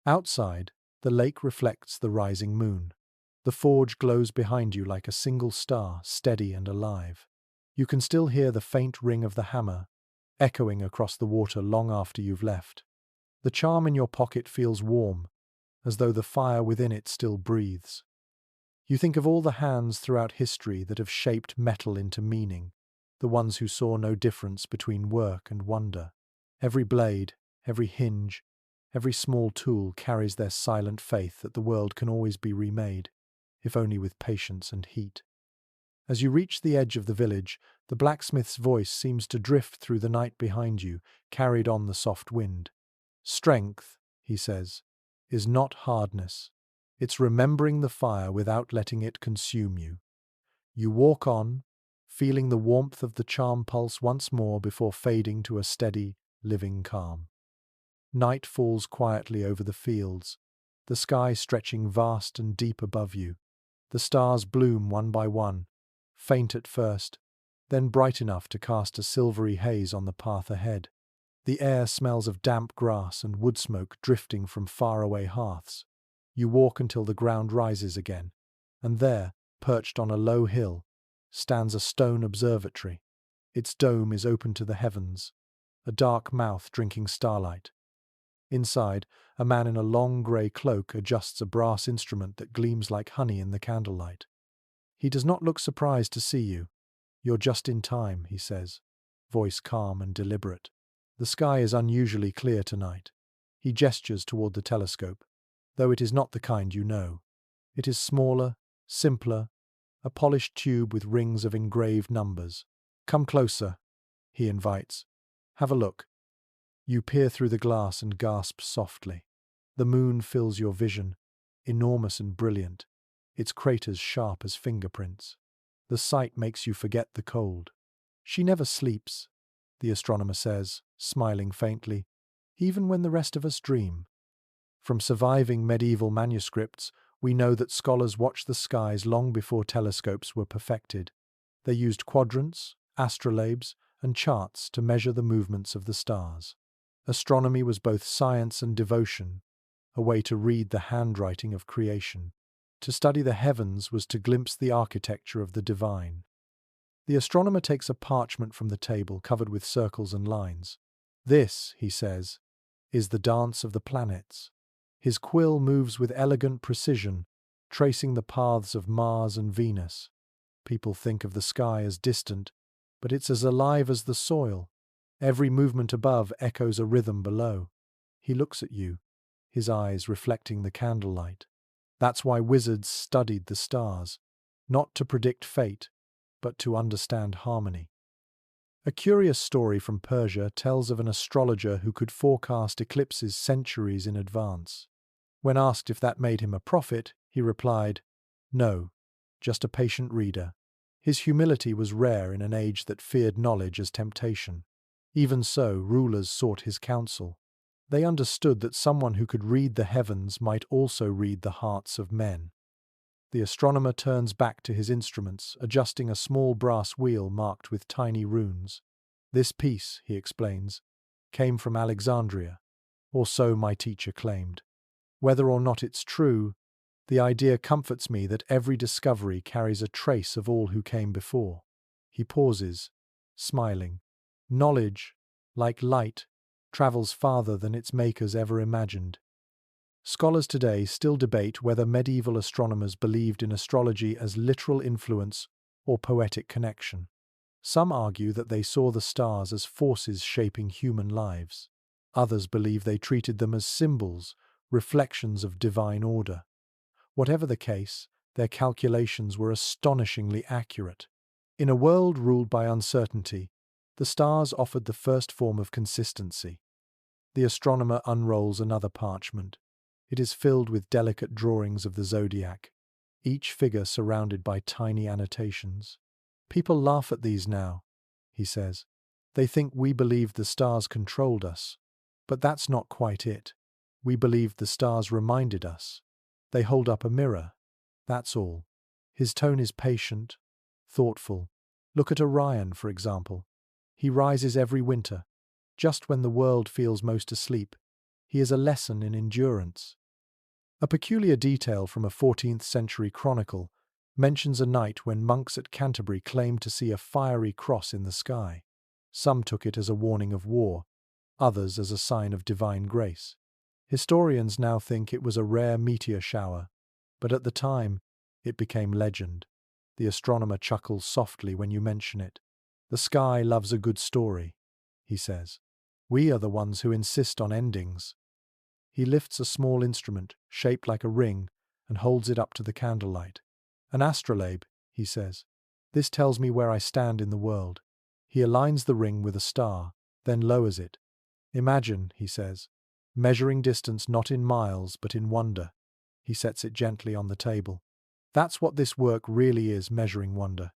Outside, the lake reflects the rising moon. The forge glows behind you like a single star, steady and alive. You can still hear the faint ring of the hammer, echoing across the water long after you've left. The charm in your pocket feels warm, as though the fire within it still breathes. You think of all the hands throughout history that have shaped metal into meaning, the ones who saw no difference between work and wonder. Every blade, every hinge, every small tool carries their silent faith that the world can always be remade, if only with patience and heat. As you reach the edge of the village, the blacksmith's voice seems to drift through the night behind you, carried on the soft wind. Strength, he says, is not hardness. It's remembering the fire without letting it consume you. You walk on, feeling the warmth of the charm pulse once more before fading to a steady, living calm. Night falls quietly over the fields, the sky stretching vast and deep above you. The stars bloom one by one, faint at first, then bright enough to cast a silvery haze on the path ahead. The air smells of damp grass and wood smoke drifting from faraway hearths. You walk until the ground rises again, and there, perched on a low hill, stands a stone observatory. Its dome is open to the heavens, a dark mouth drinking starlight. Inside, a man in a long grey cloak adjusts a brass instrument that gleams like honey in the candlelight. He does not look surprised to see you. "You're just in time," he says, voice calm and deliberate. "The sky is unusually clear tonight." He gestures toward the telescope, though it is not the kind you know. It is smaller, simpler, a polished tube with rings of engraved numbers. "Come closer," he invites. "Have a look." You peer through the glass and gasp softly. The moon fills your vision, enormous and brilliant, its craters sharp as fingerprints. The sight makes you forget the cold. "She never sleeps," the astronomer says, smiling faintly, "even when the rest of us dream." From surviving medieval manuscripts, we know that scholars watched the skies long before telescopes were perfected. They used quadrants, astrolabes, and charts to measure the movements of the stars. Astronomy was both science and devotion, a way to read the handwriting of creation. To study the heavens was to glimpse the architecture of the divine. The astronomer takes a parchment from the table covered with circles and lines. "This," he says, "is the dance of the planets." His quill moves with elegant precision, tracing the paths of Mars and Venus. People think of the sky as distant, but it's as alive as the soil. Every movement above echoes a rhythm below. He looks at you, his eyes reflecting the candlelight. That's why wizards studied the stars, not to predict fate, but to understand harmony. A curious story from Persia tells of an astrologer who could forecast eclipses centuries in advance. When asked if that made him a prophet, he replied, "No, just a patient reader." His humility was rare in an age that feared knowledge as temptation. Even so, rulers sought his counsel. They understood that someone who could read the heavens might also read the hearts of men. The astronomer turns back to his instruments, adjusting a small brass wheel marked with tiny runes. "This piece," he explains, "came from Alexandria, or so my teacher claimed. Whether or not it's true, the idea comforts me that every discovery carries a trace of all who came before." He pauses, smiling. Knowledge, like light, travels farther than its makers ever imagined. Scholars today still debate whether medieval astronomers believed in astrology as literal influence or poetic connection. Some argue that they saw the stars as forces shaping human lives. Others believe they treated them as symbols, reflections of divine order. Whatever the case, their calculations were astonishingly accurate. In a world ruled by uncertainty, the stars offered the first form of consistency. The astronomer unrolls another parchment. It is filled with delicate drawings of the zodiac, each figure surrounded by tiny annotations. "People laugh at these now," he says. "They think we believed the stars controlled us. But that's not quite it. We believed the stars reminded us. They hold up a mirror. That's all." His tone is patient, thoughtful. "Look at Orion, for example. He rises every winter, just when the world feels most asleep. He is a lesson in endurance. A peculiar detail from a 14th century chronicle mentions a night when monks at Canterbury claimed to see a fiery cross in the sky. Some took it as a warning of war, others as a sign of divine grace. Historians now think it was a rare meteor shower, but at the time, it became legend. The astronomer chuckles softly when you mention it. The sky loves a good story, he says. We are the ones who insist on endings. He lifts a small instrument, shaped like a ring, and holds it up to the candlelight. An astrolabe, he says. This tells me where I stand in the world. He aligns the ring with a star, then lowers it. Imagine, he says, measuring distance not in miles but in wonder. He sets it gently on the table. That's what this work really is, measuring wonder.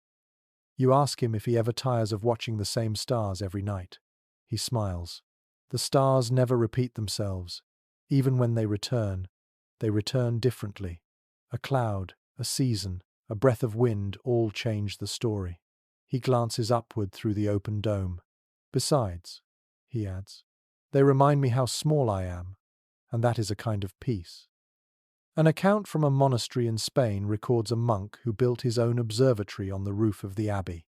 You ask him if he ever tires of watching the same stars every night. He smiles. The stars never repeat themselves. Even when they return differently. A cloud, a season, a breath of wind all change the story. He glances upward through the open dome. Besides, he adds, they remind me how small I am, and that is a kind of peace. An account from a monastery in Spain records a monk who built his own observatory on the roof of the abbey.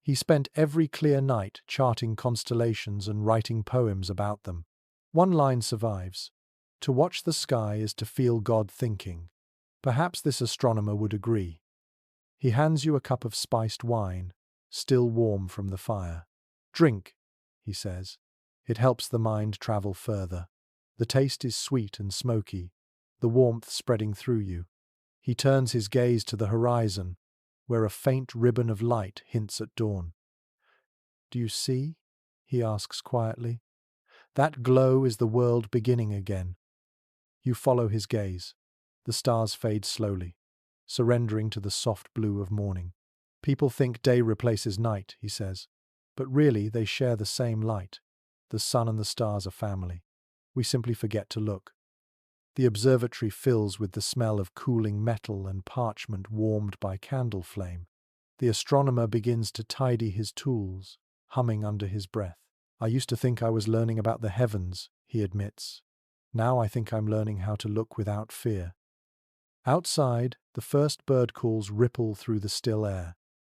He spent every clear night charting constellations and writing poems about them. One line survives. To watch the sky is to feel God thinking. Perhaps this astronomer would agree. He hands you a cup of spiced wine, still warm from the fire. Drink, he says. It helps the mind travel further. The taste is sweet and smoky, the warmth spreading through you. He turns his gaze to the horizon, where a faint ribbon of light hints at dawn. Do you see? He asks quietly. That glow is the world beginning again. You follow his gaze. The stars fade slowly, surrendering to the soft blue of morning. People think day replaces night, he says, but really they share the same light. The sun and the stars are family. We simply forget to look. The observatory fills with the smell of cooling metal and parchment warmed by candle flame. The astronomer begins to tidy his tools, humming under his breath. I used to think I was learning about the heavens, he admits. Now I think I'm learning how to look without fear. Outside, the first bird calls ripple through the still air.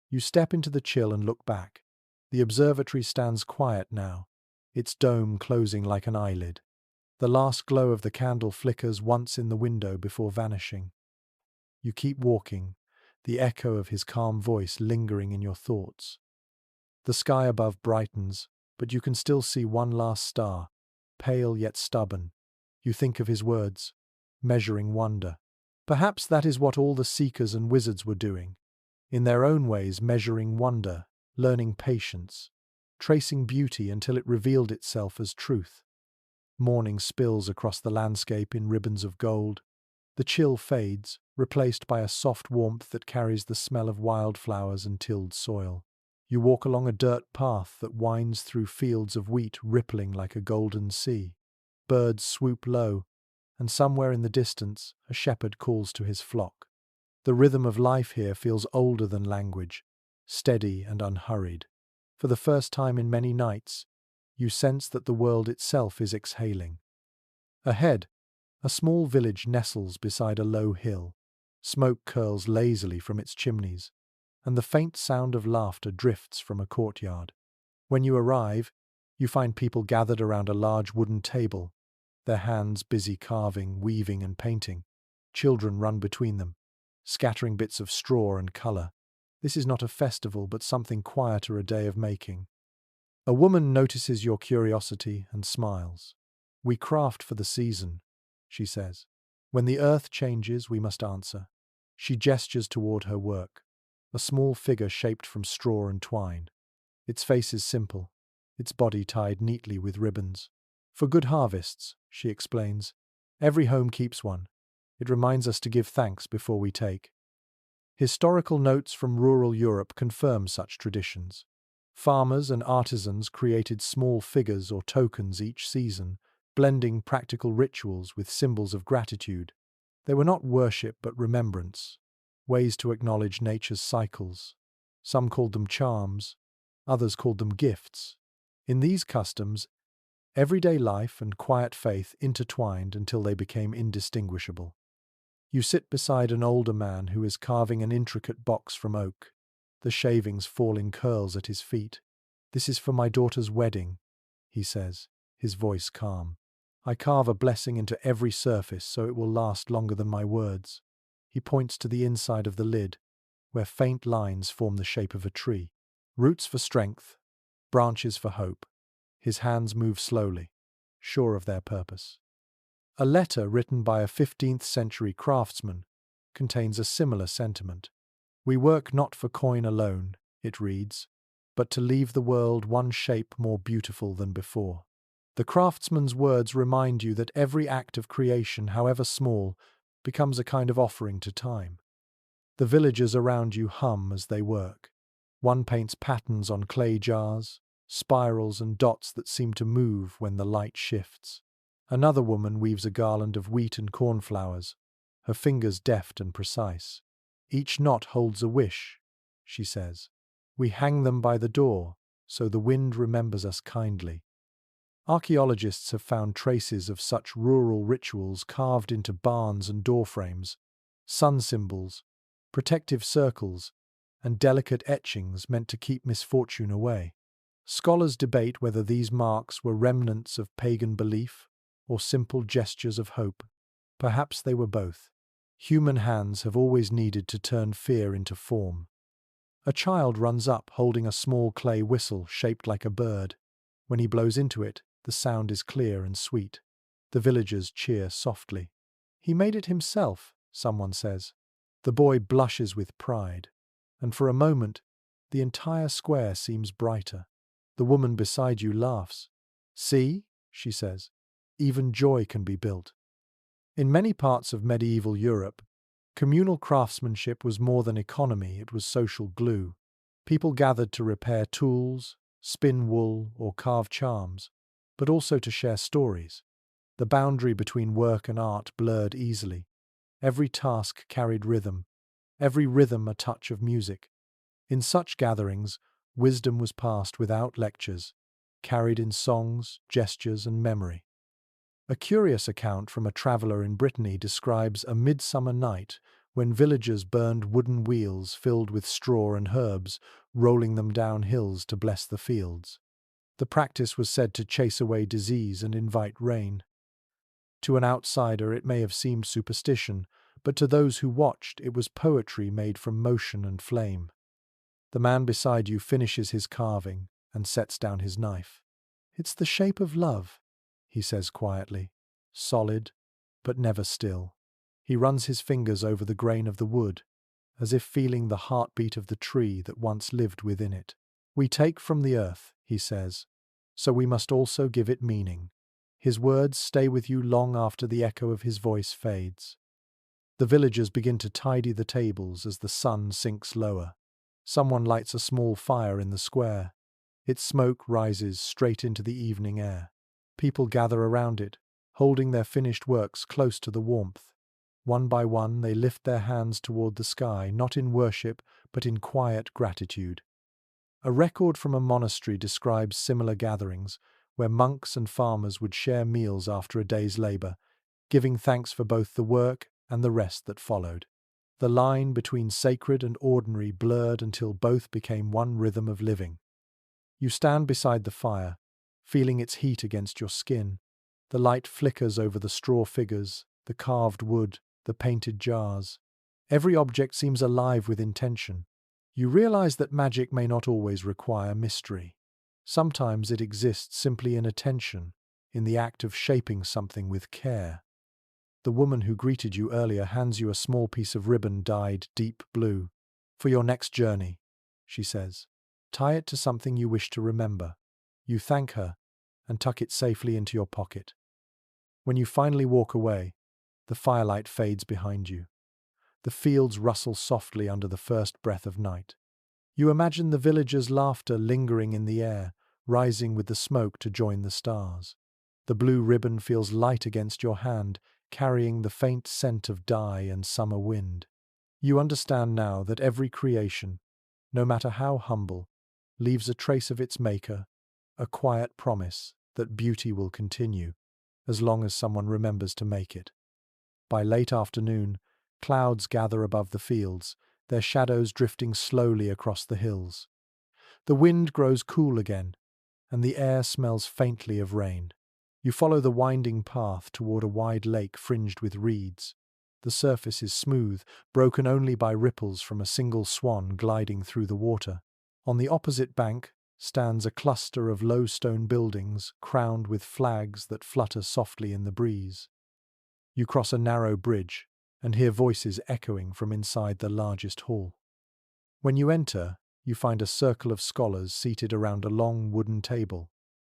You step into the chill and look back. The observatory stands quiet now, its dome closing like an eyelid. The last glow of the candle flickers once in the window before vanishing. You keep walking, the echo of his calm voice lingering in your thoughts. The sky above brightens, but you can still see one last star, pale yet stubborn. You think of his words, measuring wonder. Perhaps that is what all the seekers and wizards were doing. In their own ways, measuring wonder, learning patience, tracing beauty until it revealed itself as truth. Morning spills across the landscape in ribbons of gold. The chill fades, replaced by a soft warmth that carries the smell of wildflowers and tilled soil. You walk along a dirt path that winds through fields of wheat rippling like a golden sea. Birds swoop low, and somewhere in the distance, a shepherd calls to his flock. The rhythm of life here feels older than language, steady and unhurried. For the first time in many nights, you sense that the world itself is exhaling. Ahead, a small village nestles beside a low hill. Smoke curls lazily from its chimneys, and the faint sound of laughter drifts from a courtyard. When you arrive, you find people gathered around a large wooden table, their hands busy carving, weaving, and painting. Children run between them, scattering bits of straw and colour. This is not a festival, but something quieter, a day of making. A woman notices your curiosity and smiles. We craft for the season, she says. When the earth changes, we must answer. She gestures toward her work, a small figure shaped from straw and twine. Its face is simple, its body tied neatly with ribbons. For good harvests, she explains. Every home keeps one. It reminds us to give thanks before we take. Historical notes from rural Europe confirm such traditions. Farmers and artisans created small figures or tokens each season, blending practical rituals with symbols of gratitude. They were not worship but remembrance, ways to acknowledge nature's cycles. Some called them charms, others called them gifts. In these customs, Everyday life and quiet faith intertwined until they became indistinguishable. You sit beside an older man who is carving an intricate box from oak. The shavings fall in curls at his feet. "This is for my daughter's wedding," he says, his voice calm. "I carve a blessing into every surface so it will last longer than my words." He points to the inside of the lid, where faint lines form the shape of a tree. Roots for strength, branches for hope. His hands move slowly, sure of their purpose. A letter written by a 15th century craftsman contains a similar sentiment. "We work not for coin alone," it reads, "but to leave the world one shape more beautiful than before." The craftsman's words remind you that every act of creation, however small, becomes a kind of offering to time. The villagers around you hum as they work. One paints patterns on clay jars, spirals and dots that seem to move when the light shifts. Another woman weaves a garland of wheat and cornflowers, her fingers deft and precise. "Each knot holds a wish," she says. "We hang them by the door, so the wind remembers us kindly." Archaeologists have found traces of such rural rituals carved into barns and doorframes, sun symbols, protective circles, and delicate etchings meant to keep misfortune away. Scholars debate whether these marks were remnants of pagan belief or simple gestures of hope. Perhaps they were both. Human hands have always needed to turn fear into form. A child runs up holding a small clay whistle shaped like a bird. When he blows into it, the sound is clear and sweet. The villagers cheer softly. "He made it himself," someone says. The boy blushes with pride, and for a moment, the entire square seems brighter. The woman beside you laughs. "See," she says, "even joy can be built." In many parts of medieval Europe, communal craftsmanship was more than economy, it was social glue. People gathered to repair tools, spin wool, or carve charms, but also to share stories. The boundary between work and art blurred easily. Every task carried rhythm, every rhythm a touch of music. In such gatherings, wisdom was passed without lectures, carried in songs, gestures, and memory. A curious account from a traveller in Brittany describes a midsummer night when villagers burned wooden wheels filled with straw and herbs, rolling them down hills to bless the fields. The practice was said to chase away disease and invite rain. To an outsider, it may have seemed superstition, but to those who watched, it was poetry made from motion and flame. The man beside you finishes his carving and sets down his knife. "It's the shape of love," he says quietly, solid, but never still. He runs his fingers over the grain of the wood, as if feeling the heartbeat of the tree that once lived within it. "We take from the earth," he says, "so we must also give it meaning." His words stay with you long after the echo of his voice fades. The villagers begin to tidy the tables as the sun sinks lower. Someone lights a small fire in the square. Its smoke rises straight into the evening air. People gather around it, holding their finished works close to the warmth. One by one, they lift their hands toward the sky, not in worship, but in quiet gratitude. A record from a monastery describes similar gatherings, where monks and farmers would share meals after a day's labor, giving thanks for both the work and the rest that followed. The line between sacred and ordinary blurred until both became one rhythm of living. You stand beside the fire, feeling its heat against your skin. The light flickers over the straw figures, the carved wood, the painted jars. Every object seems alive with intention. You realize that magic may not always require mystery. Sometimes it exists simply in attention, in the act of shaping something with care. The woman who greeted you earlier hands you a small piece of ribbon dyed deep blue. "For your next journey," she says. "Tie it to something you wish to remember." You thank her and tuck it safely into your pocket. When you finally walk away, the firelight fades behind you. The fields rustle softly under the first breath of night. You imagine the villagers' laughter lingering in the air, rising with the smoke to join the stars. The blue ribbon feels light against your hand, carrying the faint scent of dye and summer wind. You understand now that every creation, no matter how humble, leaves a trace of its maker, a quiet promise that beauty will continue, as long as someone remembers to make it. By late afternoon, clouds gather above the fields, their shadows drifting slowly across the hills. The wind grows cool again, and the air smells faintly of rain. You follow the winding path toward a wide lake fringed with reeds. The surface is smooth, broken only by ripples from a single swan gliding through the water. On the opposite bank stands a cluster of low stone buildings crowned with flags that flutter softly in the breeze. You cross a narrow bridge and hear voices echoing from inside the largest hall. When you enter, you find a circle of scholars seated around a long wooden table.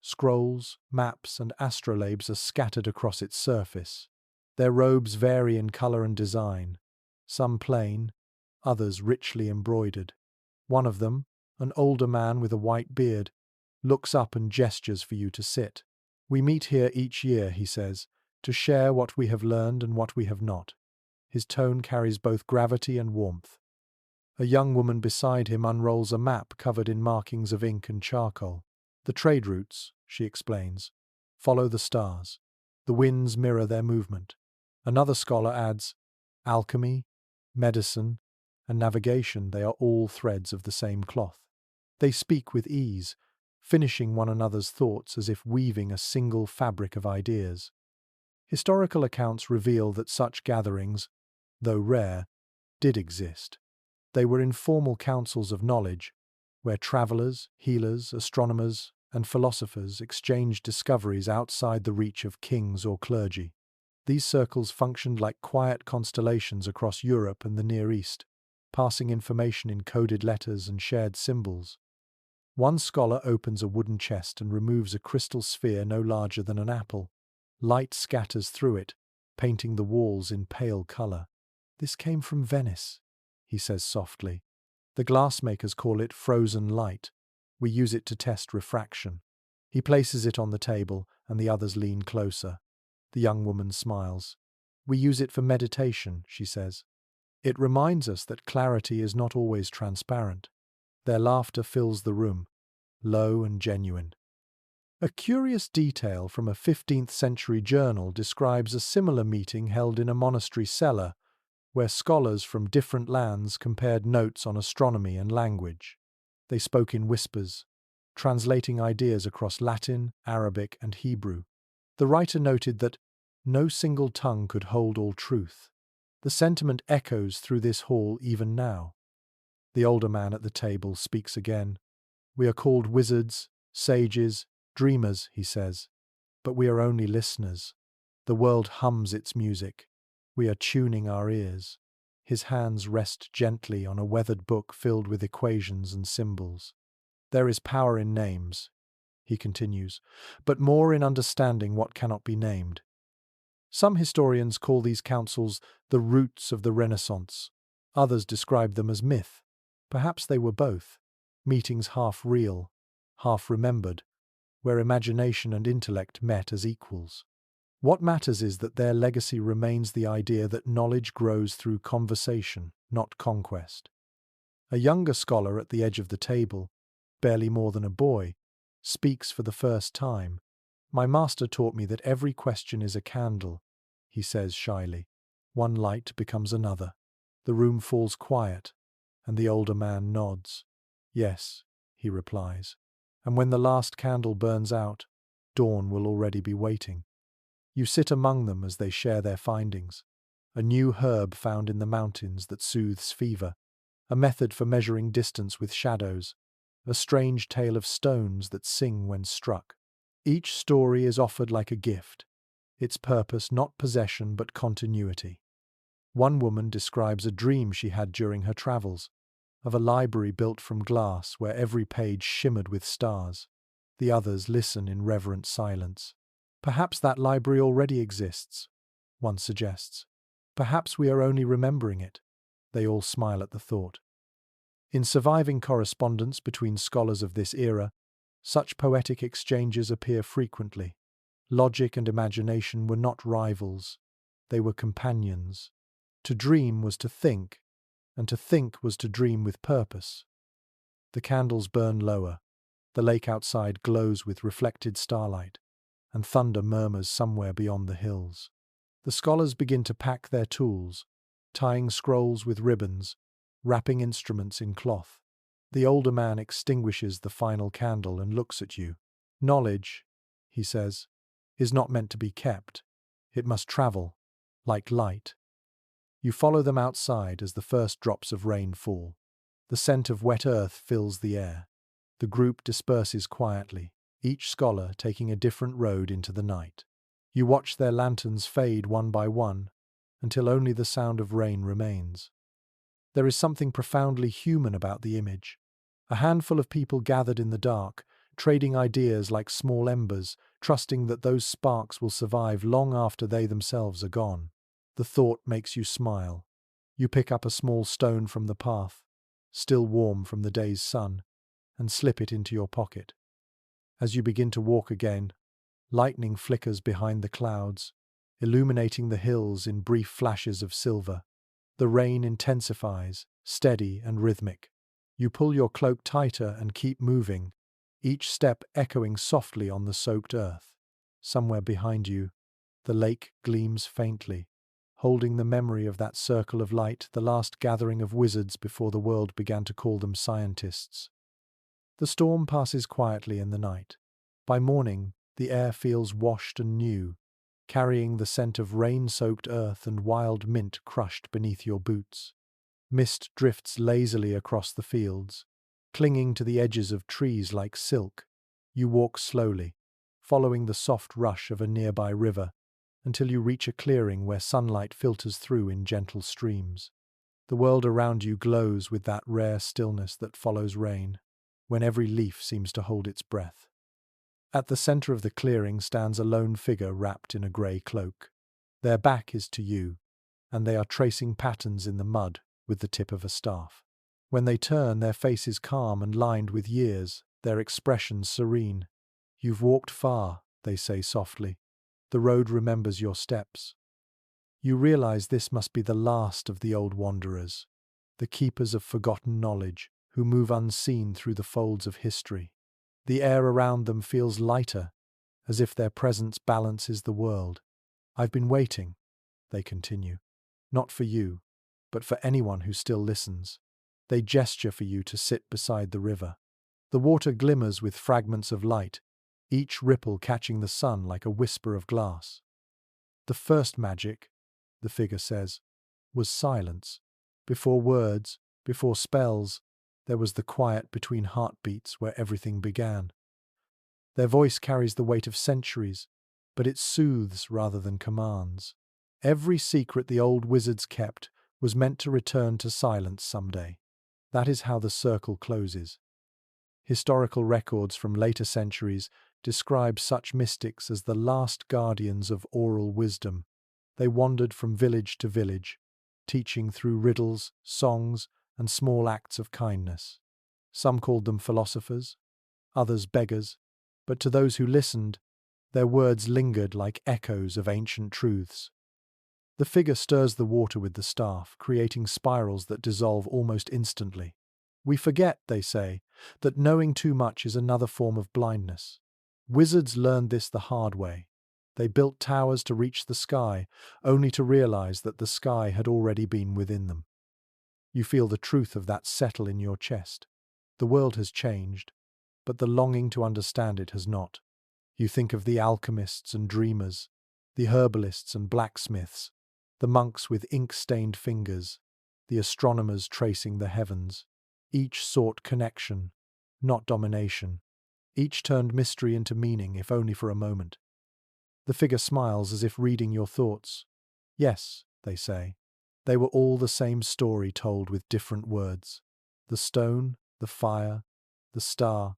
Scrolls, maps, and astrolabes are scattered across its surface. Their robes vary in color and design, some plain, others richly embroidered. One of them, an older man with a white beard, looks up and gestures for you to sit. "We meet here each year," he says, "to share what we have learned and what we have not." His tone carries both gravity and warmth. A young woman beside him unrolls a map covered in markings of ink and charcoal. "The trade routes," she explains, "follow the stars. The winds mirror their movement." Another scholar adds, "Alchemy, medicine, and navigation, they are all threads of the same cloth." They speak with ease, finishing one another's thoughts as if weaving a single fabric of ideas. Historical accounts reveal that such gatherings, though rare, did exist. They were informal councils of knowledge, where travelers, healers, astronomers, and philosophers exchanged discoveries outside the reach of kings or clergy. These circles functioned like quiet constellations across Europe and the Near East, passing information in coded letters and shared symbols. One scholar opens a wooden chest and removes a crystal sphere no larger than an apple. Light scatters through it, painting the walls in pale color. "This came from Venice," he says softly. "The glassmakers call it frozen light. We use it to test refraction." He places it on the table, and the others lean closer. The young woman smiles. "We use it for meditation," she says. "It reminds us that clarity is not always transparent." Their laughter fills the room, low and genuine. A curious detail from a 15th century journal describes a similar meeting held in a monastery cellar, where scholars from different lands compared notes on astronomy and language. They spoke in whispers, translating ideas across Latin, Arabic, and Hebrew. The writer noted that no single tongue could hold all truth. The sentiment echoes through this hall even now. The older man at the table speaks again. "We are called wizards, sages, dreamers," he says, "but we are only listeners. The world hums its music. We are tuning our ears." His hands rest gently on a weathered book filled with equations and symbols. "There is power in names," he continues, "but more in understanding what cannot be named." Some historians call these councils the roots of the Renaissance. Others describe them as myth. Perhaps they were both, meetings half real, half remembered, where imagination and intellect met as equals. What matters is that their legacy remains the idea that knowledge grows through conversation, not conquest. A younger scholar at the edge of the table, barely more than a boy, speaks for the first time. "My master taught me that every question is a candle," he says shyly. One light becomes another. The room falls quiet, and the older man nods. "Yes," he replies. "And when the last candle burns out, dawn will already be waiting." You sit among them as they share their findings. A new herb found in the mountains that soothes fever, a method for measuring distance with shadows, a strange tale of stones that sing when struck. Each story is offered like a gift, its purpose not possession but continuity. One woman describes a dream she had during her travels, of a library built from glass where every page shimmered with stars. The others listen in reverent silence. "Perhaps that library already exists," one suggests. "Perhaps we are only remembering it." They all smile at the thought. In surviving correspondence between scholars of this era, such poetic exchanges appear frequently. Logic and imagination were not rivals, they were companions. To dream was to think, and to think was to dream with purpose. The candles burn lower. The lake outside glows with reflected starlight. and thunder murmurs somewhere beyond the hills. The scholars begin to pack their tools, tying scrolls with ribbons, wrapping instruments in cloth. The older man extinguishes the final candle and looks at you. Knowledge, he says, is not meant to be kept. It must travel, like light. You follow them outside as the first drops of rain fall. The scent of wet earth fills the air. The group disperses quietly, each scholar taking a different road into the night. You watch their lanterns fade one by one, until only the sound of rain remains. There is something profoundly human about the image. A handful of people gathered in the dark, trading ideas like small embers, trusting that those sparks will survive long after they themselves are gone. The thought makes you smile. You pick up a small stone from the path, still warm from the day's sun, and slip it into your pocket. As you begin to walk again, lightning flickers behind the clouds, illuminating the hills in brief flashes of silver. The rain intensifies, steady and rhythmic. You pull your cloak tighter and keep moving, each step echoing softly on the soaked earth. Somewhere behind you, the lake gleams faintly, holding the memory of that circle of light, the last gathering of wizards before the world began to call them scientists. The storm passes quietly in the night. By morning, the air feels washed and new, carrying the scent of rain-soaked earth and wild mint crushed beneath your boots. Mist drifts lazily across the fields, clinging to the edges of trees like silk. You walk slowly, following the soft rush of a nearby river, until you reach a clearing where sunlight filters through in gentle streams. The world around you glows with that rare stillness that follows rain, when every leaf seems to hold its breath. At the center of the clearing stands a lone figure wrapped in a grey cloak. Their back is to you, and they are tracing patterns in the mud with the tip of a staff. When they turn, their face is calm and lined with years, their expression serene. "You've walked far," they say softly. "The road remembers your steps." You realize this must be the last of the old wanderers, the keepers of forgotten knowledge, who move unseen through the folds of history. The air around them feels lighter, as if their presence balances the world. "I've been waiting," they continue. "Not for you, but for anyone who still listens." They gesture for you to sit beside the river. The water glimmers with fragments of light, each ripple catching the sun like a whisper of glass. "The first magic," the figure says, "was silence. Before words, before spells, there was the quiet between heartbeats where everything began." Their voice carries the weight of centuries, but it soothes rather than commands. Every secret the old wizards kept was meant to return to silence someday. That is how the circle closes. Historical records from later centuries describe such mystics as the last guardians of oral wisdom. They wandered from village to village, teaching through riddles, songs, and small acts of kindness. Some called them philosophers, others beggars, but to those who listened, their words lingered like echoes of ancient truths. The figure stirs the water with the staff, creating spirals that dissolve almost instantly. "We forget," they say, "that knowing too much is another form of blindness." Wizards learned this the hard way. They built towers to reach the sky, only to realize that the sky had already been within them. You feel the truth of that settle in your chest. The world has changed, but the longing to understand it has not. You think of the alchemists and dreamers, the herbalists and blacksmiths, the monks with ink-stained fingers, the astronomers tracing the heavens. Each sought connection, not domination. Each turned mystery into meaning, if only for a moment. The figure smiles as if reading your thoughts. "Yes," they say, "they were all the same story told with different words. The stone, the fire, the star,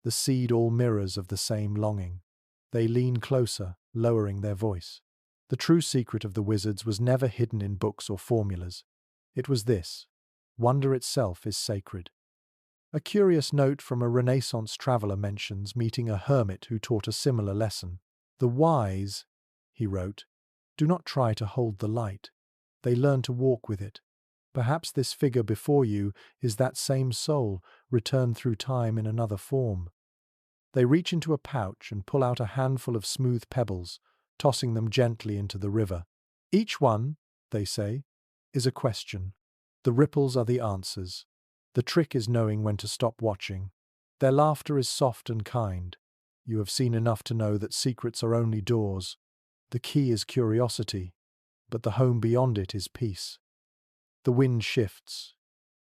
the seed, all mirrors of the same longing." They lean closer, lowering their voice. The true secret of the wizards was never hidden in books or formulas. It was this: wonder itself is sacred. A curious note from a Renaissance traveller mentions meeting a hermit who taught a similar lesson. "The wise," he wrote, "do not try to hold the light. They learn to walk with it." Perhaps this figure before you is that same soul, returned through time in another form. They reach into a pouch and pull out a handful of smooth pebbles, tossing them gently into the river. Each one, they say, is a question. The ripples are the answers. The trick is knowing when to stop watching. Their laughter is soft and kind. You have seen enough to know that secrets are only doors. The key is curiosity, but the home beyond it is peace. The wind shifts,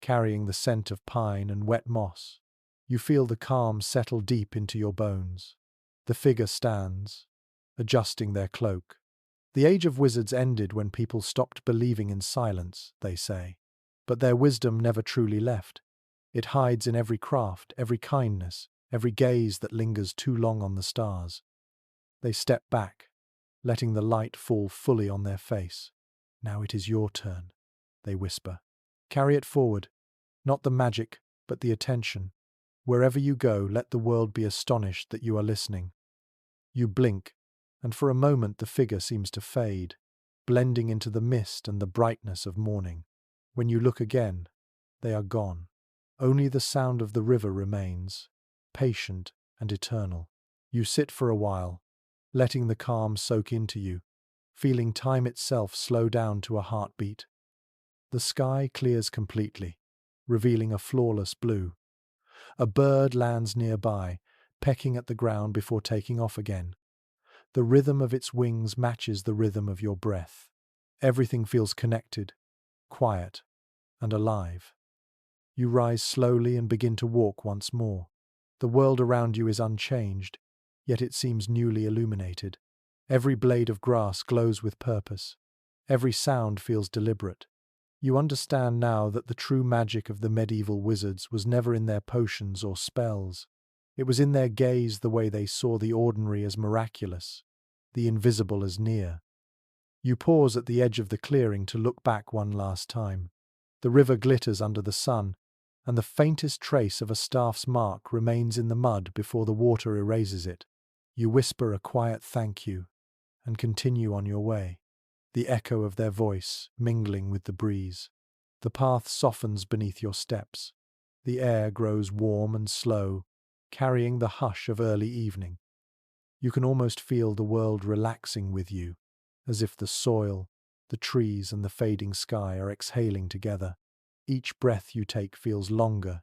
carrying the scent of pine and wet moss. You feel the calm settle deep into your bones. The figure stands, adjusting their cloak. The age of wizards ended when people stopped believing in silence, they say. But their wisdom never truly left. It hides in every craft, every kindness, every gaze that lingers too long on the stars. They step back, letting the light fall fully on their face. Now it is your turn, they whisper. Carry it forward, not the magic, but the attention. Wherever you go, let the world be astonished that you are listening. You blink, and for a moment the figure seems to fade, blending into the mist and the brightness of morning. When you look again, they are gone. Only the sound of the river remains, patient and eternal. You sit for a while, letting the calm soak into you, feeling time itself slow down to a heartbeat. The sky clears completely, revealing a flawless blue. A bird lands nearby, pecking at the ground before taking off again. The rhythm of its wings matches the rhythm of your breath. Everything feels connected, quiet, and alive. You rise slowly and begin to walk once more. The world around you is unchanged, yet it seems newly illuminated. Every blade of grass glows with purpose. Every sound feels deliberate. You understand now that the true magic of the medieval wizards was never in their potions or spells. It was in their gaze, the way they saw the ordinary as miraculous, the invisible as near. You pause at the edge of the clearing to look back one last time. The river glitters under the sun, and the faintest trace of a staff's mark remains in the mud before the water erases it. You whisper a quiet thank you and continue on your way, the echo of their voice mingling with the breeze. The path softens beneath your steps. The air grows warm and slow, carrying the hush of early evening. You can almost feel the world relaxing with you, as if the soil, the trees, and the fading sky are exhaling together. Each breath you take feels longer,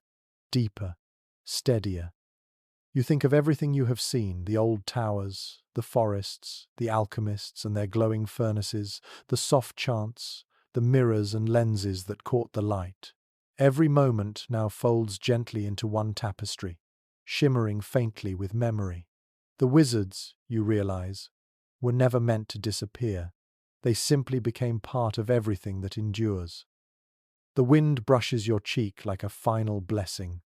deeper, steadier. You think of everything you have seen, the old towers, the forests, the alchemists and their glowing furnaces, the soft chants, the mirrors and lenses that caught the light. Every moment now folds gently into one tapestry, shimmering faintly with memory. The wizards, you realize, were never meant to disappear. They simply became part of everything that endures. The wind brushes your cheek like a final blessing.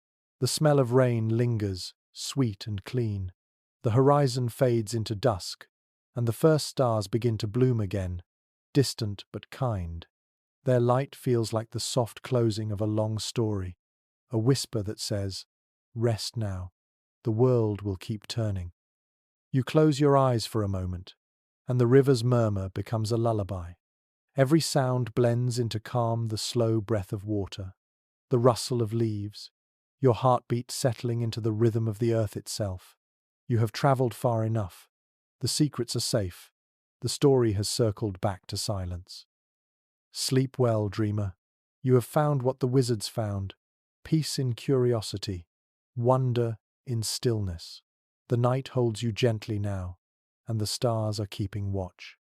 The smell of rain lingers, sweet and clean. The horizon fades into dusk, and the first stars begin to bloom again, distant but kind. Their light feels like the soft closing of a long story, a whisper that says, "Rest now. The world will keep turning." You close your eyes for a moment, and the river's murmur becomes a lullaby. Every sound blends into calm, the slow breath of water, the rustle of leaves, your heartbeat settling into the rhythm of the earth itself. You have traveled far enough. The secrets are safe. The story has circled back to silence. Sleep well, dreamer. You have found what the wizards found: peace in curiosity, wonder in stillness. The night holds you gently now, and the stars are keeping watch.